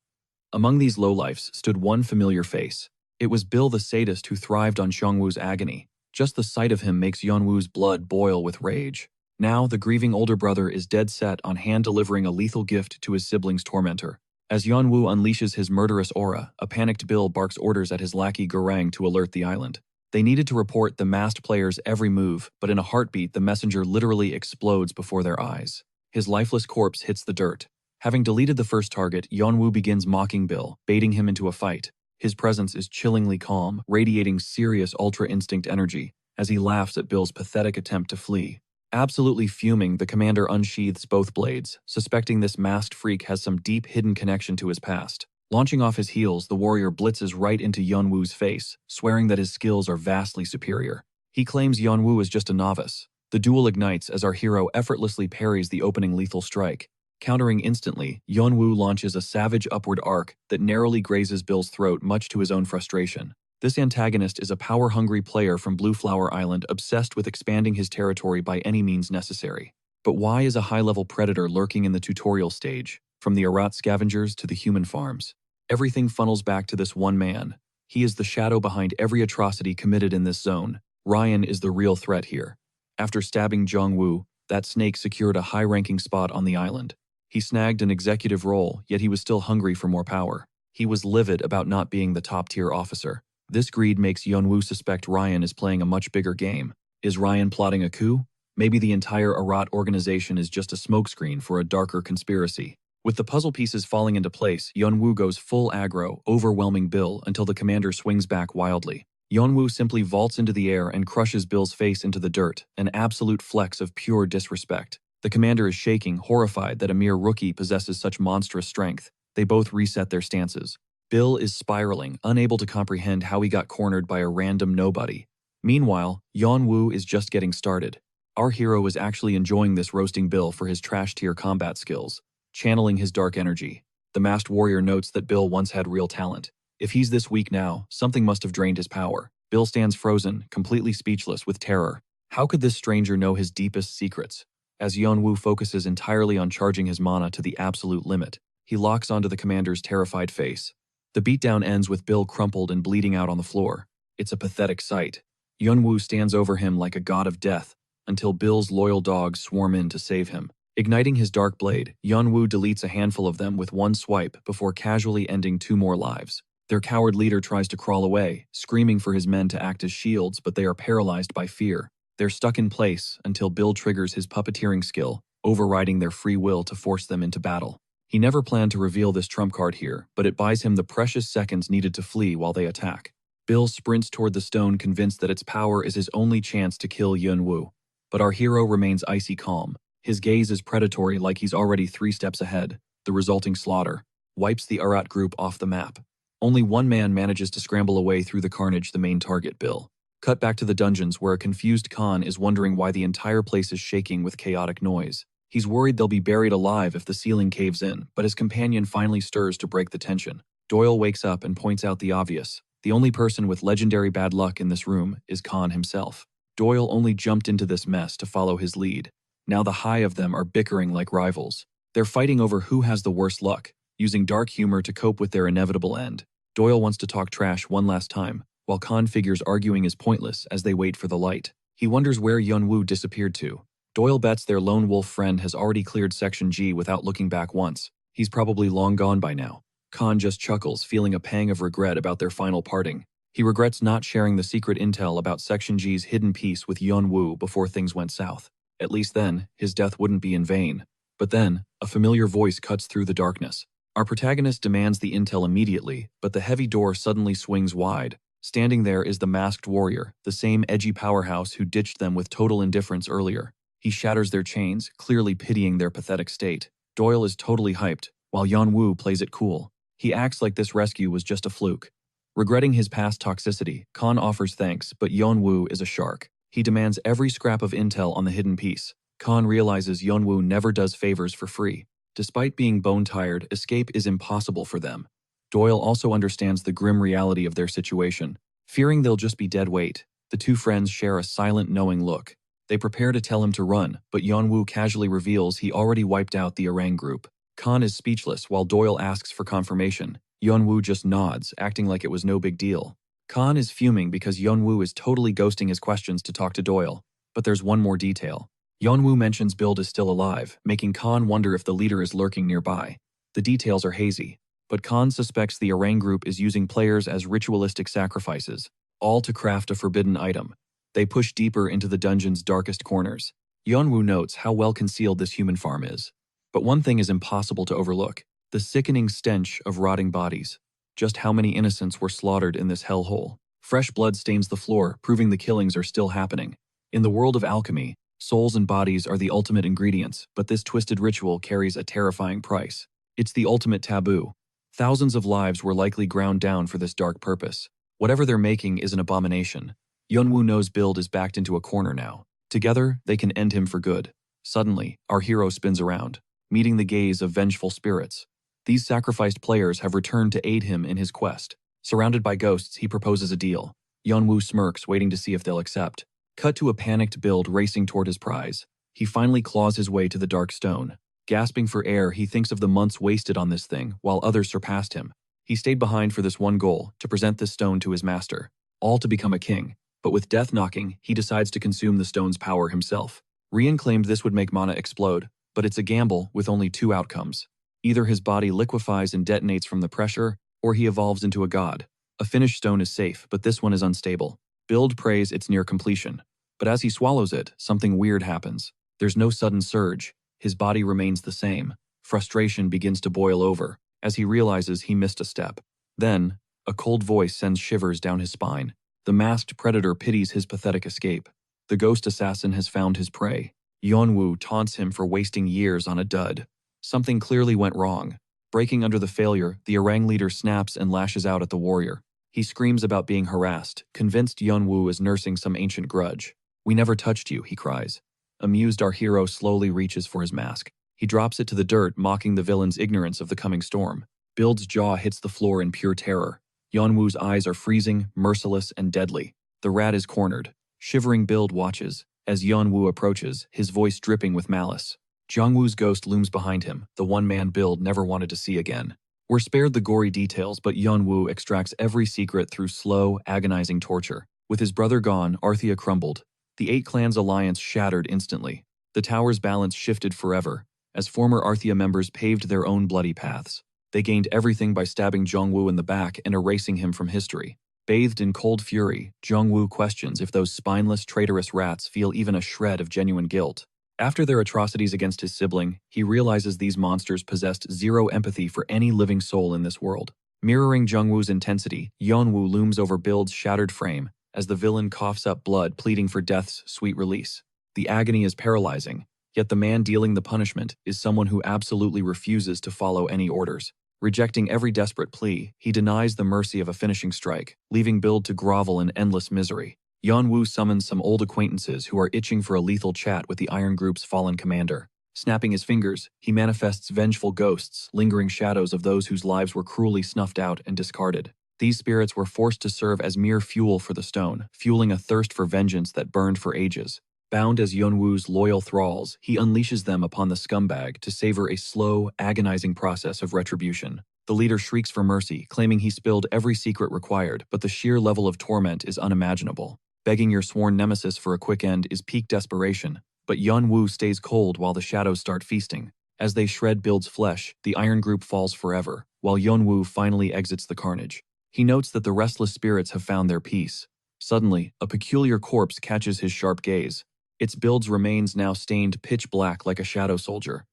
Among these lowlifes stood one familiar face. It was Bill the sadist who thrived on Jungwoo's agony. Just the sight of him makes Yunwoo's blood boil with rage. Now, the grieving older brother is dead set on hand-delivering a lethal gift to his sibling's tormentor. As Yunwoo unleashes his murderous aura, a panicked Bill barks orders at his lackey Gurang to alert the island. They needed to report the masked player's every move, but in a heartbeat the messenger literally explodes before their eyes. His lifeless corpse hits the dirt. Having deleted the first target, Yunwoo begins mocking Bill, baiting him into a fight. His presence is chillingly calm, radiating serious ultra-instinct energy, as he laughs at Bill's pathetic attempt to flee. Absolutely fuming, the commander unsheathes both blades, suspecting this masked freak has some deep hidden connection to his past. Launching off his heels, the warrior blitzes right into Yunwoo's face, swearing that his skills are vastly superior. He claims Yunwoo is just a novice. The duel ignites as our hero effortlessly parries the opening lethal strike. Countering instantly, Yunwoo launches a savage upward arc that narrowly grazes Bill's throat, much to his own frustration. This antagonist is a power-hungry player from Blue Flower Island obsessed with expanding his territory by any means necessary. But why is a high-level predator lurking in the tutorial stage, from the Arat scavengers to the human farms? Everything funnels back to this one man. He is the shadow behind every atrocity committed in this zone. Ryan is the real threat here. After stabbing Jungwoo, that snake secured a high-ranking spot on the island. He snagged an executive role, yet he was still hungry for more power. He was livid about not being the top-tier officer. This greed makes Yunwoo suspect Ryan is playing a much bigger game. Is Ryan plotting a coup? Maybe the entire Arat organization is just a smokescreen for a darker conspiracy. With the puzzle pieces falling into place, Yunwoo goes full aggro, overwhelming Bill until the commander swings back wildly. Yunwoo simply vaults into the air and crushes Bill's face into the dirt, an absolute flex of pure disrespect. The commander is shaking, horrified that a mere rookie possesses such monstrous strength. They both reset their stances. Bill is spiraling, unable to comprehend how he got cornered by a random nobody. Meanwhile, Yunwoo is just getting started. Our hero is actually enjoying this, roasting Bill for his trash-tier combat skills, channeling his dark energy. The masked warrior notes that Bill once had real talent. If he's this weak now, something must have drained his power. Bill stands frozen, completely speechless with terror. How could this stranger know his deepest secrets? As Yunwoo focuses entirely on charging his mana to the absolute limit, he locks onto the commander's terrified face. The beatdown ends with Bill crumpled and bleeding out on the floor. It's a pathetic sight. Yunwoo stands over him like a god of death, until Bill's loyal dogs swarm in to save him. Igniting his dark blade, Yunwoo deletes a handful of them with one swipe before casually ending 2 more lives. Their coward leader tries to crawl away, screaming for his men to act as shields, but they are paralyzed by fear. They're stuck in place until Bill triggers his puppeteering skill, overriding their free will to force them into battle. He never planned to reveal this trump card here, but it buys him the precious seconds needed to flee while they attack. Bill sprints toward the stone, convinced that its power is his only chance to kill Yunwoo. But our hero remains icy calm. His gaze is predatory, like he's already 3 steps ahead. The resulting slaughter wipes the Arat group off the map. Only one man manages to scramble away through the carnage, the main target, Bill. Cut back to the dungeons, where a confused Khan is wondering why the entire place is shaking with chaotic noise. He's worried they'll be buried alive if the ceiling caves in, but his companion finally stirs to break the tension. Doyle wakes up and points out the obvious. The only person with legendary bad luck in this room is Khan himself. Doyle only jumped into this mess to follow his lead. Now the high of them are bickering like rivals. They're fighting over who has the worst luck, using dark humor to cope with their inevitable end. Doyle wants to talk trash one last time, while Khan figures arguing is pointless as they wait for the light. He wonders where Yunwoo disappeared to. Doyle bets their lone wolf friend has already cleared Section G without looking back once. He's probably long gone by now. Khan just chuckles, feeling a pang of regret about their final parting. He regrets not sharing the secret intel about Section G's hidden piece with Yunwoo before things went south. At least then, his death wouldn't be in vain. But then, a familiar voice cuts through the darkness. Our protagonist demands the intel immediately, but the heavy door suddenly swings wide. Standing there is the masked warrior, the same edgy powerhouse who ditched them with total indifference earlier. He shatters their chains, clearly pitying their pathetic state. Doyle is totally hyped, while Yunwoo plays it cool. He acts like this rescue was just a fluke. Regretting his past toxicity, Khan offers thanks, but Yeonwoo is a shark. He demands every scrap of intel on the hidden piece. Khan realizes Yeonwoo never does favors for free. Despite being bone-tired, escape is impossible for them. Doyle also understands the grim reality of their situation. Fearing they'll just be dead weight, the two friends share a silent, knowing look. They prepare to tell him to run, but Yeonwoo casually reveals he already wiped out the Orang group. Khan is speechless while Doyle asks for confirmation. Yeonwoo just nods, acting like it was no big deal. Khan is fuming because Yeonwoo is totally ghosting his questions to talk to Doyle. But there's one more detail. Yeonwoo mentions Build is still alive, making Khan wonder if the leader is lurking nearby. The details are hazy, but Khan suspects the Orang group is using players as ritualistic sacrifices, all to craft a forbidden item. They push deeper into the dungeon's darkest corners. Yeonwoo notes how well concealed this human farm is. But one thing is impossible to overlook: the sickening stench of rotting bodies. Just how many innocents were slaughtered in this hellhole? Fresh blood stains the floor, proving the killings are still happening. In the world of alchemy, souls and bodies are the ultimate ingredients, but this twisted ritual carries a terrifying price. It's the ultimate taboo. Thousands of lives were likely ground down for this dark purpose. Whatever they're making is an abomination. Yeonwoo knows Build is backed into a corner now. Together, they can end him for good. Suddenly, our hero spins around, meeting the gaze of vengeful spirits. These sacrificed players have returned to aid him in his quest. Surrounded by ghosts, he proposes a deal. Yeonwoo smirks, waiting to see if they'll accept. Cut to a panicked Build racing toward his prize. He finally claws his way to the dark stone. Gasping for air, he thinks of the months wasted on this thing, while others surpassed him. He stayed behind for this one goal, to present this stone to his master. All to become a king. But with death knocking, he decides to consume the stone's power himself. Rian claimed this would make mana explode, but it's a gamble with only two outcomes. Either his body liquefies and detonates from the pressure, or he evolves into a god. A finished stone is safe, but this one is unstable. Build prays it's near completion. But as he swallows it, something weird happens. There's no sudden surge. His body remains the same. Frustration begins to boil over, as he realizes he missed a step. Then, a cold voice sends shivers down his spine. The masked predator pities his pathetic escape. The ghost assassin has found his prey. Yeonwoo taunts him for wasting years on a dud. Something clearly went wrong. Breaking under the failure, the Orang leader snaps and lashes out at the warrior. He screams about being harassed, convinced Yeonwoo is nursing some ancient grudge. "We never touched you," he cries. Amused, our hero slowly reaches for his mask. He drops it to the dirt, mocking the villain's ignorance of the coming storm. Build's jaw hits the floor in pure terror. Yeonwoo's eyes are freezing, merciless, and deadly. The rat is cornered. Shivering Build watches. As Yeonwoo approaches, his voice dripping with malice. Jongwoo's ghost looms behind him, the one man Build never wanted to see again. We're spared the gory details, but Yeonwoo extracts every secret through slow, agonizing torture. With his brother gone, Arthea crumbled. The 8 clans' alliance shattered instantly. The tower's balance shifted forever, as former Arthea members paved their own bloody paths. They gained everything by stabbing Jongwoo in the back and erasing him from history. Bathed in cold fury, Jongwoo questions if those spineless, traitorous rats feel even a shred of genuine guilt. After their atrocities against his sibling, he realizes these monsters possessed zero empathy for any living soul in this world. Mirroring Jongwoo's intensity, Yeonwoo looms over Build's shattered frame as the villain coughs up blood, pleading for death's sweet release. The agony is paralyzing, yet the man dealing the punishment is someone who absolutely refuses to follow any orders. Rejecting every desperate plea, he denies the mercy of a finishing strike, leaving Build to grovel in endless misery. Yeonwoo summons some old acquaintances who are itching for a lethal chat with the Iron Group's fallen commander. Snapping his fingers, he manifests vengeful ghosts, lingering shadows of those whose lives were cruelly snuffed out and discarded. These spirits were forced to serve as mere fuel for the stone, fueling a thirst for vengeance that burned for ages. Bound as Yeonwoo's loyal thralls, he unleashes them upon the scumbag to savor a slow, agonizing process of retribution. The leader shrieks for mercy, claiming he spilled every secret required, but the sheer level of torment is unimaginable. Begging your sworn nemesis for a quick end is peak desperation, but Yeonwoo stays cold while the shadows start feasting. As they shred Build's flesh, the Iron Group falls forever, while Yeonwoo finally exits the carnage. He notes that the restless spirits have found their peace. Suddenly, a peculiar corpse catches his sharp gaze. Its Build's remains now stained pitch black like a shadow soldier.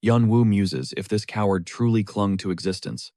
Yeonwoo muses if this coward truly clung to existence.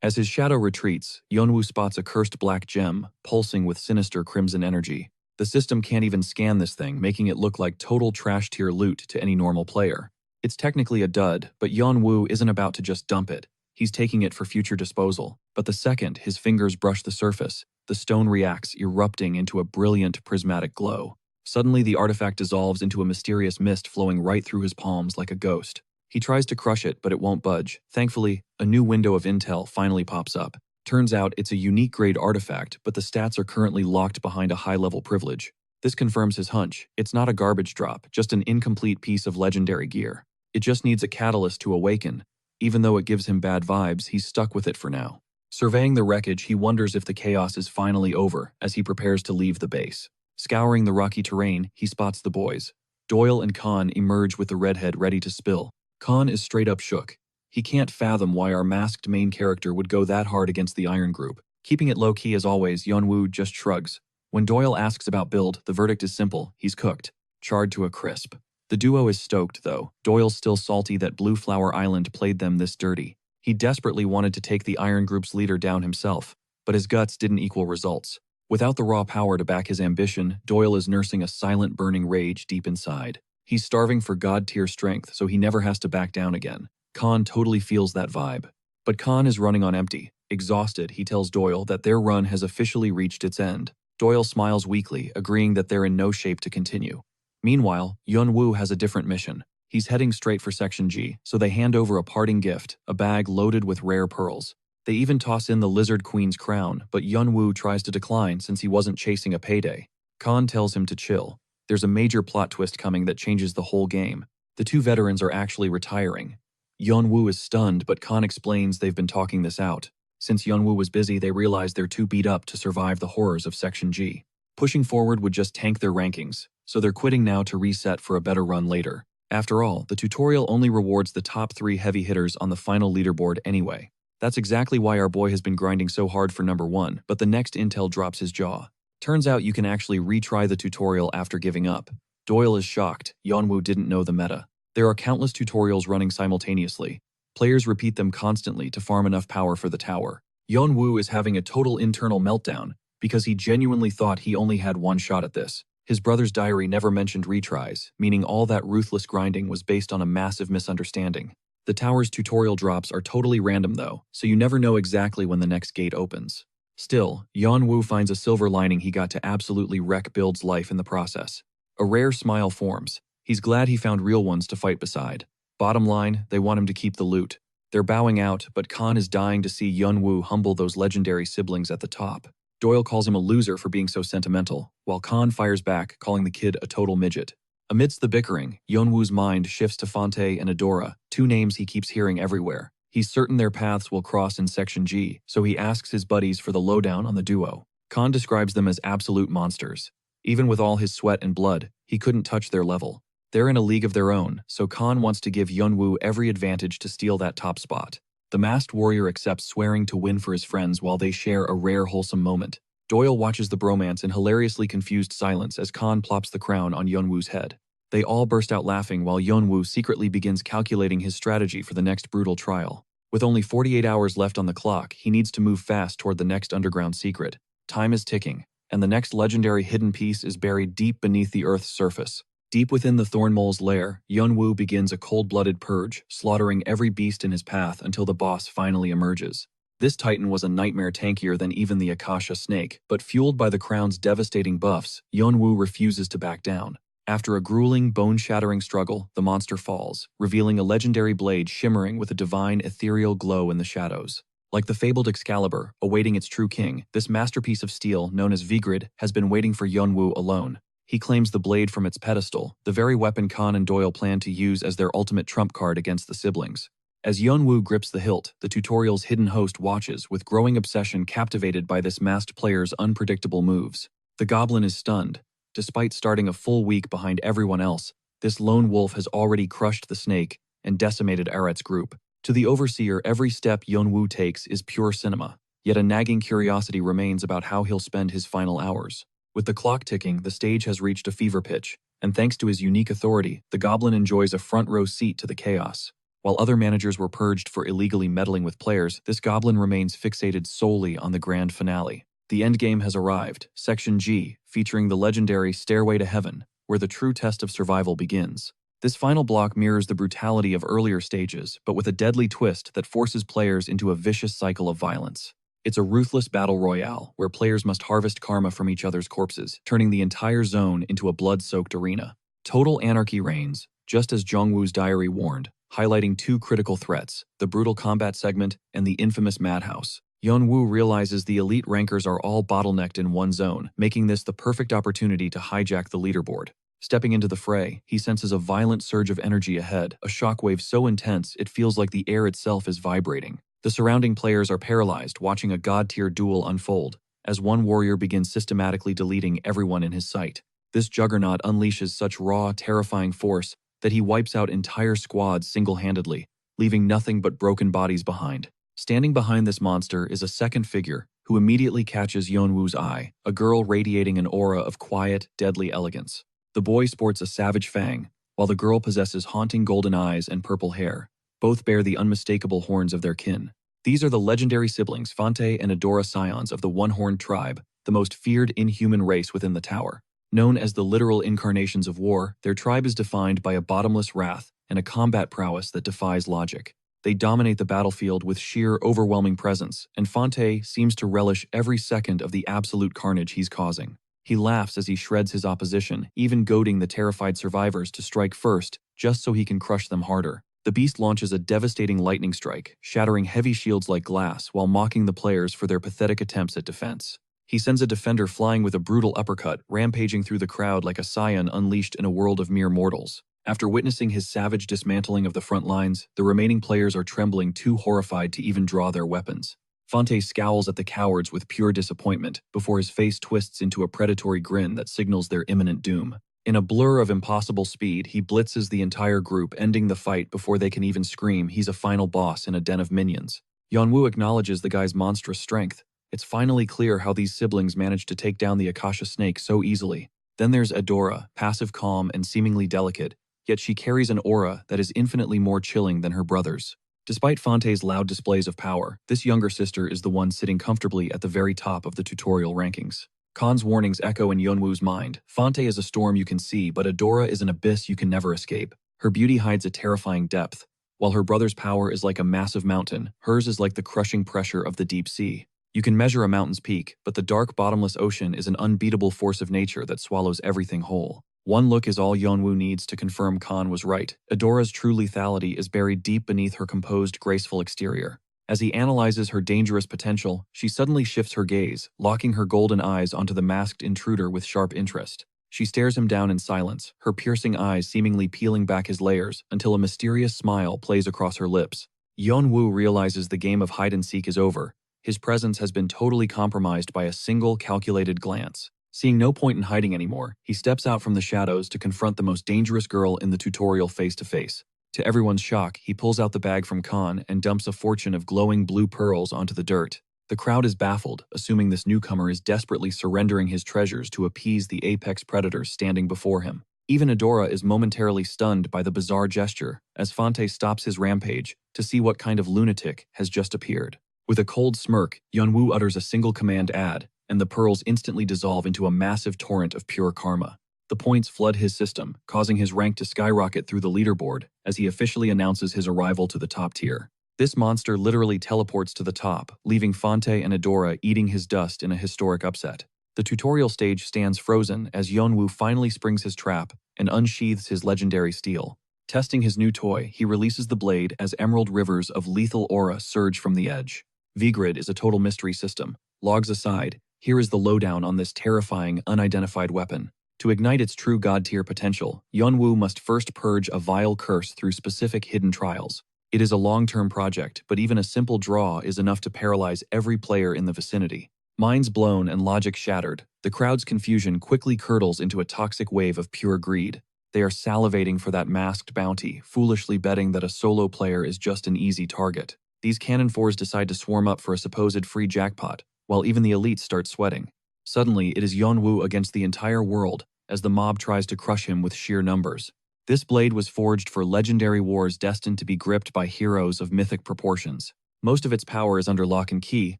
As his shadow retreats, Yeonwoo spots a cursed black gem, pulsing with sinister crimson energy. The system can't even scan this thing, making it look like total trash-tier loot to any normal player. It's technically a dud, but Yeonwoo isn't about to just dump it. He's taking it for future disposal, but the second his fingers brush the surface, the stone reacts, erupting into a brilliant prismatic glow. Suddenly, the artifact dissolves into a mysterious mist flowing right through his palms like a ghost. He tries to crush it, but it won't budge. Thankfully, a new window of intel finally pops up. Turns out it's a unique grade artifact, but the stats are currently locked behind a high-level privilege. This confirms his hunch. It's not a garbage drop, just an incomplete piece of legendary gear. It just needs a catalyst to awaken. Even though it gives him bad vibes, he's stuck with it for now. Surveying the wreckage, he wonders if the chaos is finally over as he prepares to leave the base. Scouring the rocky terrain, he spots the boys. Doyle and Khan emerge with the redhead ready to spill. Khan is straight up shook. He can't fathom why our masked main character would go that hard against the Iron Group. Keeping it low-key as always, Yeonwoo just shrugs. When Doyle asks about build, the verdict is simple: he's cooked. Charred to a crisp. The duo is stoked, though. Doyle's still salty that Blue Flower Island played them this dirty. He desperately wanted to take the Iron Group's leader down himself, but his guts didn't equal results. Without the raw power to back his ambition, Doyle is nursing a silent burning rage deep inside. He's starving for god-tier strength, so he never has to back down again. Khan totally feels that vibe. But Khan is running on empty. Exhausted, he tells Doyle that their run has officially reached its end. Doyle smiles weakly, agreeing that they're in no shape to continue. Meanwhile, Yeonwoo has a different mission. He's heading straight for Section G, so they hand over a parting gift, a bag loaded with rare pearls. They even toss in the Lizard Queen's crown, but Yeonwoo tries to decline since he wasn't chasing a payday. Khan tells him to chill. There's a major plot twist coming that changes the whole game. The two veterans are actually retiring. Yeonwoo is stunned, but Khan explains they've been talking this out. Since Yeonwoo was busy, they realize they're too beat up to survive the horrors of Section G. Pushing forward would just tank their rankings, so they're quitting now to reset for a better run later. After all, the tutorial only rewards the top 3 heavy hitters on the final leaderboard anyway. That's exactly why our boy has been grinding so hard for number 1, but the next intel drops his jaw. Turns out you can actually retry the tutorial after giving up. Doyle is shocked. Yeonwoo didn't know the meta. There are countless tutorials running simultaneously. Players repeat them constantly to farm enough power for the tower. Yeonwoo is having a total internal meltdown because he genuinely thought he only had one shot at this. His brother's diary never mentioned retries, meaning all that ruthless grinding was based on a massive misunderstanding. The tower's tutorial drops are totally random though, so you never know exactly when the next gate opens. Still, Yeonwoo finds a silver lining: he got to absolutely wreck Build's life in the process. A rare smile forms. He's glad he found real ones to fight beside. Bottom line, they want him to keep the loot. They're bowing out, but Khan is dying to see Yeonwoo humble those legendary siblings at the top. Doyle calls him a loser for being so sentimental, while Khan fires back, calling the kid a total midget. Amidst the bickering, Yeonwoo's mind shifts to Fonte and Adora, 2 names he keeps hearing everywhere. He's certain their paths will cross in Section G, so he asks his buddies for the lowdown on the duo. Khan describes them as absolute monsters. Even with all his sweat and blood, he couldn't touch their level. They're in a league of their own, so Khan wants to give Yeonwoo every advantage to steal that top spot. The masked warrior accepts, swearing to win for his friends while they share a rare wholesome moment. Doyle watches the bromance in hilariously confused silence as Khan plops the crown on Yeonwoo's head. They all burst out laughing while Yeonwoo secretly begins calculating his strategy for the next brutal trial. With only 48 hours left on the clock, he needs to move fast toward the next underground secret. Time is ticking, and the next legendary hidden piece is buried deep beneath the Earth's surface. Deep within the Thornmole's lair, Yeonwoo begins a cold-blooded purge, slaughtering every beast in his path until the boss finally emerges. This titan was a nightmare tankier than even the Akasha snake, but fueled by the crown's devastating buffs, Yeonwoo refuses to back down. After a grueling, bone-shattering struggle, the monster falls, revealing a legendary blade shimmering with a divine, ethereal glow in the shadows. Like the fabled Excalibur, awaiting its true king, this masterpiece of steel, known as Vigrid, has been waiting for Yeonwoo alone. He claims the blade from its pedestal, the very weapon Khan and Doyle plan to use as their ultimate trump card against the siblings. As Yeonwoo grips the hilt, the tutorial's hidden host watches with growing obsession, captivated by this masked player's unpredictable moves. The goblin is stunned. Despite starting a full week behind everyone else, this lone wolf has already crushed the snake and decimated Aret's group. To the overseer, every step Yeonwoo takes is pure cinema, yet a nagging curiosity remains about how he'll spend his final hours. With the clock ticking, the stage has reached a fever pitch, and thanks to his unique authority, the goblin enjoys a front-row seat to the chaos. While other managers were purged for illegally meddling with players, this goblin remains fixated solely on the grand finale. The endgame has arrived, Section G, featuring the legendary Stairway to Heaven, where the true test of survival begins. This final block mirrors the brutality of earlier stages, but with a deadly twist that forces players into a vicious cycle of violence. It's a ruthless battle royale, where players must harvest karma from each other's corpses, turning the entire zone into a blood-soaked arena. Total anarchy reigns, just as Jongwoo's diary warned, highlighting two critical threats, the brutal combat segment and the infamous madhouse. Yeonwoo realizes the elite rankers are all bottlenecked in one zone, making this the perfect opportunity to hijack the leaderboard. Stepping into the fray, he senses a violent surge of energy ahead, a shockwave so intense it feels like the air itself is vibrating. The surrounding players are paralyzed, watching a god-tier duel unfold, as one warrior begins systematically deleting everyone in his sight. This juggernaut unleashes such raw, terrifying force that he wipes out entire squads single-handedly, leaving nothing but broken bodies behind. Standing behind this monster is a second figure, who immediately catches Yeonwoo's eye, a girl radiating an aura of quiet, deadly elegance. The boy sports a savage fang, while the girl possesses haunting golden eyes and purple hair. Both bear the unmistakable horns of their kin. These are the legendary siblings Fante and Adora scions of the One-Horned tribe, the most feared inhuman race within the tower. Known as the literal incarnations of war, their tribe is defined by a bottomless wrath and a combat prowess that defies logic. They dominate the battlefield with sheer, overwhelming presence, and Fante seems to relish every second of the absolute carnage he's causing. He laughs as he shreds his opposition, even goading the terrified survivors to strike first, just so he can crush them harder. The beast launches a devastating lightning strike, shattering heavy shields like glass while mocking the players for their pathetic attempts at defense. He sends a defender flying with a brutal uppercut, rampaging through the crowd like a scion unleashed in a world of mere mortals. After witnessing his savage dismantling of the front lines, the remaining players are trembling, too horrified to even draw their weapons. Fante scowls at the cowards with pure disappointment before his face twists into a predatory grin that signals their imminent doom. In a blur of impossible speed, he blitzes the entire group, ending the fight before they can even scream he's a final boss in a den of minions. Yeonwoo acknowledges the guy's monstrous strength. It's finally clear how these siblings managed to take down the Akasha snake so easily. Then there's Adora, passive, calm, and seemingly delicate, yet she carries an aura that is infinitely more chilling than her brothers. Despite Fante's loud displays of power, this younger sister is the one sitting comfortably at the very top of the tutorial rankings. Khan's warnings echo in Yeonwoo's mind. Fante is a storm you can see, but Adora is an abyss you can never escape. Her beauty hides a terrifying depth. While her brother's power is like a massive mountain, hers is like the crushing pressure of the deep sea. You can measure a mountain's peak, but the dark, bottomless ocean is an unbeatable force of nature that swallows everything whole. One look is all Yeonwoo needs to confirm Khan was right. Adora's true lethality is buried deep beneath her composed, graceful exterior. As he analyzes her dangerous potential, she suddenly shifts her gaze, locking her golden eyes onto the masked intruder with sharp interest. She stares him down in silence, her piercing eyes seemingly peeling back his layers until a mysterious smile plays across her lips. Yeonwoo realizes the game of hide-and-seek is over. His presence has been totally compromised by a single calculated glance. Seeing no point in hiding anymore, he steps out from the shadows to confront the most dangerous girl in the tutorial face-to-face. To everyone's shock, he pulls out the bag from Khan and dumps a fortune of glowing blue pearls onto the dirt. The crowd is baffled, assuming this newcomer is desperately surrendering his treasures to appease the apex predators standing before him. Even Adora is momentarily stunned by the bizarre gesture, as Fante stops his rampage to see what kind of lunatic has just appeared. With a cold smirk, Yeonwoo utters a single command "add," and the pearls instantly dissolve into a massive torrent of pure karma. The points flood his system, causing his rank to skyrocket through the leaderboard as he officially announces his arrival to the top tier. This monster literally teleports to the top, leaving Fante and Adora eating his dust in a historic upset. The tutorial stage stands frozen as Yeonwoo finally springs his trap and unsheathes his legendary steel. Testing his new toy, he releases the blade as emerald rivers of lethal aura surge from the edge. V-Grid is a total mystery system. Logs aside, here is the lowdown on this terrifying, unidentified weapon. To ignite its true god-tier potential, Yeonwoo must first purge a vile curse through specific hidden trials. It is a long-term project, but even a simple draw is enough to paralyze every player in the vicinity. Minds blown and logic shattered, the crowd's confusion quickly curdles into a toxic wave of pure greed. They are salivating for that masked bounty, foolishly betting that a solo player is just an easy target. These cannon fours decide to swarm up for a supposed free jackpot, while even the elites start sweating. Suddenly, it is Yeonwoo against the entire world, as the mob tries to crush him with sheer numbers. This blade was forged for legendary wars destined to be gripped by heroes of mythic proportions. Most of its power is under lock and key,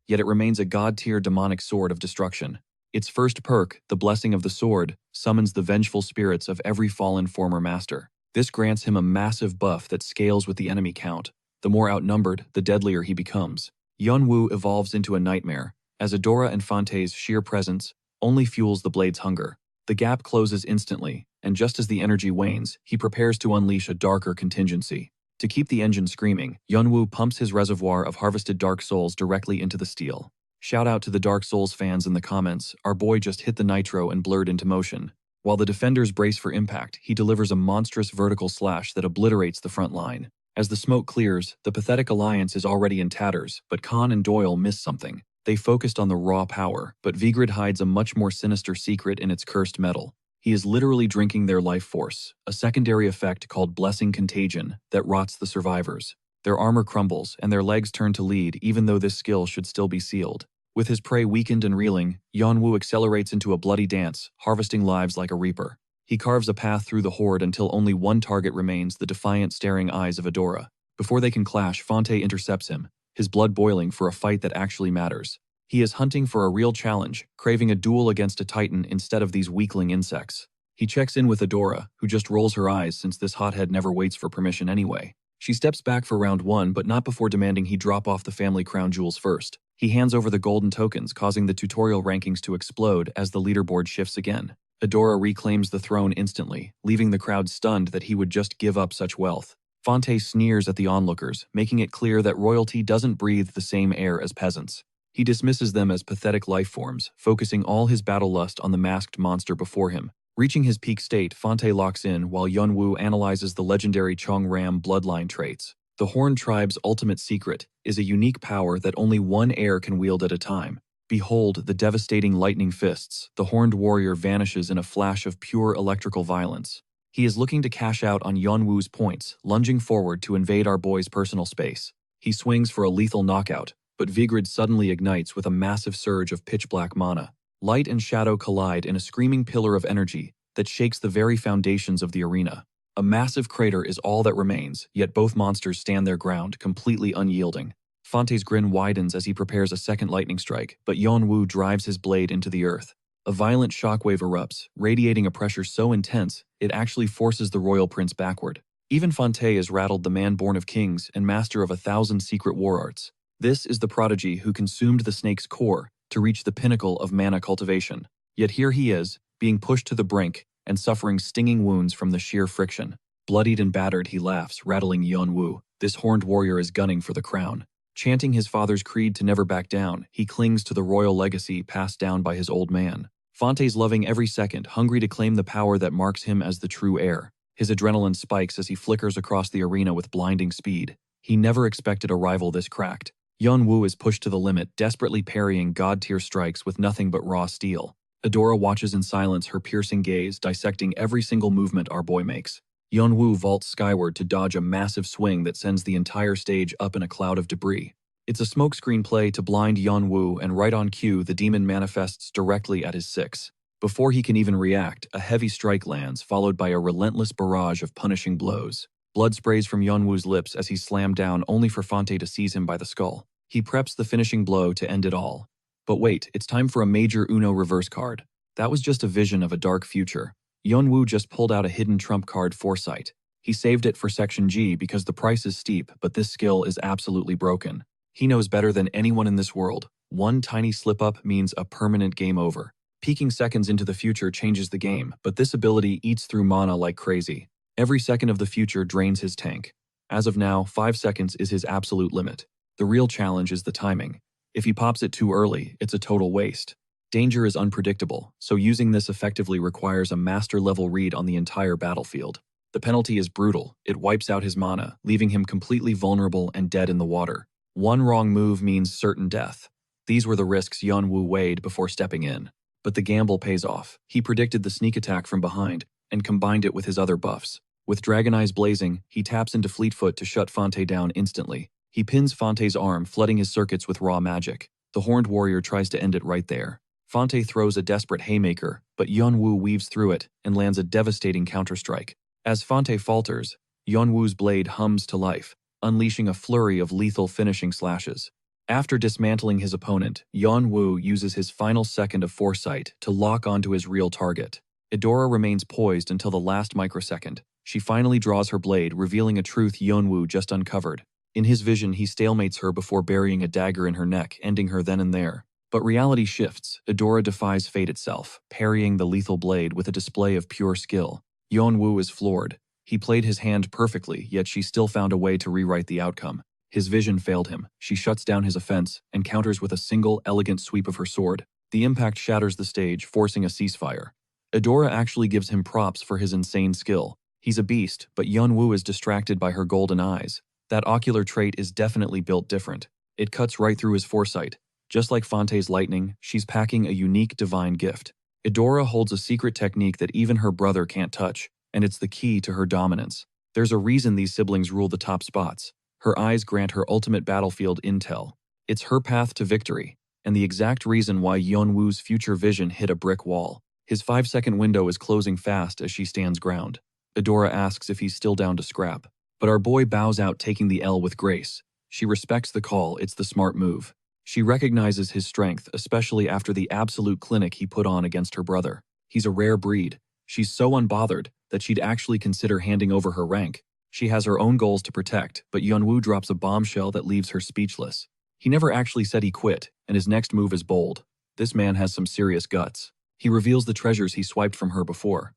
yet it remains a god-tier demonic sword of destruction. Its first perk, the Blessing of the Sword, summons the vengeful spirits of every fallen former master. This grants him a massive buff that scales with the enemy count. The more outnumbered, the deadlier he becomes. Yunwoo evolves into a nightmare, as Adora and Fante's sheer presence only fuels the blade's hunger. The gap closes instantly, and just as the energy wanes, he prepares to unleash a darker contingency. To keep the engine screaming, Yunwoo pumps his reservoir of harvested Dark Souls directly into the steel. Shout out to the Dark Souls fans in the comments, our boy just hit the nitro and blurred into motion. While the defenders brace for impact, he delivers a monstrous vertical slash that obliterates the front line. As the smoke clears, the pathetic alliance is already in tatters, but Khan and Doyle miss something. They focused on the raw power, but Vigrid hides a much more sinister secret in its cursed metal. He is literally drinking their life force, a secondary effect called Blessing Contagion that rots the survivors. Their armor crumbles, and their legs turn to lead even though this skill should still be sealed. With his prey weakened and reeling, Yunwoo accelerates into a bloody dance, harvesting lives like a reaper. He carves a path through the horde until only one target remains, the defiant staring eyes of Adora. Before they can clash, Fante intercepts him, his blood boiling for a fight that actually matters. He is hunting for a real challenge, craving a duel against a titan instead of these weakling insects. He checks in with Adora, who just rolls her eyes since this hothead never waits for permission anyway. She steps back for round one, but not before demanding he drop off the family crown jewels first. He hands over the golden tokens, causing the tutorial rankings to explode as the leaderboard shifts again. Adora reclaims the throne instantly, leaving the crowd stunned that he would just give up such wealth. Fante sneers at the onlookers, making it clear that royalty doesn't breathe the same air as peasants. He dismisses them as pathetic life forms, focusing all his battle lust on the masked monster before him. Reaching his peak state, Fante locks in while Yunwoo analyzes the legendary Chongram bloodline traits. The Horn Tribe's ultimate secret is a unique power that only one heir can wield at a time. Behold the devastating lightning fists. The horned warrior vanishes in a flash of pure electrical violence. He is looking to cash out on Yunwoo's points, lunging forward to invade our boy's personal space. He swings for a lethal knockout, but Vigrid suddenly ignites with a massive surge of pitch-black mana. Light and shadow collide in a screaming pillar of energy that shakes the very foundations of the arena. A massive crater is all that remains, yet both monsters stand their ground, completely unyielding. Fante's grin widens as he prepares a second lightning strike, but Yunwoo drives his blade into the earth. A violent shockwave erupts, radiating a pressure so intense it actually forces the royal prince backward. Even Fante is rattled, the man born of kings and master of 1,000 secret war arts. This is the prodigy who consumed the snake's core to reach the pinnacle of mana cultivation. Yet here he is, being pushed to the brink and suffering stinging wounds from the sheer friction. Bloodied and battered, he laughs, rattling Yunwoo. This horned warrior is gunning for the crown. Chanting his father's creed to never back down, he clings to the royal legacy passed down by his old man. Fante's loving every second, hungry to claim the power that marks him as the true heir. His adrenaline spikes as he flickers across the arena with blinding speed. He never expected a rival this cracked. Yunwoo is pushed to the limit, desperately parrying god-tier strikes with nothing but raw steel. Adora watches in silence, her piercing gaze dissecting every single movement our boy makes. Yunwoo vaults skyward to dodge a massive swing that sends the entire stage up in a cloud of debris. It's a smokescreen play to blind Yunwoo, and right on cue, the demon manifests directly at his six. Before he can even react, a heavy strike lands, followed by a relentless barrage of punishing blows. Blood sprays from Yunwoo's lips as he's slammed down, only for Fante to seize him by the skull. He preps the finishing blow to end it all. But wait, it's time for a major Uno reverse card. That was just a vision of a dark future. Yunwoo just pulled out a hidden trump card, Foresight. He saved it for Section G because the price is steep, but this skill is absolutely broken. He knows better than anyone in this world. One tiny slip-up means a permanent game over. Peeking seconds into the future changes the game, but this ability eats through mana like crazy. Every second of the future drains his tank. As of now, 5 seconds is his absolute limit. The real challenge is the timing. If he pops it too early, it's a total waste. Danger is unpredictable, so using this effectively requires a master-level read on the entire battlefield. The penalty is brutal. It wipes out his mana, leaving him completely vulnerable and dead in the water. One wrong move means certain death. These were the risks Yunwoo weighed before stepping in. But the gamble pays off. He predicted the sneak attack from behind and combined it with his other buffs. With Dragon Eyes blazing, he taps into Fleetfoot to shut Fante down instantly. He pins Fante's arm, flooding his circuits with raw magic. The Horned Warrior tries to end it right there. Fante throws a desperate haymaker, but Yunwoo weaves through it and lands a devastating counterstrike. As Fante falters, Yunwoo's blade hums to life, unleashing a flurry of lethal finishing slashes. After dismantling his opponent, Yunwoo uses his final second of foresight to lock onto his real target. Adora remains poised until the last microsecond. She finally draws her blade, revealing a truth Yeonwoo just uncovered. In his vision, he stalemates her before burying a dagger in her neck, ending her then and there. But reality shifts. Adora defies fate itself, parrying the lethal blade with a display of pure skill. Yeonwoo is floored. He played his hand perfectly, yet she still found a way to rewrite the outcome. His vision failed him. She shuts down his offense and counters with a single, elegant sweep of her sword. The impact shatters the stage, forcing a ceasefire. Adora actually gives him props for his insane skill. He's a beast, but Yeonwoo is distracted by her golden eyes. That ocular trait is definitely built different. It cuts right through his foresight. Just like Fante's lightning, she's packing a unique divine gift. Adora holds a secret technique that even her brother can't touch, and it's the key to her dominance. There's a reason these siblings rule the top spots. Her eyes grant her ultimate battlefield intel. It's her path to victory, and the exact reason why Yeonwoo's future vision hit a brick wall. His 5-second window is closing fast as she stands ground. Adora asks if he's still down to scrap, but our boy bows out, taking the L with grace. She respects the call. It's the smart move. She recognizes his strength, especially after the absolute clinic he put on against her brother. He's a rare breed. She's so unbothered that she'd actually consider handing over her rank. She has her own goals to protect, but Yeonwoo drops a bombshell that leaves her speechless. He never actually said he quit, and his next move is bold. This man has some serious guts. He reveals the treasures he swiped from her before.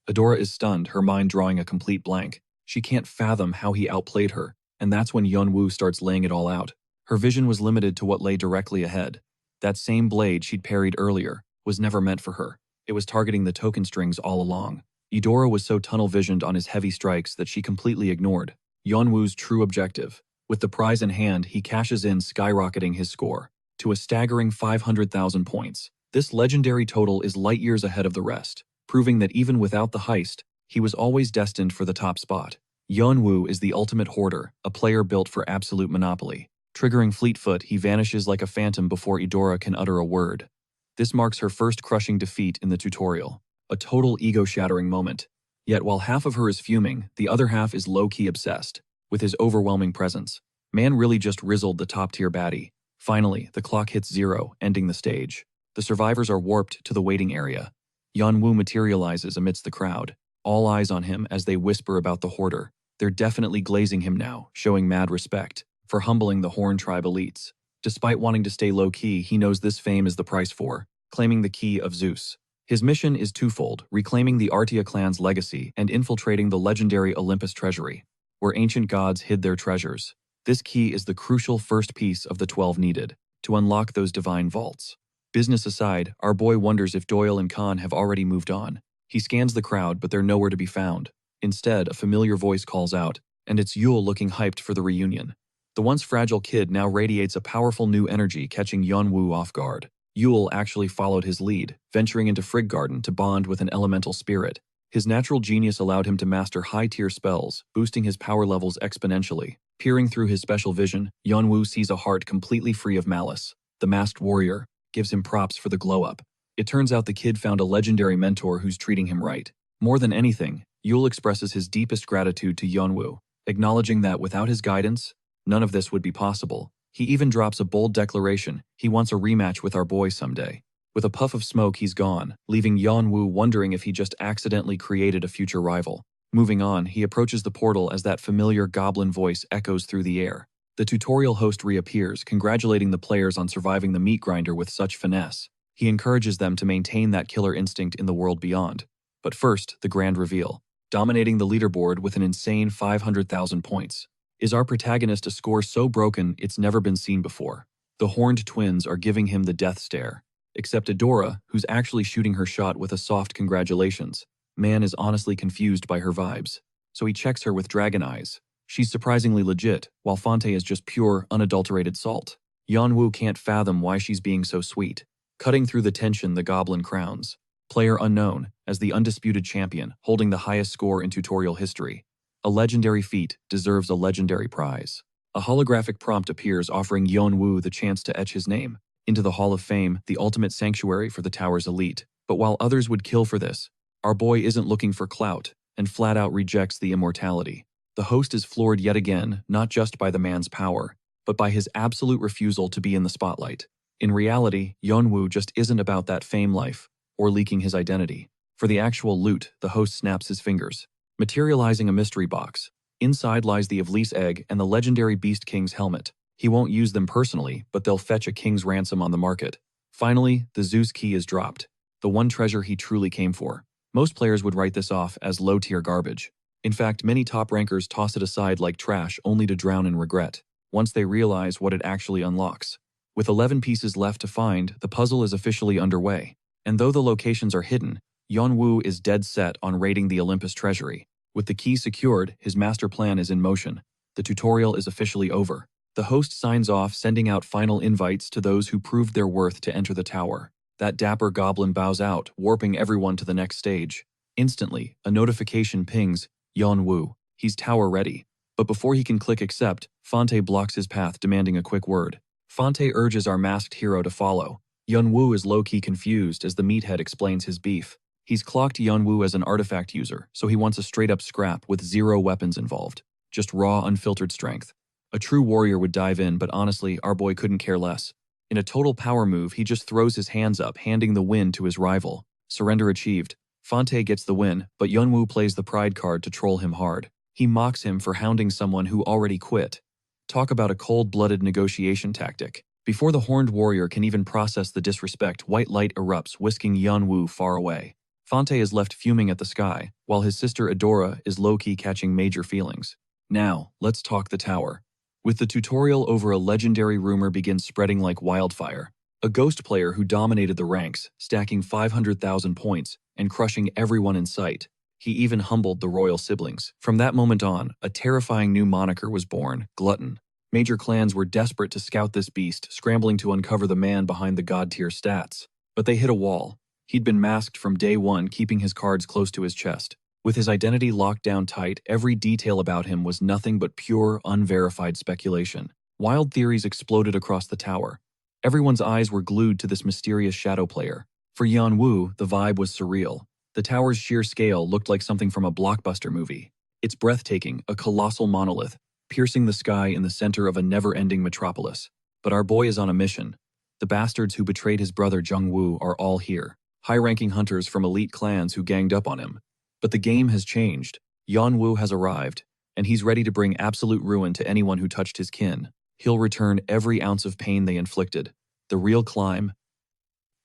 Adora is stunned, her mind drawing a complete blank. She can't fathom how he outplayed her, and that's when Yeonwoo starts laying it all out. Her vision was limited to what lay directly ahead. That same blade she'd parried earlier was never meant for her. It was targeting the token strings all along. Adora was so tunnel-visioned on his heavy strikes that she completely ignored Yeonwoo's true objective. With the prize in hand, he cashes in, skyrocketing his score to a staggering 500,000 points. This legendary total is light years ahead of the rest, proving that even without the heist, he was always destined for the top spot. Yeonwoo is the ultimate hoarder, a player built for absolute monopoly. Triggering Fleetfoot, he vanishes like a phantom before Adora can utter a word. This marks her first crushing defeat in the tutorial. A total ego-shattering moment. Yet while half of her is fuming, the other half is low-key obsessed with his overwhelming presence. Man really just rizzled the top-tier baddie. Finally, the clock hits 0, ending the stage. The survivors are warped to the waiting area. Yeonwoo materializes amidst the crowd, all eyes on him as they whisper about the hoarder. They're definitely glazing him now, showing mad respect for humbling the Horn Tribe elites. Despite wanting to stay low-key, he knows this fame is the price for claiming the key of Zeus. His mission is twofold: reclaiming the Artia clan's legacy and infiltrating the legendary Olympus treasury, where ancient gods hid their treasures. This key is the crucial first piece of the 12 needed to unlock those divine vaults. Business aside, our boy wonders if Doyle and Khan have already moved on. He scans the crowd, but they're nowhere to be found. Instead, a familiar voice calls out, and it's Yule, looking hyped for the reunion. The once fragile kid now radiates a powerful new energy, catching Yeonwoo off guard. Yule actually followed his lead, venturing into Frigg Garden to bond with an elemental spirit. His natural genius allowed him to master high-tier spells, boosting his power levels exponentially. Peering through his special vision, Yeonwoo sees a heart completely free of malice. The masked warrior gives him props for the glow-up. It turns out the kid found a legendary mentor who's treating him right. More than anything, Yule expresses his deepest gratitude to Yeonwoo, acknowledging that without his guidance, none of this would be possible. He even drops a bold declaration: he wants a rematch with our boy someday. With a puff of smoke, he's gone, leaving Yeonwoo wondering if he just accidentally created a future rival. Moving on, he approaches the portal as that familiar goblin voice echoes through the air. The tutorial host reappears, congratulating the players on surviving the meat grinder with such finesse. He encourages them to maintain that killer instinct in the world beyond. But first, the grand reveal. Dominating the leaderboard with an insane 500,000 points is our protagonist, a score so broken it's never been seen before. The horned twins are giving him the death stare. Except Adora, who's actually shooting her shot with a soft congratulations. Man is honestly confused by her vibes, so he checks her with dragon eyes. She's surprisingly legit, while Fante is just pure, unadulterated salt. Yeonwoo can't fathom why she's being so sweet. Cutting through the tension, the goblin crowns player unknown as the undisputed champion, holding the highest score in tutorial history. A legendary feat deserves a legendary prize. A holographic prompt appears, offering Yeonwoo the chance to etch his name into the Hall of Fame, the ultimate sanctuary for the tower's elite. But while others would kill for this, our boy isn't looking for clout and flat out rejects the immortality. The host is floored yet again, not just by the man's power, but by his absolute refusal to be in the spotlight. In reality, Yeonwoo just isn't about that fame life or leaking his identity. For the actual loot, the host snaps his fingers, materializing a mystery box. Inside lies the Ivlis egg and the legendary Beast King's helmet. He won't use them personally, but they'll fetch a king's ransom on the market. Finally, the Zeus key is dropped, the one treasure he truly came for. Most players would write this off as low-tier garbage. In fact, many top rankers toss it aside like trash only to drown in regret, once they realize what it actually unlocks. With 11 pieces left to find, the puzzle is officially underway. And though the locations are hidden, Yeonwoo is dead set on raiding the Olympus treasury. With the key secured, his master plan is in motion. The tutorial is officially over. The host signs off, sending out final invites to those who proved their worth to enter the tower. That dapper goblin bows out, warping everyone to the next stage. Instantly, a notification pings, Yeonwoo. He's tower ready. But before he can click accept, Fonte blocks his path, demanding a quick word. Fonte urges our masked hero to follow. Yeonwoo is low-key confused as the meathead explains his beef. He's clocked Yeonwoo as an artifact user, so he wants a straight-up scrap with 0 weapons involved. Just raw, unfiltered strength. A true warrior would dive in, but honestly, our boy couldn't care less. In a total power move, he just throws his hands up, handing the win to his rival. Surrender achieved. Fonte gets the win, but Yeonwoo plays the pride card to troll him hard. He mocks him for hounding someone who already quit. Talk about a cold-blooded negotiation tactic. Before the horned warrior can even process the disrespect, white light erupts, whisking Yeonwoo far away. Fonte is left fuming at the sky, while his sister Adora is low-key catching major feelings. Now, let's talk the tower. With the tutorial over, a legendary rumor begins spreading like wildfire. A ghost player who dominated the ranks, stacking 500,000 points and crushing everyone in sight. He even humbled the royal siblings. From that moment on, a terrifying new moniker was born, Glutton. Major clans were desperate to scout this beast, scrambling to uncover the man behind the god-tier stats. But they hit a wall. He'd been masked from day one, keeping his cards close to his chest. With his identity locked down tight, every detail about him was nothing but pure, unverified speculation. Wild theories exploded across the tower. Everyone's eyes were glued to this mysterious shadow player. For Yeonwoo, the vibe was surreal. The tower's sheer scale looked like something from a blockbuster movie. It's breathtaking, a colossal monolith, piercing the sky in the center of a never-ending metropolis. But our boy is on a mission. The bastards who betrayed his brother Jungwoo are all here. High-ranking hunters from elite clans who ganged up on him. But the game has changed. Yeonwoo has arrived, and he's ready to bring absolute ruin to anyone who touched his kin. He'll return every ounce of pain they inflicted. The real climb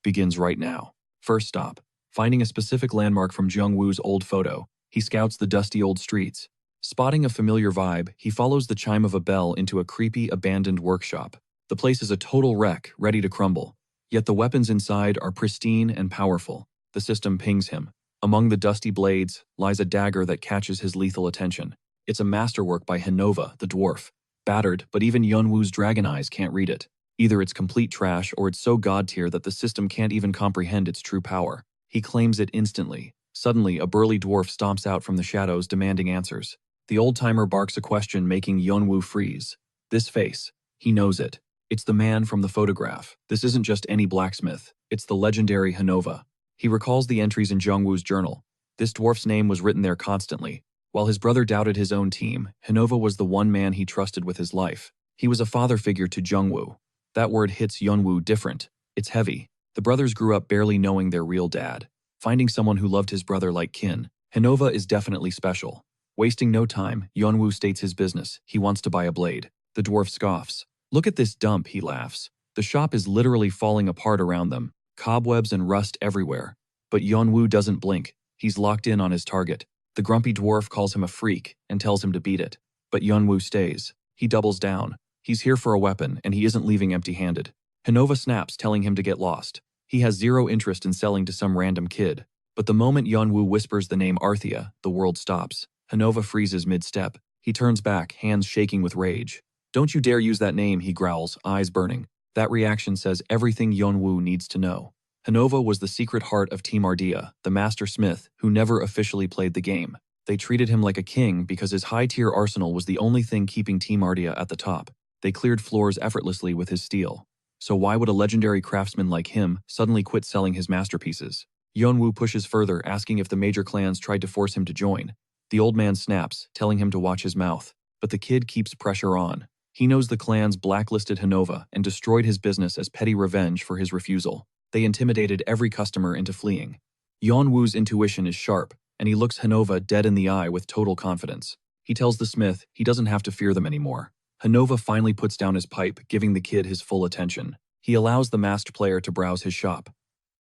begins right now. First stop, finding a specific landmark from Jungwoo's old photo. He scouts the dusty old streets. Spotting a familiar vibe, he follows the chime of a bell into a creepy, abandoned workshop. The place is a total wreck, ready to crumble. Yet the weapons inside are pristine and powerful. The system pings him. Among the dusty blades lies a dagger that catches his lethal attention. It's a masterwork by Hinova, the dwarf. Battered, but even Yeonwoo's dragon eyes can't read it. Either it's complete trash or it's so god-tier that the system can't even comprehend its true power. He claims it instantly. Suddenly, a burly dwarf stomps out from the shadows, demanding answers. The old-timer barks a question, making Yeonwoo freeze. This face. He knows it. It's the man from the photograph. This isn't just any blacksmith. It's the legendary Hinova. He recalls the entries in Jungwoo's journal. This dwarf's name was written there constantly. While his brother doubted his own team, Hinova was the one man he trusted with his life. He was a father figure to Jungwoo. That word hits Yeonwoo different. It's heavy. The brothers grew up barely knowing their real dad. Finding someone who loved his brother like kin, Hinova is definitely special. Wasting no time, Yeonwoo states his business. He wants to buy a blade. The dwarf scoffs. Look at this dump, he laughs. The shop is literally falling apart around them. Cobwebs and rust everywhere. But Yeonwoo doesn't blink. He's locked in on his target. The grumpy dwarf calls him a freak and tells him to beat it. But Yeonwoo stays. He doubles down. He's here for a weapon, and he isn't leaving empty-handed. Hinova snaps, telling him to get lost. He has zero interest in selling to some random kid. But the moment Yeonwoo whispers the name Arthea, the world stops. Hinova freezes mid-step. He turns back, hands shaking with rage. Don't you dare use that name, he growls, eyes burning. That reaction says everything Yeonwoo needs to know. Hinova was the secret heart of Team Ardea, the master smith who never officially played the game. They treated him like a king because his high-tier arsenal was the only thing keeping Team Ardea at the top. They cleared floors effortlessly with his steel. So why would a legendary craftsman like him suddenly quit selling his masterpieces? Yeonwoo pushes further, asking if the major clans tried to force him to join. The old man snaps, telling him to watch his mouth. But the kid keeps pressure on. He knows the clans blacklisted Hinova and destroyed his business as petty revenge for his refusal. They intimidated every customer into fleeing. Yeonwoo's intuition is sharp. and he looks Hanova dead in the eye with total confidence. He tells the smith he doesn't have to fear them anymore. Hanova finally puts down his pipe, giving the kid his full attention. He allows the masked player to browse his shop.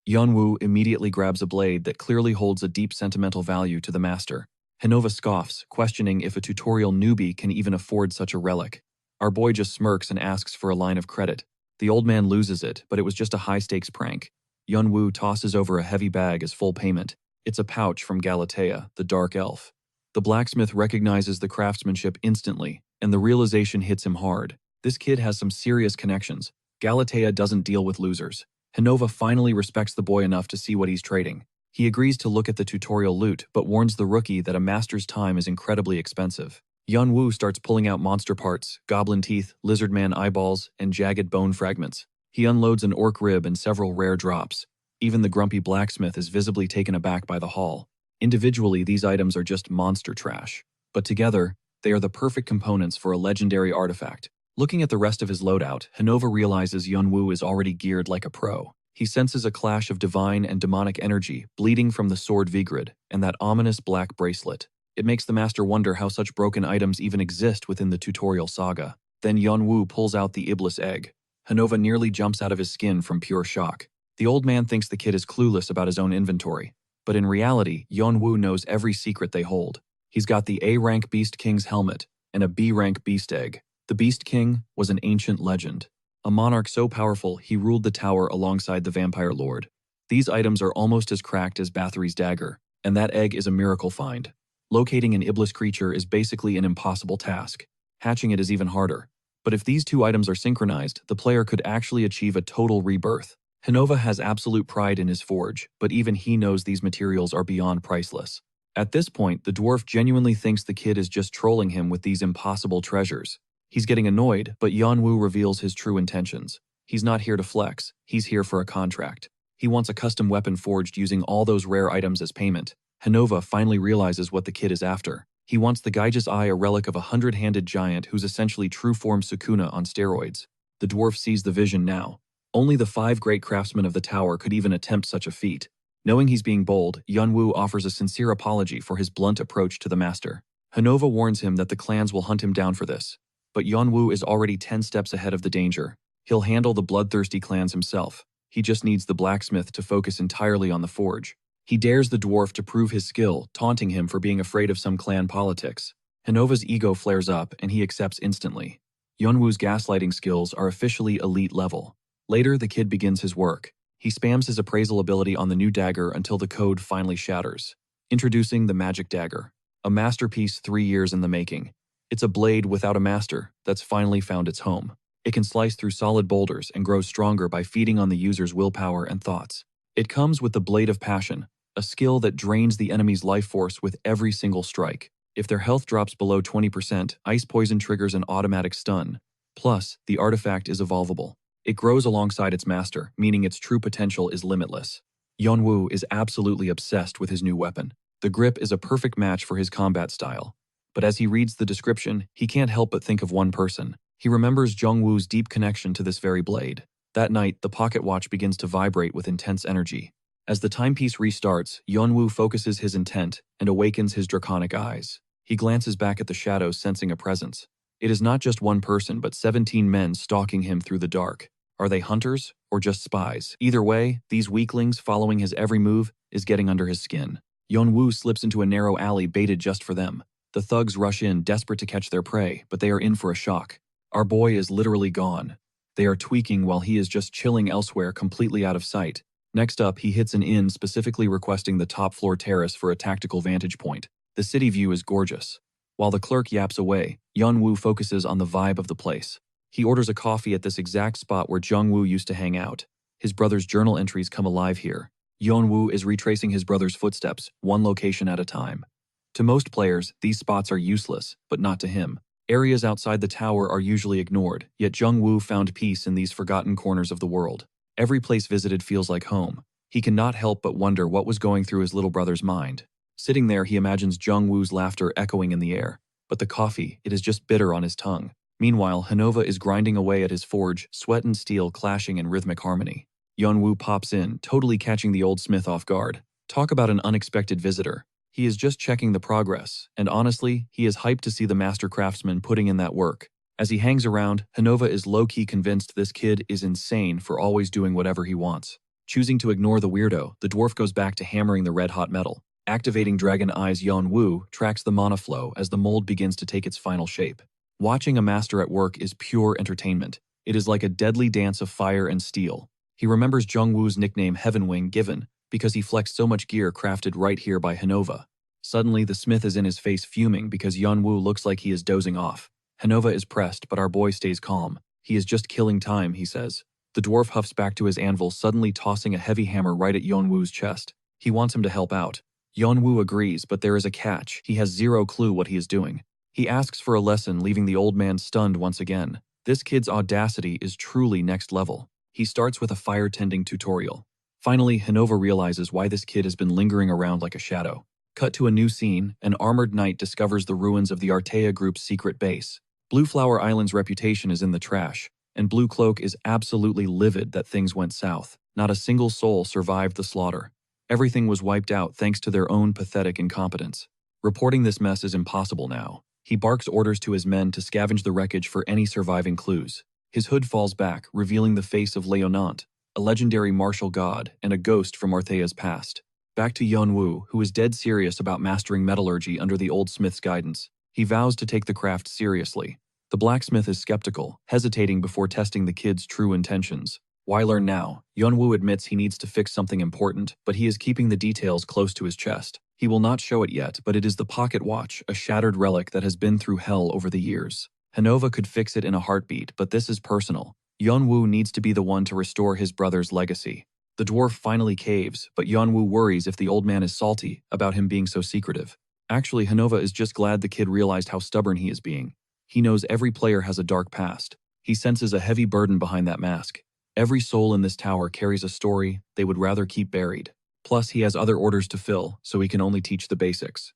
Yeonwoo immediately grabs a blade that clearly holds a deep sentimental value to the master. Hanova scoffs, questioning if a tutorial newbie can even afford such a relic. Our boy just smirks and asks for a line of credit. The old man loses it, but it was just a high-stakes prank. Yeonwoo tosses over a heavy bag as full payment. It's a pouch from Galatea, the dark elf. The blacksmith recognizes the craftsmanship instantly, and the realization hits him hard. This kid has some serious connections. Galatea doesn't deal with losers. Hanova finally respects the boy enough to see what he's trading. He agrees to look at the tutorial loot, but warns the rookie that a master's time is incredibly expensive. Yeonwoo starts pulling out monster parts, goblin teeth, lizard man eyeballs, and jagged bone fragments. He unloads an orc rib and several rare drops. Even the grumpy blacksmith is visibly taken aback by the haul. Individually, these items are just monster trash. But together, they are the perfect components for a legendary artifact. Looking at the rest of his loadout, Hanova realizes Yeonwoo is already geared like a pro. He senses a clash of divine and demonic energy bleeding from the sword Vigrid and that ominous black bracelet. It makes the master wonder how such broken items even exist within the tutorial saga. Then Yeonwoo pulls out the Iblis egg. Hanova nearly jumps out of his skin from pure shock. The old man thinks the kid is clueless about his own inventory, but in reality, Yeonwoo knows every secret they hold. He's got the A-rank Beast King's helmet and a B-rank Beast Egg. The Beast King was an ancient legend, a monarch so powerful he ruled the tower alongside the Vampire Lord. These items are almost as cracked as Bathory's dagger, and that egg is a miracle find. Locating an Iblis creature is basically an impossible task. Hatching it is even harder. But if these two items are synchronized, the player could actually achieve a total rebirth. Hanova has absolute pride in his forge, but even he knows these materials are beyond priceless. At this point, the dwarf genuinely thinks the kid is just trolling him with these impossible treasures. He's getting annoyed, but Yeonwoo reveals his true intentions. He's not here to flex, he's here for a contract. He wants a custom weapon forged using all those rare items as payment. Hanova finally realizes what the kid is after. He wants the Gaija's Eye, a relic of a 100-handed giant who's essentially true-form Sukuna on steroids. The dwarf sees the vision now. Only the 5 great craftsmen of the tower could even attempt such a feat. Knowing he's being bold, Yeonwoo offers a sincere apology for his blunt approach to the master. Hanova warns him that the clans will hunt him down for this. But Yeonwoo is already 10 steps ahead of the danger. He'll handle the bloodthirsty clans himself. He just needs the blacksmith to focus entirely on the forge. He dares the dwarf to prove his skill, taunting him for being afraid of some clan politics. Hanova's ego flares up, and he accepts instantly. Yeonwoo's gaslighting skills are officially elite level. Later, the kid begins his work. He spams his appraisal ability on the new dagger until the code finally shatters. Introducing the Magic Dagger, a masterpiece 3 years in the making. It's a blade without a master that's finally found its home. It can slice through solid boulders and grows stronger by feeding on the user's willpower and thoughts. It comes with the Blade of Passion, a skill that drains the enemy's life force with every single strike. If their health drops below 20%, ice poison triggers an automatic stun. Plus, the artifact is evolvable. It grows alongside its master, meaning its true potential is limitless. Yeonwoo is absolutely obsessed with his new weapon. The grip is a perfect match for his combat style. But as he reads the description, he can't help but think of one person. He remembers Jungwoo's deep connection to this very blade. That night, the pocket watch begins to vibrate with intense energy. As the timepiece restarts, Yeonwoo focuses his intent and awakens his draconic eyes. He glances back at the shadows, sensing a presence. It is not just one person, but 17 men stalking him through the dark. Are they hunters or just spies? Either way, these weaklings following his every move is getting under his skin. Yeonwoo slips into a narrow alley baited just for them. The thugs rush in, desperate to catch their prey, but they are in for a shock. Our boy is literally gone. They are tweaking while he is just chilling elsewhere, completely out of sight. Next up, he hits an inn specifically requesting the top-floor terrace for a tactical vantage point. The city view is gorgeous. While the clerk yaps away, Yeonwoo focuses on the vibe of the place. He orders a coffee at this exact spot where Jungwoo used to hang out. His brother's journal entries come alive here. Yeonwoo is retracing his brother's footsteps, one location at a time. To most players, these spots are useless, but not to him. Areas outside the tower are usually ignored, yet Jungwoo found peace in these forgotten corners of the world. Every place visited feels like home. He cannot help but wonder what was going through his little brother's mind. Sitting there, he imagines Jungwoo's laughter echoing in the air. But the coffee, it is just bitter on his tongue. Meanwhile, Hanova is grinding away at his forge, sweat and steel clashing in rhythmic harmony. Yeonwoo pops in, totally catching the old smith off guard. Talk about an unexpected visitor. He is just checking the progress, and honestly, he is hyped to see the master craftsman putting in that work. As he hangs around, Hanova is low-key convinced this kid is insane for always doing whatever he wants. Choosing to ignore the weirdo, the dwarf goes back to hammering the red-hot metal. Activating Dragon Eyes, Yeonwoo tracks the mana flow as the mold begins to take its final shape. Watching a master at work is pure entertainment. It is like a deadly dance of fire and steel. He remembers Jungwoo's nickname Heavenwing given because he flexed so much gear crafted right here by Hanova. Suddenly, the smith is in his face fuming because Yeonwoo looks like he is dozing off. Hanova is pressed, but our boy stays calm. He is just killing time, he says. The dwarf huffs back to his anvil, suddenly tossing a heavy hammer right at Yeonwoo's chest. He wants him to help out. Yeonwoo agrees, but there is a catch. He has zero clue what he is doing. He asks for a lesson, leaving the old man stunned once again. This kid's audacity is truly next level. He starts with a fire-tending tutorial. Finally, Hanova realizes why this kid has been lingering around like a shadow. Cut to a new scene, an armored knight discovers the ruins of the Artea group's secret base. Blue Flower Island's reputation is in the trash, and Blue Cloak is absolutely livid that things went south. Not a single soul survived the slaughter. Everything was wiped out thanks to their own pathetic incompetence. Reporting this mess is impossible now. He barks orders to his men to scavenge the wreckage for any surviving clues. His hood falls back, revealing the face of Leonant, a legendary martial god and a ghost from Arthea's past. Back to Yeonwoo, who is dead serious about mastering metallurgy under the old smith's guidance. He vows to take the craft seriously. The blacksmith is skeptical, hesitating before testing the kid's true intentions. Why learn now? Yeonwoo admits he needs to fix something important, but he is keeping the details close to his chest. He will not show it yet, but it is the pocket watch, a shattered relic that has been through hell over the years. Hanova could fix it in a heartbeat, but this is personal. Yeonwoo needs to be the one to restore his brother's legacy. The dwarf finally caves, but Yeonwoo worries if the old man is salty about him being so secretive. Actually, Hanova is just glad the kid realized how stubborn he is being. He knows every player has a dark past. He senses a heavy burden behind that mask. Every soul in this tower carries a story they would rather keep buried. Plus, he has other orders to fill, so he can only teach the basics.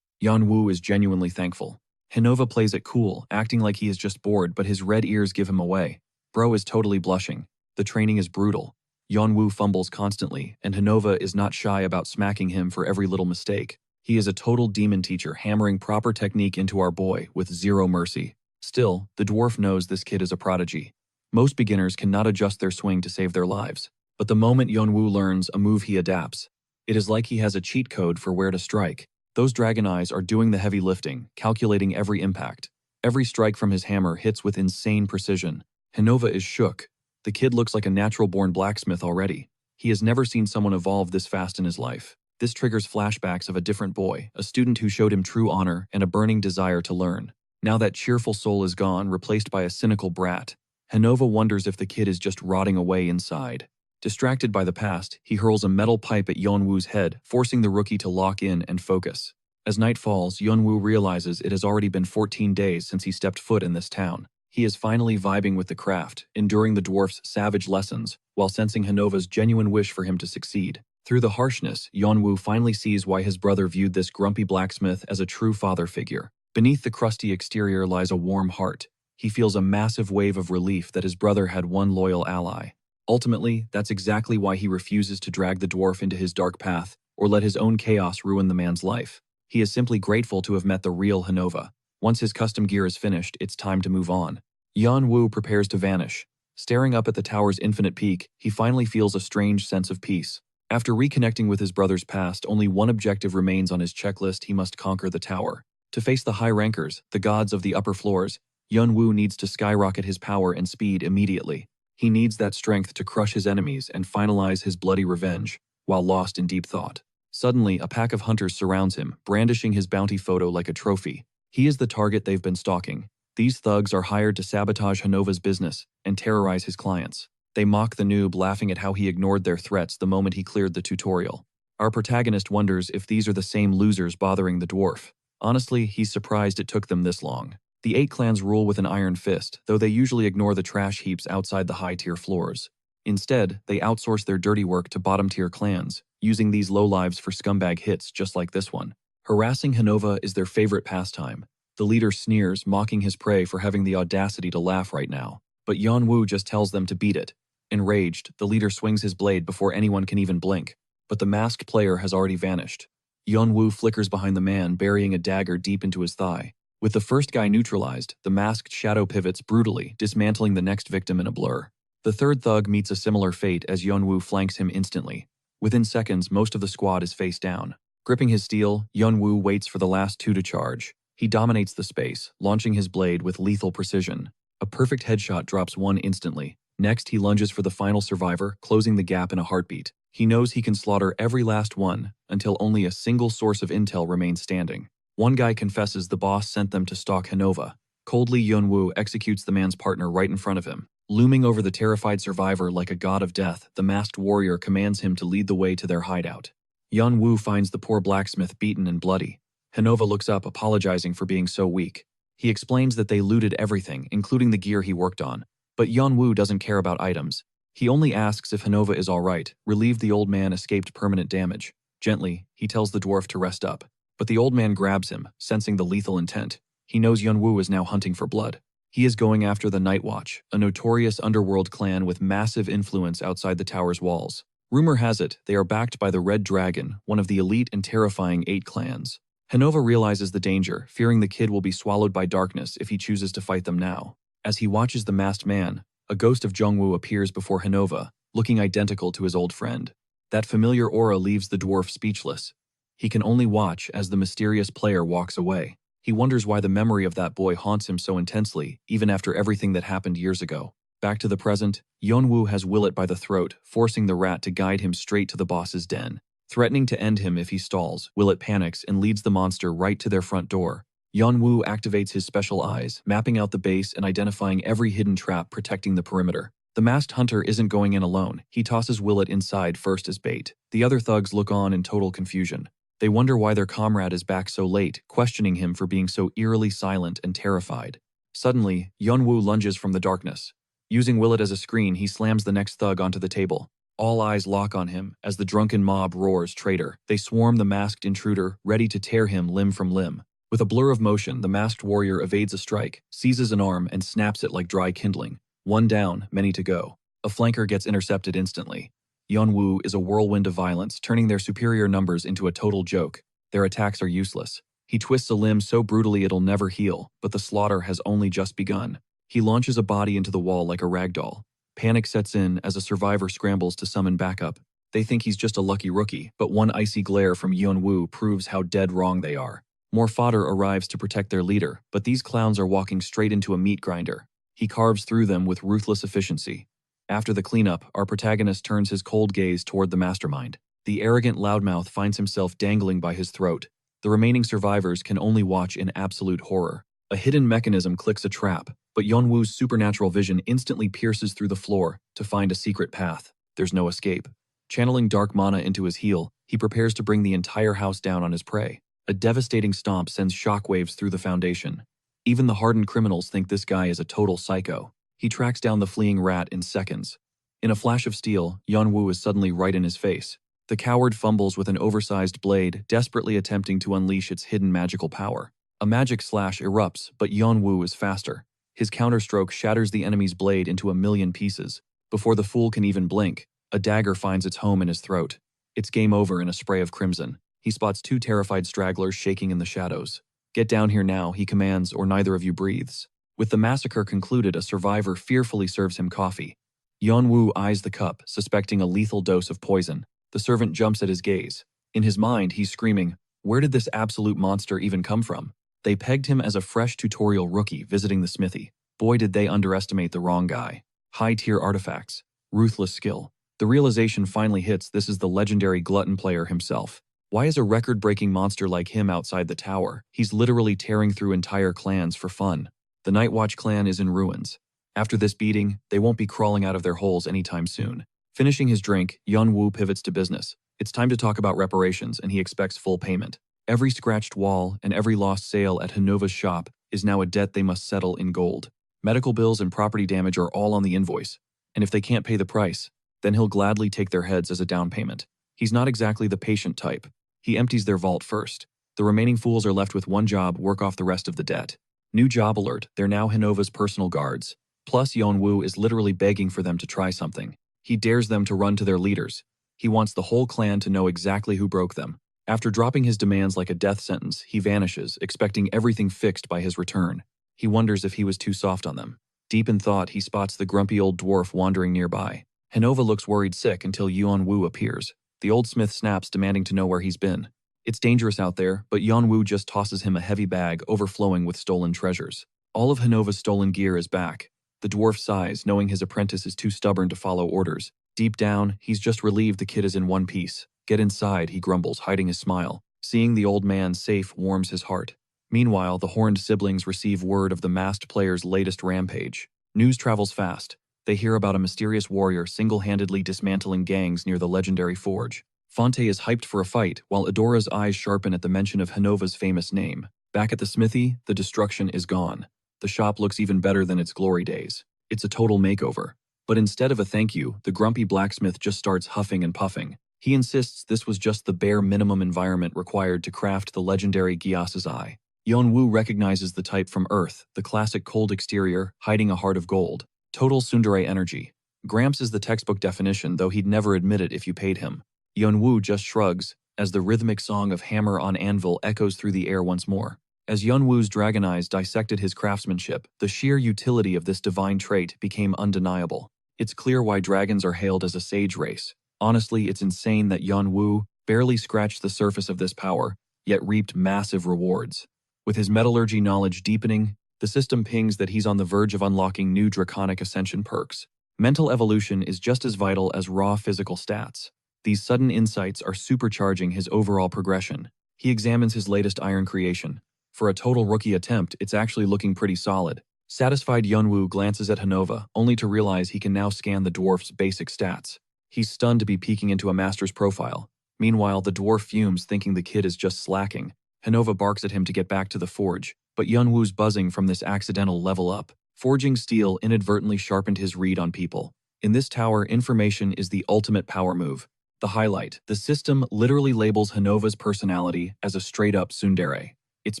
Yeonwoo is genuinely thankful. Hanova plays it cool, acting like he is just bored, but his red ears give him away. Bro is totally blushing. The training is brutal. Yeonwoo fumbles constantly, and Hanova is not shy about smacking him for every little mistake. He is a total demon teacher, hammering proper technique into our boy with zero mercy. Still, the dwarf knows this kid is a prodigy. Most beginners cannot adjust their swing to save their lives. But the moment Yeonwoo learns a move, he adapts. It is like he has a cheat code for where to strike. Those dragon eyes are doing the heavy lifting, calculating every impact. Every strike from his hammer hits with insane precision. Hanova is shook. The kid looks like a natural-born blacksmith already. He has never seen someone evolve this fast in his life. This triggers flashbacks of a different boy, a student who showed him true honor and a burning desire to learn. Now that cheerful soul is gone, replaced by a cynical brat. Hanova wonders if the kid is just rotting away inside. Distracted by the past, he hurls a metal pipe at Yeonwoo's head, forcing the rookie to lock in and focus. As night falls, Yeonwoo realizes it has already been 14 days since he stepped foot in this town. He is finally vibing with the craft, enduring the dwarf's savage lessons, while sensing Hanova's genuine wish for him to succeed. Through the harshness, Yeonwoo finally sees why his brother viewed this grumpy blacksmith as a true father figure. Beneath the crusty exterior lies a warm heart. He feels a massive wave of relief that his brother had one loyal ally. Ultimately, that's exactly why he refuses to drag the dwarf into his dark path or let his own chaos ruin the man's life. He is simply grateful to have met the real Hanova. Once his custom gear is finished, it's time to move on. Yeonwoo prepares to vanish. Staring up at the tower's infinite peak, he finally feels a strange sense of peace. After reconnecting with his brother's past, only one objective remains on his checklist: he must conquer the tower. To face the high rankers, the gods of the upper floors, Yeonwoo needs to skyrocket his power and speed immediately. He needs that strength to crush his enemies and finalize his bloody revenge, while lost in deep thought. Suddenly, a pack of hunters surrounds him, brandishing his bounty photo like a trophy. He is the target they've been stalking. These thugs are hired to sabotage Hanova's business and terrorize his clients. They mock the noob, laughing at how he ignored their threats the moment he cleared the tutorial. Our protagonist wonders if these are the same losers bothering the dwarf. Honestly, he's surprised it took them this long. The 8 clans rule with an iron fist, though they usually ignore the trash heaps outside the high-tier floors. Instead, they outsource their dirty work to bottom-tier clans, using these lowlives for scumbag hits just like this one. Harassing Hanova is their favorite pastime. The leader sneers, mocking his prey for having the audacity to laugh right now. But Yeonwoo just tells them to beat it. Enraged, the leader swings his blade before anyone can even blink. But the masked player has already vanished. Yeonwoo flickers behind the man, burying a dagger deep into his thigh. With the first guy neutralized, the masked shadow pivots brutally, dismantling the next victim in a blur. The third thug meets a similar fate as Yeonwoo flanks him instantly. Within seconds, most of the squad is face down. Gripping his steel, Yeonwoo waits for the last two to charge. He dominates the space, launching his blade with lethal precision. A perfect headshot drops one instantly. Next, he lunges for the final survivor, closing the gap in a heartbeat. He knows he can slaughter every last one until only a single source of intel remains standing. One guy confesses the boss sent them to stalk Hanova. Coldly, Yeonwoo executes the man's partner right in front of him. Looming over the terrified survivor like a god of death, the masked warrior commands him to lead the way to their hideout. Yeonwoo finds the poor blacksmith beaten and bloody. Hanova looks up, apologizing for being so weak. He explains that they looted everything, including the gear he worked on. But Yeonwoo doesn't care about items. He only asks if Hanova is alright, relieved the old man escaped permanent damage. Gently, he tells the dwarf to rest up. But the old man grabs him, sensing the lethal intent. He knows Yeonwoo is now hunting for blood. He is going after the Night Watch, a notorious underworld clan with massive influence outside the tower's walls. Rumor has it they are backed by the Red Dragon, one of the elite and terrifying 8 clans. Hanova realizes the danger, fearing the kid will be swallowed by darkness if he chooses to fight them now. As he watches the masked man, a ghost of Jongwoo appears before Hanova, looking identical to his old friend. That familiar aura leaves the dwarf speechless. He can only watch as the mysterious player walks away. He wonders why the memory of that boy haunts him so intensely, even after everything that happened years ago. Back to the present, Yeonwoo has Willet by the throat, forcing the rat to guide him straight to the boss's den. Threatening to end him if he stalls, Willet panics and leads the monster right to their front door. Yeonwoo activates his special eyes, mapping out the base and identifying every hidden trap protecting the perimeter. The masked hunter isn't going in alone. He tosses Willet inside first as bait. The other thugs look on in total confusion. They wonder why their comrade is back so late, questioning him for being so eerily silent and terrified. Suddenly, Yeonwoo lunges from the darkness. Using Willet as a screen, he slams the next thug onto the table. All eyes lock on him as the drunken mob roars traitor. They swarm the masked intruder, ready to tear him limb from limb. With a blur of motion, the masked warrior evades a strike, seizes an arm, and snaps it like dry kindling. One down, many to go. A flanker gets intercepted instantly. Yeonwoo is a whirlwind of violence, turning their superior numbers into a total joke. Their attacks are useless. He twists a limb so brutally it'll never heal, but the slaughter has only just begun. He launches a body into the wall like a ragdoll. Panic sets in as a survivor scrambles to summon backup. They think he's just a lucky rookie, but one icy glare from Yeonwoo proves how dead wrong they are. More fodder arrives to protect their leader, but these clowns are walking straight into a meat grinder. He carves through them with ruthless efficiency. After the cleanup, our protagonist turns his cold gaze toward the mastermind. The arrogant loudmouth finds himself dangling by his throat. The remaining survivors can only watch in absolute horror. A hidden mechanism clicks a trap, but Yeonwoo's supernatural vision instantly pierces through the floor to find a secret path. There's no escape. Channeling dark mana into his heel, he prepares to bring the entire house down on his prey. A devastating stomp sends shockwaves through the foundation. Even the hardened criminals think this guy is a total psycho. He tracks down the fleeing rat in seconds. In a flash of steel, Yeonwoo is suddenly right in his face. The coward fumbles with an oversized blade, desperately attempting to unleash its hidden magical power. A magic slash erupts, but Yeonwoo is faster. His counterstroke shatters the enemy's blade into a million pieces. Before the fool can even blink, a dagger finds its home in his throat. It's game over in a spray of crimson. He spots 2 terrified stragglers shaking in the shadows. "Get down here now," he commands, "or neither of you breathes." With the massacre concluded, a survivor fearfully serves him coffee. Yeonwoo eyes the cup, suspecting a lethal dose of poison. The servant jumps at his gaze. In his mind, he's screaming, "Where did this absolute monster even come from?" They pegged him as a fresh tutorial rookie visiting the smithy. Boy, did they underestimate the wrong guy. High-tier artifacts. Ruthless skill. The realization finally hits this is the legendary glutton player himself. Why is a record-breaking monster like him outside the tower? He's literally tearing through entire clans for fun. The Nightwatch clan is in ruins. After this beating, they won't be crawling out of their holes anytime soon. Finishing his drink, Yeonwoo pivots to business. It's time to talk about reparations, and he expects full payment. Every scratched wall and every lost sale at Hanova's shop is now a debt they must settle in gold. Medical bills and property damage are all on the invoice, and if they can't pay the price, then he'll gladly take their heads as a down payment. He's not exactly the patient type. He empties their vault first. The remaining fools are left with one job: work off the rest of the debt. New job alert, they're now Hanova's personal guards. Plus, Yeonwoo is literally begging for them to try something. He dares them to run to their leaders. He wants the whole clan to know exactly who broke them. After dropping his demands like a death sentence, he vanishes, expecting everything fixed by his return. He wonders if he was too soft on them. Deep in thought, he spots the grumpy old dwarf wandering nearby. Hanova looks worried sick until Yeonwoo appears. The old smith snaps, demanding to know where he's been. It's dangerous out there, but Yeonwoo just tosses him a heavy bag overflowing with stolen treasures. All of Hanova's stolen gear is back. The dwarf sighs, knowing his apprentice is too stubborn to follow orders. Deep down, he's just relieved the kid is in one piece. Get inside, he grumbles, hiding his smile. Seeing the old man safe warms his heart. Meanwhile, the horned siblings receive word of the masked player's latest rampage. News travels fast. They hear about a mysterious warrior single-handedly dismantling gangs near the legendary forge. Fonte is hyped for a fight, while Adora's eyes sharpen at the mention of Hanova's famous name. Back at the smithy, the destruction is gone. The shop looks even better than its glory days. It's a total makeover. But instead of a thank you, the grumpy blacksmith just starts huffing and puffing. He insists this was just the bare minimum environment required to craft the legendary Gyas's eye. Yeonwoo recognizes the type from Earth, the classic cold exterior, hiding a heart of gold. Total tsundere energy. Gramps is the textbook definition, though he'd never admit it if you paid him. Yeonwoo just shrugs, as the rhythmic song of hammer on anvil echoes through the air once more. As Yeonwoo's dragon eyes dissected his craftsmanship, the sheer utility of this divine trait became undeniable. It's clear why dragons are hailed as a sage race. Honestly, it's insane that Yeonwoo barely scratched the surface of this power, yet reaped massive rewards. With his metallurgy knowledge deepening, the system pings that he's on the verge of unlocking new draconic ascension perks. Mental evolution is just as vital as raw physical stats. These sudden insights are supercharging his overall progression. He examines his latest iron creation. For a total rookie attempt, it's actually looking pretty solid. Satisfied, Yeonwoo glances at Hanova, only to realize he can now scan the dwarf's basic stats. He's stunned to be peeking into a master's profile. Meanwhile, the dwarf fumes, thinking the kid is just slacking. Hanova barks at him to get back to the forge, but Yeonwoo's buzzing from this accidental level up. Forging steel inadvertently sharpened his read on people. In this tower, information is the ultimate power move. The highlight: the system literally labels Hanova's personality as a straight-up tsundere. It's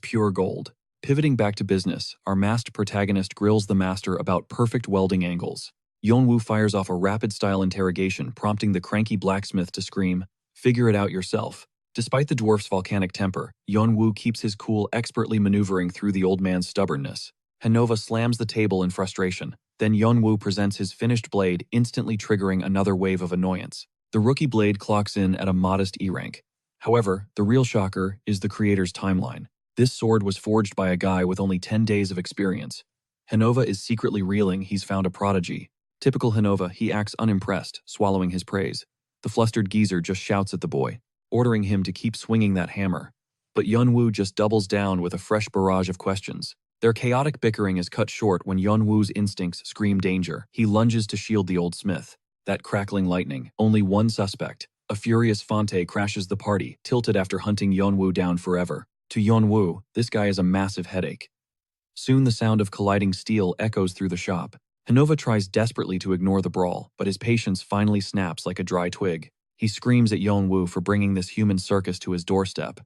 pure gold. Pivoting back to business, our masked protagonist grills the master about perfect welding angles. Yeonwoo fires off a rapid-style interrogation, prompting the cranky blacksmith to scream, "Figure it out yourself." Despite the dwarf's volcanic temper, Yeonwoo keeps his cool, expertly maneuvering through the old man's stubbornness. Hanova slams the table in frustration. Then Yeonwoo presents his finished blade, instantly triggering another wave of annoyance. The rookie blade clocks in at a modest E rank. However, the real shocker is the creator's timeline. This sword was forged by a guy with only 10 days of experience. Hanova is secretly reeling he's found a prodigy. Typical Hanova, he acts unimpressed, swallowing his praise. The flustered geezer just shouts at the boy, ordering him to keep swinging that hammer. But Yeonwoo just doubles down with a fresh barrage of questions. Their chaotic bickering is cut short when Yeonwoo's instincts scream danger. He lunges to shield the old smith. That crackling lightning, only one suspect. A furious Fonte crashes the party, tilted after hunting Yeonwoo down forever. To Yeonwoo, this guy is a massive headache. Soon the sound of colliding steel echoes through the shop. Hanova tries desperately to ignore the brawl, but his patience finally snaps like a dry twig. He screams at Yeonwoo for bringing this human circus to his doorstep.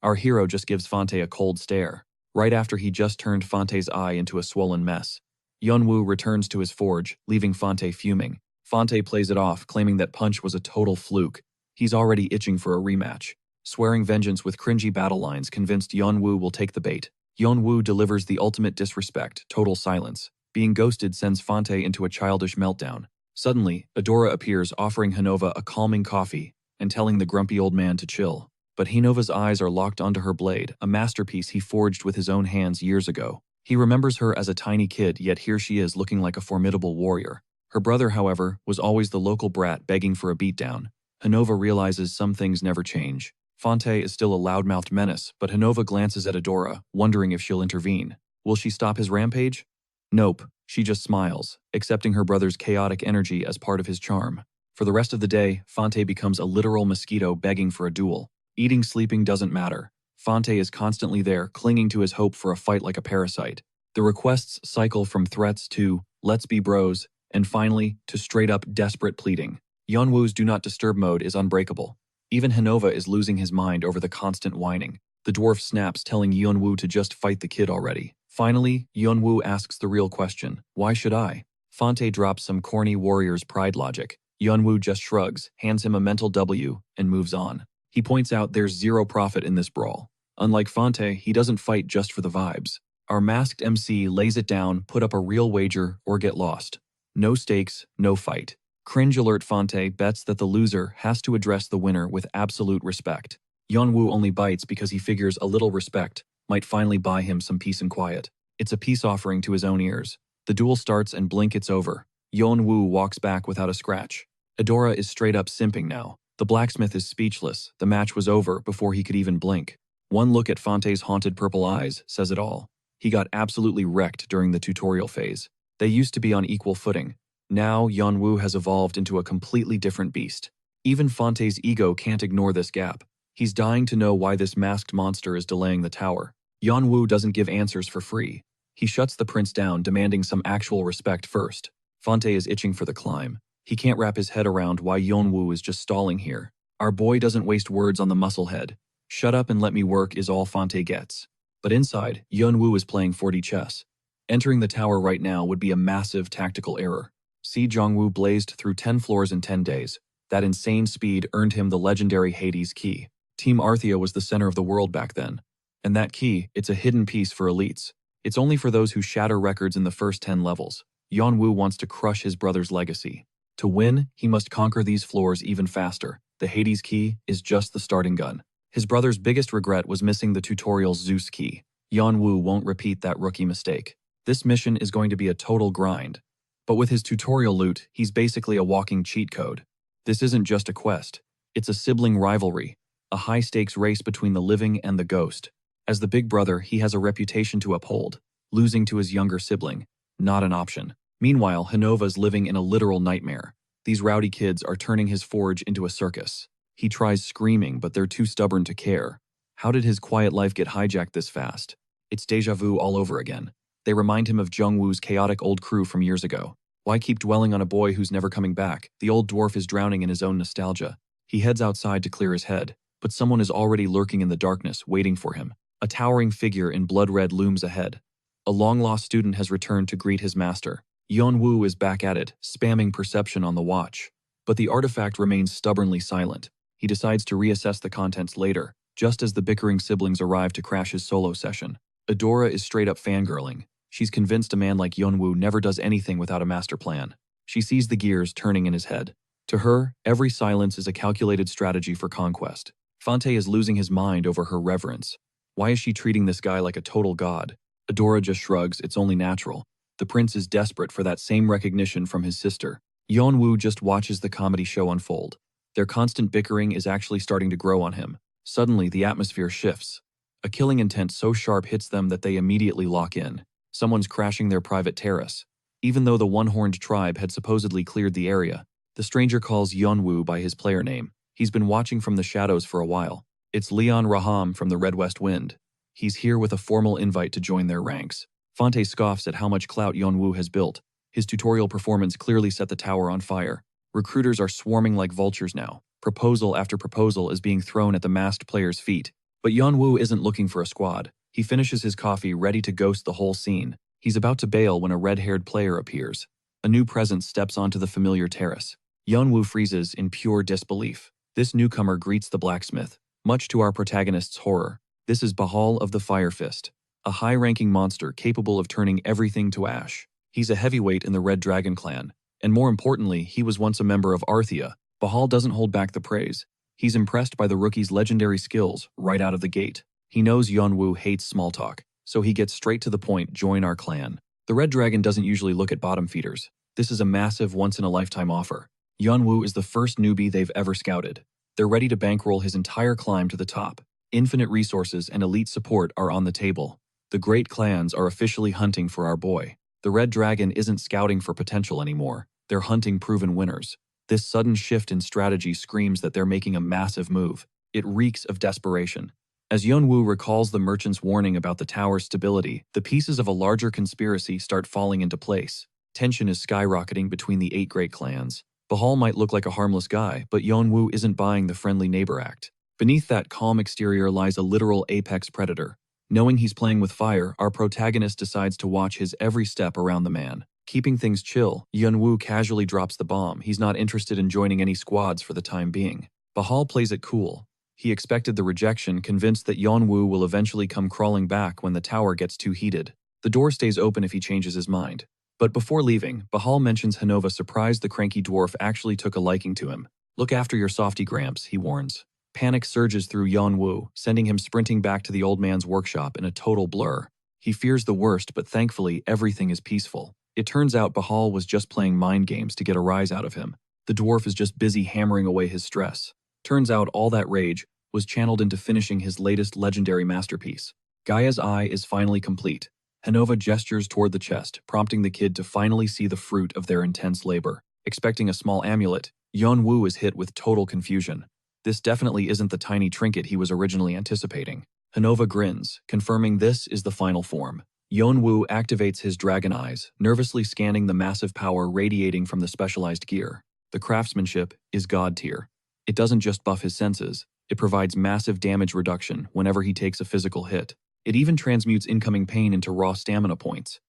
Our hero just gives Fonte a cold stare, right after he just turned Fonte's eye into a swollen mess. Yeonwoo returns to his forge, leaving Fonte fuming. Fonte plays it off, claiming that Punch was a total fluke. He's already itching for a rematch. Swearing vengeance with cringy battle lines, convinced Yeonwoo will take the bait. Yeonwoo delivers the ultimate disrespect, total silence. Being ghosted sends Fonte into a childish meltdown. Suddenly, Adora appears, offering Hanova a calming coffee and telling the grumpy old man to chill. But Hanova's eyes are locked onto her blade, a masterpiece he forged with his own hands years ago. He remembers her as a tiny kid, yet here she is looking like a formidable warrior. Her brother, however, was always the local brat begging for a beatdown. Hanova realizes some things never change. Fonte is still a loudmouthed menace, but Hanova glances at Adora, wondering if she'll intervene. Will she stop his rampage? Nope, she just smiles, accepting her brother's chaotic energy as part of his charm. For the rest of the day, Fonte becomes a literal mosquito begging for a duel. Eating, sleeping doesn't matter. Fonte is constantly there, clinging to his hope for a fight like a parasite. The requests cycle from threats to, "let's be bros," and finally, to straight-up desperate pleading. Yeonwoo's Do Not Disturb mode is unbreakable. Even Hanova is losing his mind over the constant whining. The dwarf snaps, telling Yeonwoo to just fight the kid already. Finally, Yeonwoo asks the real question, "Why should I?" Fonte drops some corny warrior's pride logic. Yeonwoo just shrugs, hands him a mental W, and moves on. He points out there's zero profit in this brawl. Unlike Fonte, he doesn't fight just for the vibes. Our masked MC lays it down, put up a real wager, or get lost. No stakes, no fight. Cringe alert. Fonte bets that the loser has to address the winner with absolute respect. Yeonwoo only bites because he figures a little respect might finally buy him some peace and quiet. It's a peace offering to his own ears. The duel starts and blink it's over. Yeonwoo walks back without a scratch. Adora is straight up simping now. The blacksmith is speechless. The match was over before he could even blink. One look at Fonte's haunted purple eyes says it all. He got absolutely wrecked during the tutorial phase. They used to be on equal footing. Now, Yeonwoo has evolved into a completely different beast. Even Fonte's ego can't ignore this gap. He's dying to know why this masked monster is delaying the tower. Yeonwoo doesn't give answers for free. He shuts the prince down, demanding some actual respect first. Fonte is itching for the climb. He can't wrap his head around why Yeonwoo is just stalling here. Our boy doesn't waste words on the musclehead. Shut up and let me work is all Fonte gets. But inside, Yeonwoo is playing 4D chess. Entering the tower right now would be a massive tactical error. See, Jongwoo blazed through 10 floors in 10 days. That insane speed earned him the legendary Hades key. Team Arthea was the center of the world back then. And that key, it's a hidden piece for elites. It's only for those who shatter records in the first 10 levels. Yeonwoo wants to crush his brother's legacy. To win, he must conquer these floors even faster. The Hades key is just the starting gun. His brother's biggest regret was missing the tutorial's Zeus key. Yeonwoo won't repeat that rookie mistake. This mission is going to be a total grind. But with his tutorial loot, he's basically a walking cheat code. This isn't just a quest. It's a sibling rivalry, a high-stakes race between the living and the ghost. As the big brother, he has a reputation to uphold. Losing to his younger sibling, not an option. Meanwhile, Hanova's living in a literal nightmare. These rowdy kids are turning his forge into a circus. He tries screaming, but they're too stubborn to care. How did his quiet life get hijacked this fast? It's déjà vu all over again. They remind him of Jungwoo's chaotic old crew from years ago. Why keep dwelling on a boy who's never coming back? The old dwarf is drowning in his own nostalgia. He heads outside to clear his head, but someone is already lurking in the darkness, waiting for him. A towering figure in blood red looms ahead. A long-lost student has returned to greet his master. Yeonwoo is back at it, spamming perception on the watch. But the artifact remains stubbornly silent. He decides to reassess the contents later, just as the bickering siblings arrive to crash his solo session. Adora is straight up fangirling. She's convinced a man like Yeonwoo never does anything without a master plan. She sees the gears turning in his head. To her, every silence is a calculated strategy for conquest. Fonte is losing his mind over her reverence. Why is she treating this guy like a total god? Adora just shrugs, it's only natural. The prince is desperate for that same recognition from his sister. Yeonwoo just watches the comedy show unfold. Their constant bickering is actually starting to grow on him. Suddenly, the atmosphere shifts. A killing intent so sharp hits them that they immediately lock in. Someone's crashing their private terrace. Even though the one-horned tribe had supposedly cleared the area, the stranger calls Yeonwoo by his player name. He's been watching from the shadows for a while. It's Leon Raham from the Red West Wind. He's here with a formal invite to join their ranks. Fonte scoffs at how much clout Yeonwoo has built. His tutorial performance clearly set the tower on fire. Recruiters are swarming like vultures now. Proposal after proposal is being thrown at the masked player's feet. But Yeonwoo isn't looking for a squad. He finishes his coffee, ready to ghost the whole scene. He's about to bail when a red-haired player appears. A new presence steps onto the familiar terrace. Yeonwoo freezes in pure disbelief. This newcomer greets the blacksmith, much to our protagonist's horror. This is Bahal of the Fire Fist, a high-ranking monster capable of turning everything to ash. He's a heavyweight in the Red Dragon clan, and more importantly, he was once a member of Arthea. Bahal doesn't hold back the praise. He's impressed by the rookie's legendary skills right out of the gate. He knows Yeonwoo hates small talk, so he gets straight to the point, join our clan. The Red Dragon doesn't usually look at bottom feeders. This is a massive once-in-a-lifetime offer. Yeonwoo is the first newbie they've ever scouted. They're ready to bankroll his entire climb to the top. Infinite resources and elite support are on the table. The great clans are officially hunting for our boy. The Red Dragon isn't scouting for potential anymore. They're hunting proven winners. This sudden shift in strategy screams that they're making a massive move. It reeks of desperation. As Yeonwoo recalls the merchant's warning about the tower's stability, the pieces of a larger conspiracy start falling into place. Tension is skyrocketing between the 8 great clans. Bahal might look like a harmless guy, but Yeonwoo isn't buying the friendly neighbor act. Beneath that calm exterior lies a literal apex predator. Knowing he's playing with fire, our protagonist decides to watch his every step around the man. Keeping things chill, Yeonwoo casually drops the bomb. He's not interested in joining any squads for the time being. Bahal plays it cool. He expected the rejection, convinced that Yeonwoo will eventually come crawling back when the tower gets too heated. The door stays open if he changes his mind. But before leaving, Bahal mentions Hanova surprised the cranky dwarf actually took a liking to him. "Look after your softy, Gramps," he warns. Panic surges through Yeonwoo, sending him sprinting back to the old man's workshop in a total blur. He fears the worst, but thankfully everything is peaceful. It turns out Bahal was just playing mind games to get a rise out of him. The dwarf is just busy hammering away his stress. Turns out all that rage was channeled into finishing his latest legendary masterpiece. Gaia's eye is finally complete. Hanova gestures toward the chest, prompting the kid to finally see the fruit of their intense labor. Expecting a small amulet, Yeonwoo is hit with total confusion. This definitely isn't the tiny trinket he was originally anticipating. Hanova grins, confirming this is the final form. Yeonwoo activates his dragon eyes, nervously scanning the massive power radiating from the specialized gear. The craftsmanship is god tier. It doesn't just buff his senses, it provides massive damage reduction whenever he takes a physical hit. It even transmutes incoming pain into raw stamina points.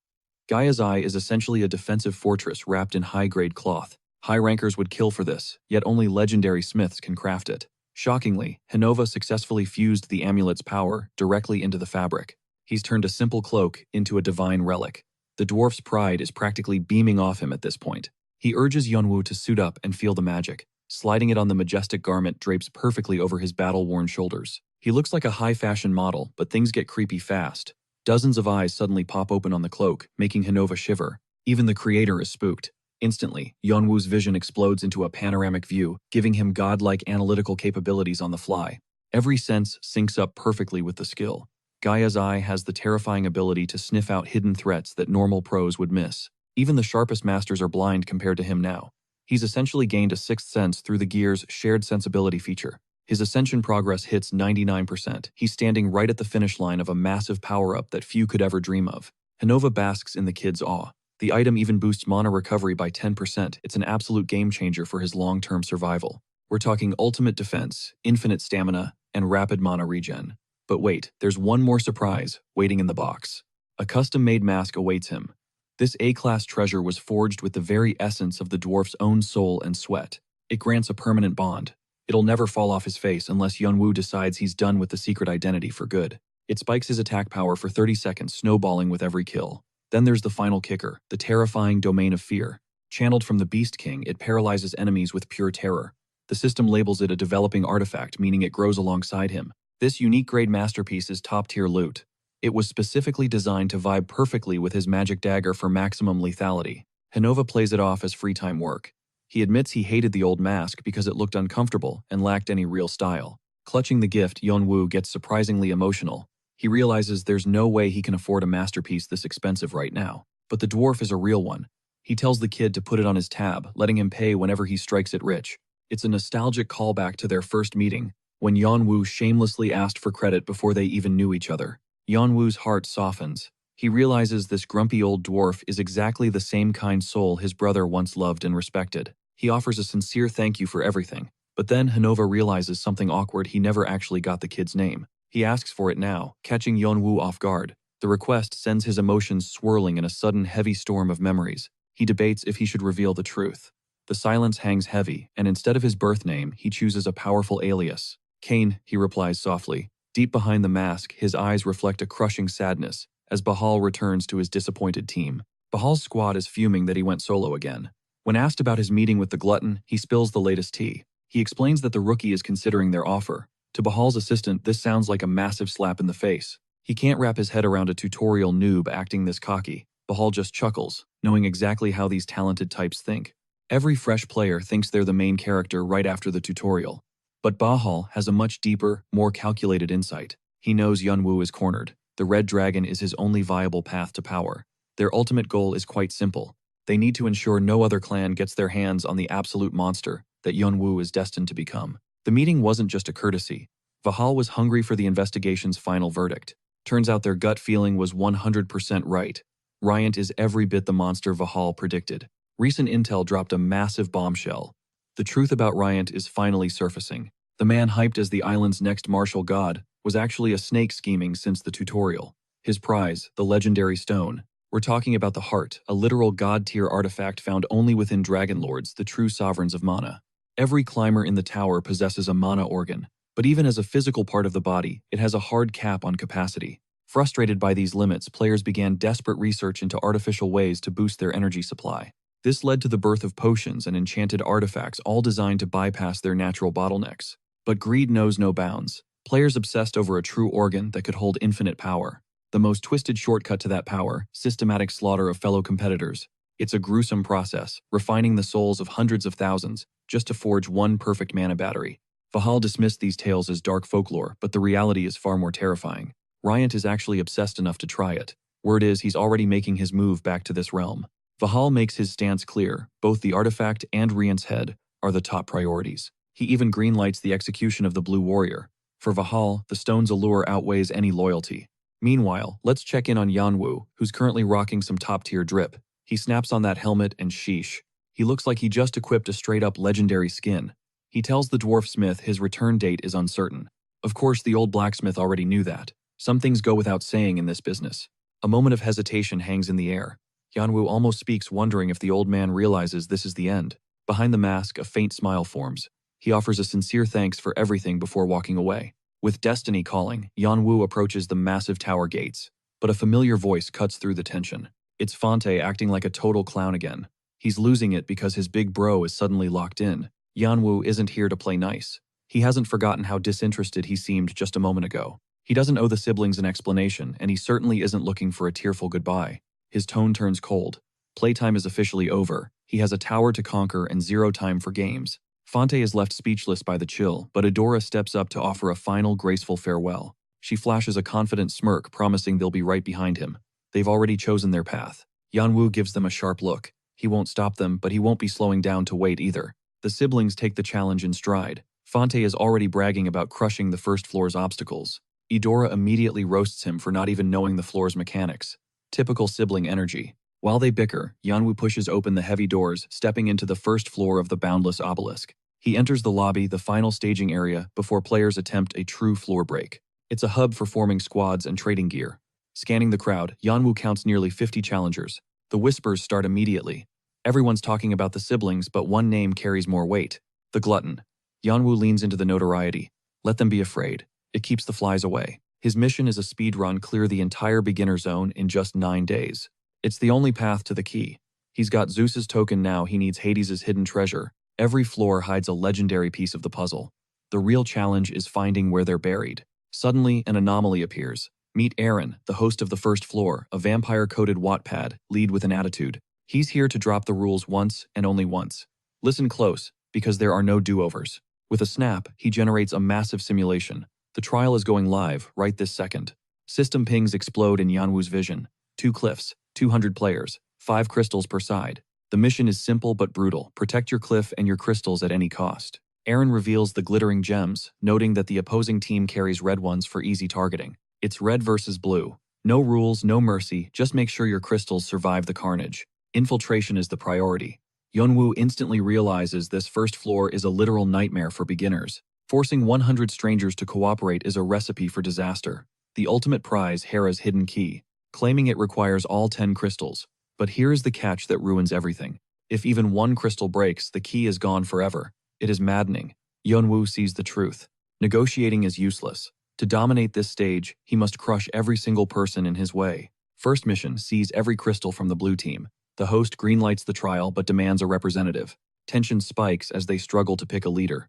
Gaia's Eye is essentially a defensive fortress wrapped in high-grade cloth. High rankers would kill for this, yet only legendary smiths can craft it. Shockingly, Hanova successfully fused the amulet's power directly into the fabric. He's turned a simple cloak into a divine relic. The dwarf's pride is practically beaming off him at this point. He urges Yeonwoo to suit up and feel the magic. Sliding it on the majestic garment drapes perfectly over his battle-worn shoulders. He looks like a high-fashion model, but things get creepy fast. Dozens of eyes suddenly pop open on the cloak, making Hanova shiver. Even the creator is spooked. Instantly, Yeonwoo's vision explodes into a panoramic view, giving him godlike analytical capabilities on the fly. Every sense syncs up perfectly with the skill. Gaia's Eye has the terrifying ability to sniff out hidden threats that normal pros would miss. Even the sharpest masters are blind compared to him now. He's essentially gained a sixth sense through the gear's shared sensibility feature. His ascension progress hits 99%. He's standing right at the finish line of a massive power-up that few could ever dream of. Hanova basks in the kid's awe. The item even boosts mana recovery by 10%. It's an absolute game-changer for his long-term survival. We're talking ultimate defense, infinite stamina, and rapid mana regen. But wait, there's one more surprise waiting in the box. A custom-made mask awaits him. This A-class treasure was forged with the very essence of the dwarf's own soul and sweat. It grants a permanent bond. It'll never fall off his face unless Yeonwoo decides he's done with the secret identity for good. It spikes his attack power for 30 seconds, snowballing with every kill. Then there's the final kicker, the terrifying Domain of Fear. Channeled from the Beast King, it paralyzes enemies with pure terror. The system labels it a developing artifact, meaning it grows alongside him. This unique grade masterpiece is top-tier loot. It was specifically designed to vibe perfectly with his magic dagger for maximum lethality. Hanova plays it off as free-time work. He admits he hated the old mask because it looked uncomfortable and lacked any real style. Clutching the gift, Yeonwoo gets surprisingly emotional. He realizes there's no way he can afford a masterpiece this expensive right now. But the dwarf is a real one. He tells the kid to put it on his tab, letting him pay whenever he strikes it rich. It's a nostalgic callback to their first meeting, when Yeonwoo shamelessly asked for credit before they even knew each other. Yeonwoo's heart softens. He realizes this grumpy old dwarf is exactly the same kind soul his brother once loved and respected. He offers a sincere thank you for everything. But then Hanova realizes something awkward: he never actually got the kid's name. He asks for it now, catching Yeonwoo off guard. The request sends his emotions swirling in a sudden heavy storm of memories. He debates if he should reveal the truth. The silence hangs heavy, and instead of his birth name, he chooses a powerful alias. "Kane," he replies softly. Deep behind the mask, his eyes reflect a crushing sadness as Bahal returns to his disappointed team. Bahal's squad is fuming that he went solo again. When asked about his meeting with the glutton, he spills the latest tea. He explains that the rookie is considering their offer. To Bahal's assistant, this sounds like a massive slap in the face. He can't wrap his head around a tutorial noob acting this cocky. Bahal just chuckles, knowing exactly how these talented types think. Every fresh player thinks they're the main character right after the tutorial. But Bahal has a much deeper, more calculated insight. He knows Yeonwoo is cornered. The Red Dragon is his only viable path to power. Their ultimate goal is quite simple. They need to ensure no other clan gets their hands on the absolute monster that Yeonwoo is destined to become. The meeting wasn't just a courtesy. Bahal was hungry for the investigation's final verdict. Turns out their gut feeling was 100% right. Ryant is every bit the monster Bahal predicted. Recent intel dropped a massive bombshell. The truth about Ryant is finally surfacing. The man hyped as the island's next martial god was actually a snake scheming since the tutorial. His prize, the legendary stone. We're talking about the heart, a literal god-tier artifact found only within Dragon Lords, the true sovereigns of mana. Every climber in the tower possesses a mana organ. But even as a physical part of the body, it has a hard cap on capacity. Frustrated by these limits, players began desperate research into artificial ways to boost their energy supply. This led to the birth of potions and enchanted artifacts, all designed to bypass their natural bottlenecks. But greed knows no bounds. Players obsessed over a true organ that could hold infinite power. The most twisted shortcut to that power: systematic slaughter of fellow competitors. It's a gruesome process, refining the souls of hundreds of thousands, just to forge one perfect mana battery. Vahal dismissed these tales as dark folklore, but the reality is far more terrifying. Ryant is actually obsessed enough to try it. Word is he's already making his move back to this realm. Vahal makes his stance clear: both the artifact and Ryant's head are the top priorities. He even greenlights the execution of the Blue Warrior. For Vahal, the stone's allure outweighs any loyalty. Meanwhile, let's check in on Yanwu, who's currently rocking some top-tier drip. He snaps on that helmet and sheesh. He looks like he just equipped a straight-up legendary skin. He tells the dwarf smith his return date is uncertain. Of course, the old blacksmith already knew that. Some things go without saying in this business. A moment of hesitation hangs in the air. Yanwu almost speaks, wondering if the old man realizes this is the end. Behind the mask, a faint smile forms. He offers a sincere thanks for everything before walking away. With destiny calling, Yanwu approaches the massive tower gates. But a familiar voice cuts through the tension. It's Fante acting like a total clown again. He's losing it because his big bro is suddenly locked in. Yanwu isn't here to play nice. He hasn't forgotten how disinterested he seemed just a moment ago. He doesn't owe the siblings an explanation, and he certainly isn't looking for a tearful goodbye. His tone turns cold. Playtime is officially over. He has a tower to conquer and zero time for games. Fante is left speechless by the chill, but Adora steps up to offer a final graceful farewell. She flashes a confident smirk, promising they'll be right behind him. They've already chosen their path. Yanwu gives them a sharp look. He won't stop them, but he won't be slowing down to wait either. The siblings take the challenge in stride. Fante is already bragging about crushing the first floor's obstacles. Eudora immediately roasts him for not even knowing the floor's mechanics. Typical sibling energy. While they bicker, Yanwu pushes open the heavy doors, stepping into the first floor of the boundless obelisk. He enters the lobby, the final staging area, before players attempt a true floor break. It's a hub for forming squads and trading gear. Scanning the crowd, Yanwu counts nearly 50 challengers. The whispers start immediately. Everyone's talking about the siblings, but one name carries more weight: the glutton. Yanwu leans into the notoriety. Let them be afraid. It keeps the flies away. His mission is a speed run, clear the entire beginner zone in just 9 days. It's the only path to the key. He's got Zeus's token, now he needs Hades's hidden treasure. Every floor hides a legendary piece of the puzzle. The real challenge is finding where they're buried. Suddenly, an anomaly appears. Meet Aaron, the host of the first floor, a vampire-coated Wattpad, lead with an attitude. He's here to drop the rules once and only once. Listen close, because there are no do-overs. With a snap, he generates a massive simulation. The trial is going live right this second. System pings explode in Yanwu's vision. 2 cliffs, 200 players, 5 crystals per side. The mission is simple but brutal. Protect your cliff and your crystals at any cost. Aaron reveals the glittering gems, noting that the opposing team carries red ones for easy targeting. It's red versus blue. No rules, no mercy, just make sure your crystals survive the carnage. Infiltration is the priority. Yanwu instantly realizes this first floor is a literal nightmare for beginners. Forcing 100 strangers to cooperate is a recipe for disaster. The ultimate prize, Hera's hidden key. Claiming it requires all 10 crystals. But here is the catch that ruins everything. If even one crystal breaks, the key is gone forever. It is maddening. Yanwu sees the truth. Negotiating is useless. To dominate this stage, he must crush every single person in his way. First mission: seize every crystal from the blue team. The host greenlights the trial but demands a representative. Tension spikes as they struggle to pick a leader.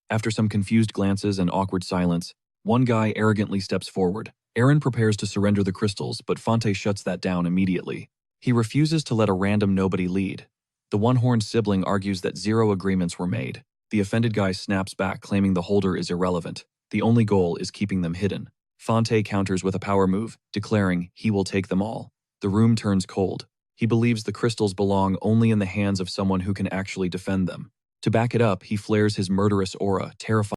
After some confused glances and awkward silence, one guy arrogantly steps forward. Aaron prepares to surrender the crystals, but Fante shuts that down immediately. He refuses to let a random nobody lead. The one-horned sibling argues that 0 agreements were made. The offended guy snaps back, claiming the holder is irrelevant. The only goal is keeping them hidden. Fante counters with a power move, declaring he will take them all. The room turns cold. He believes the crystals belong only in the hands of someone who can actually defend them. To back it up, he flares his murderous aura, terrifying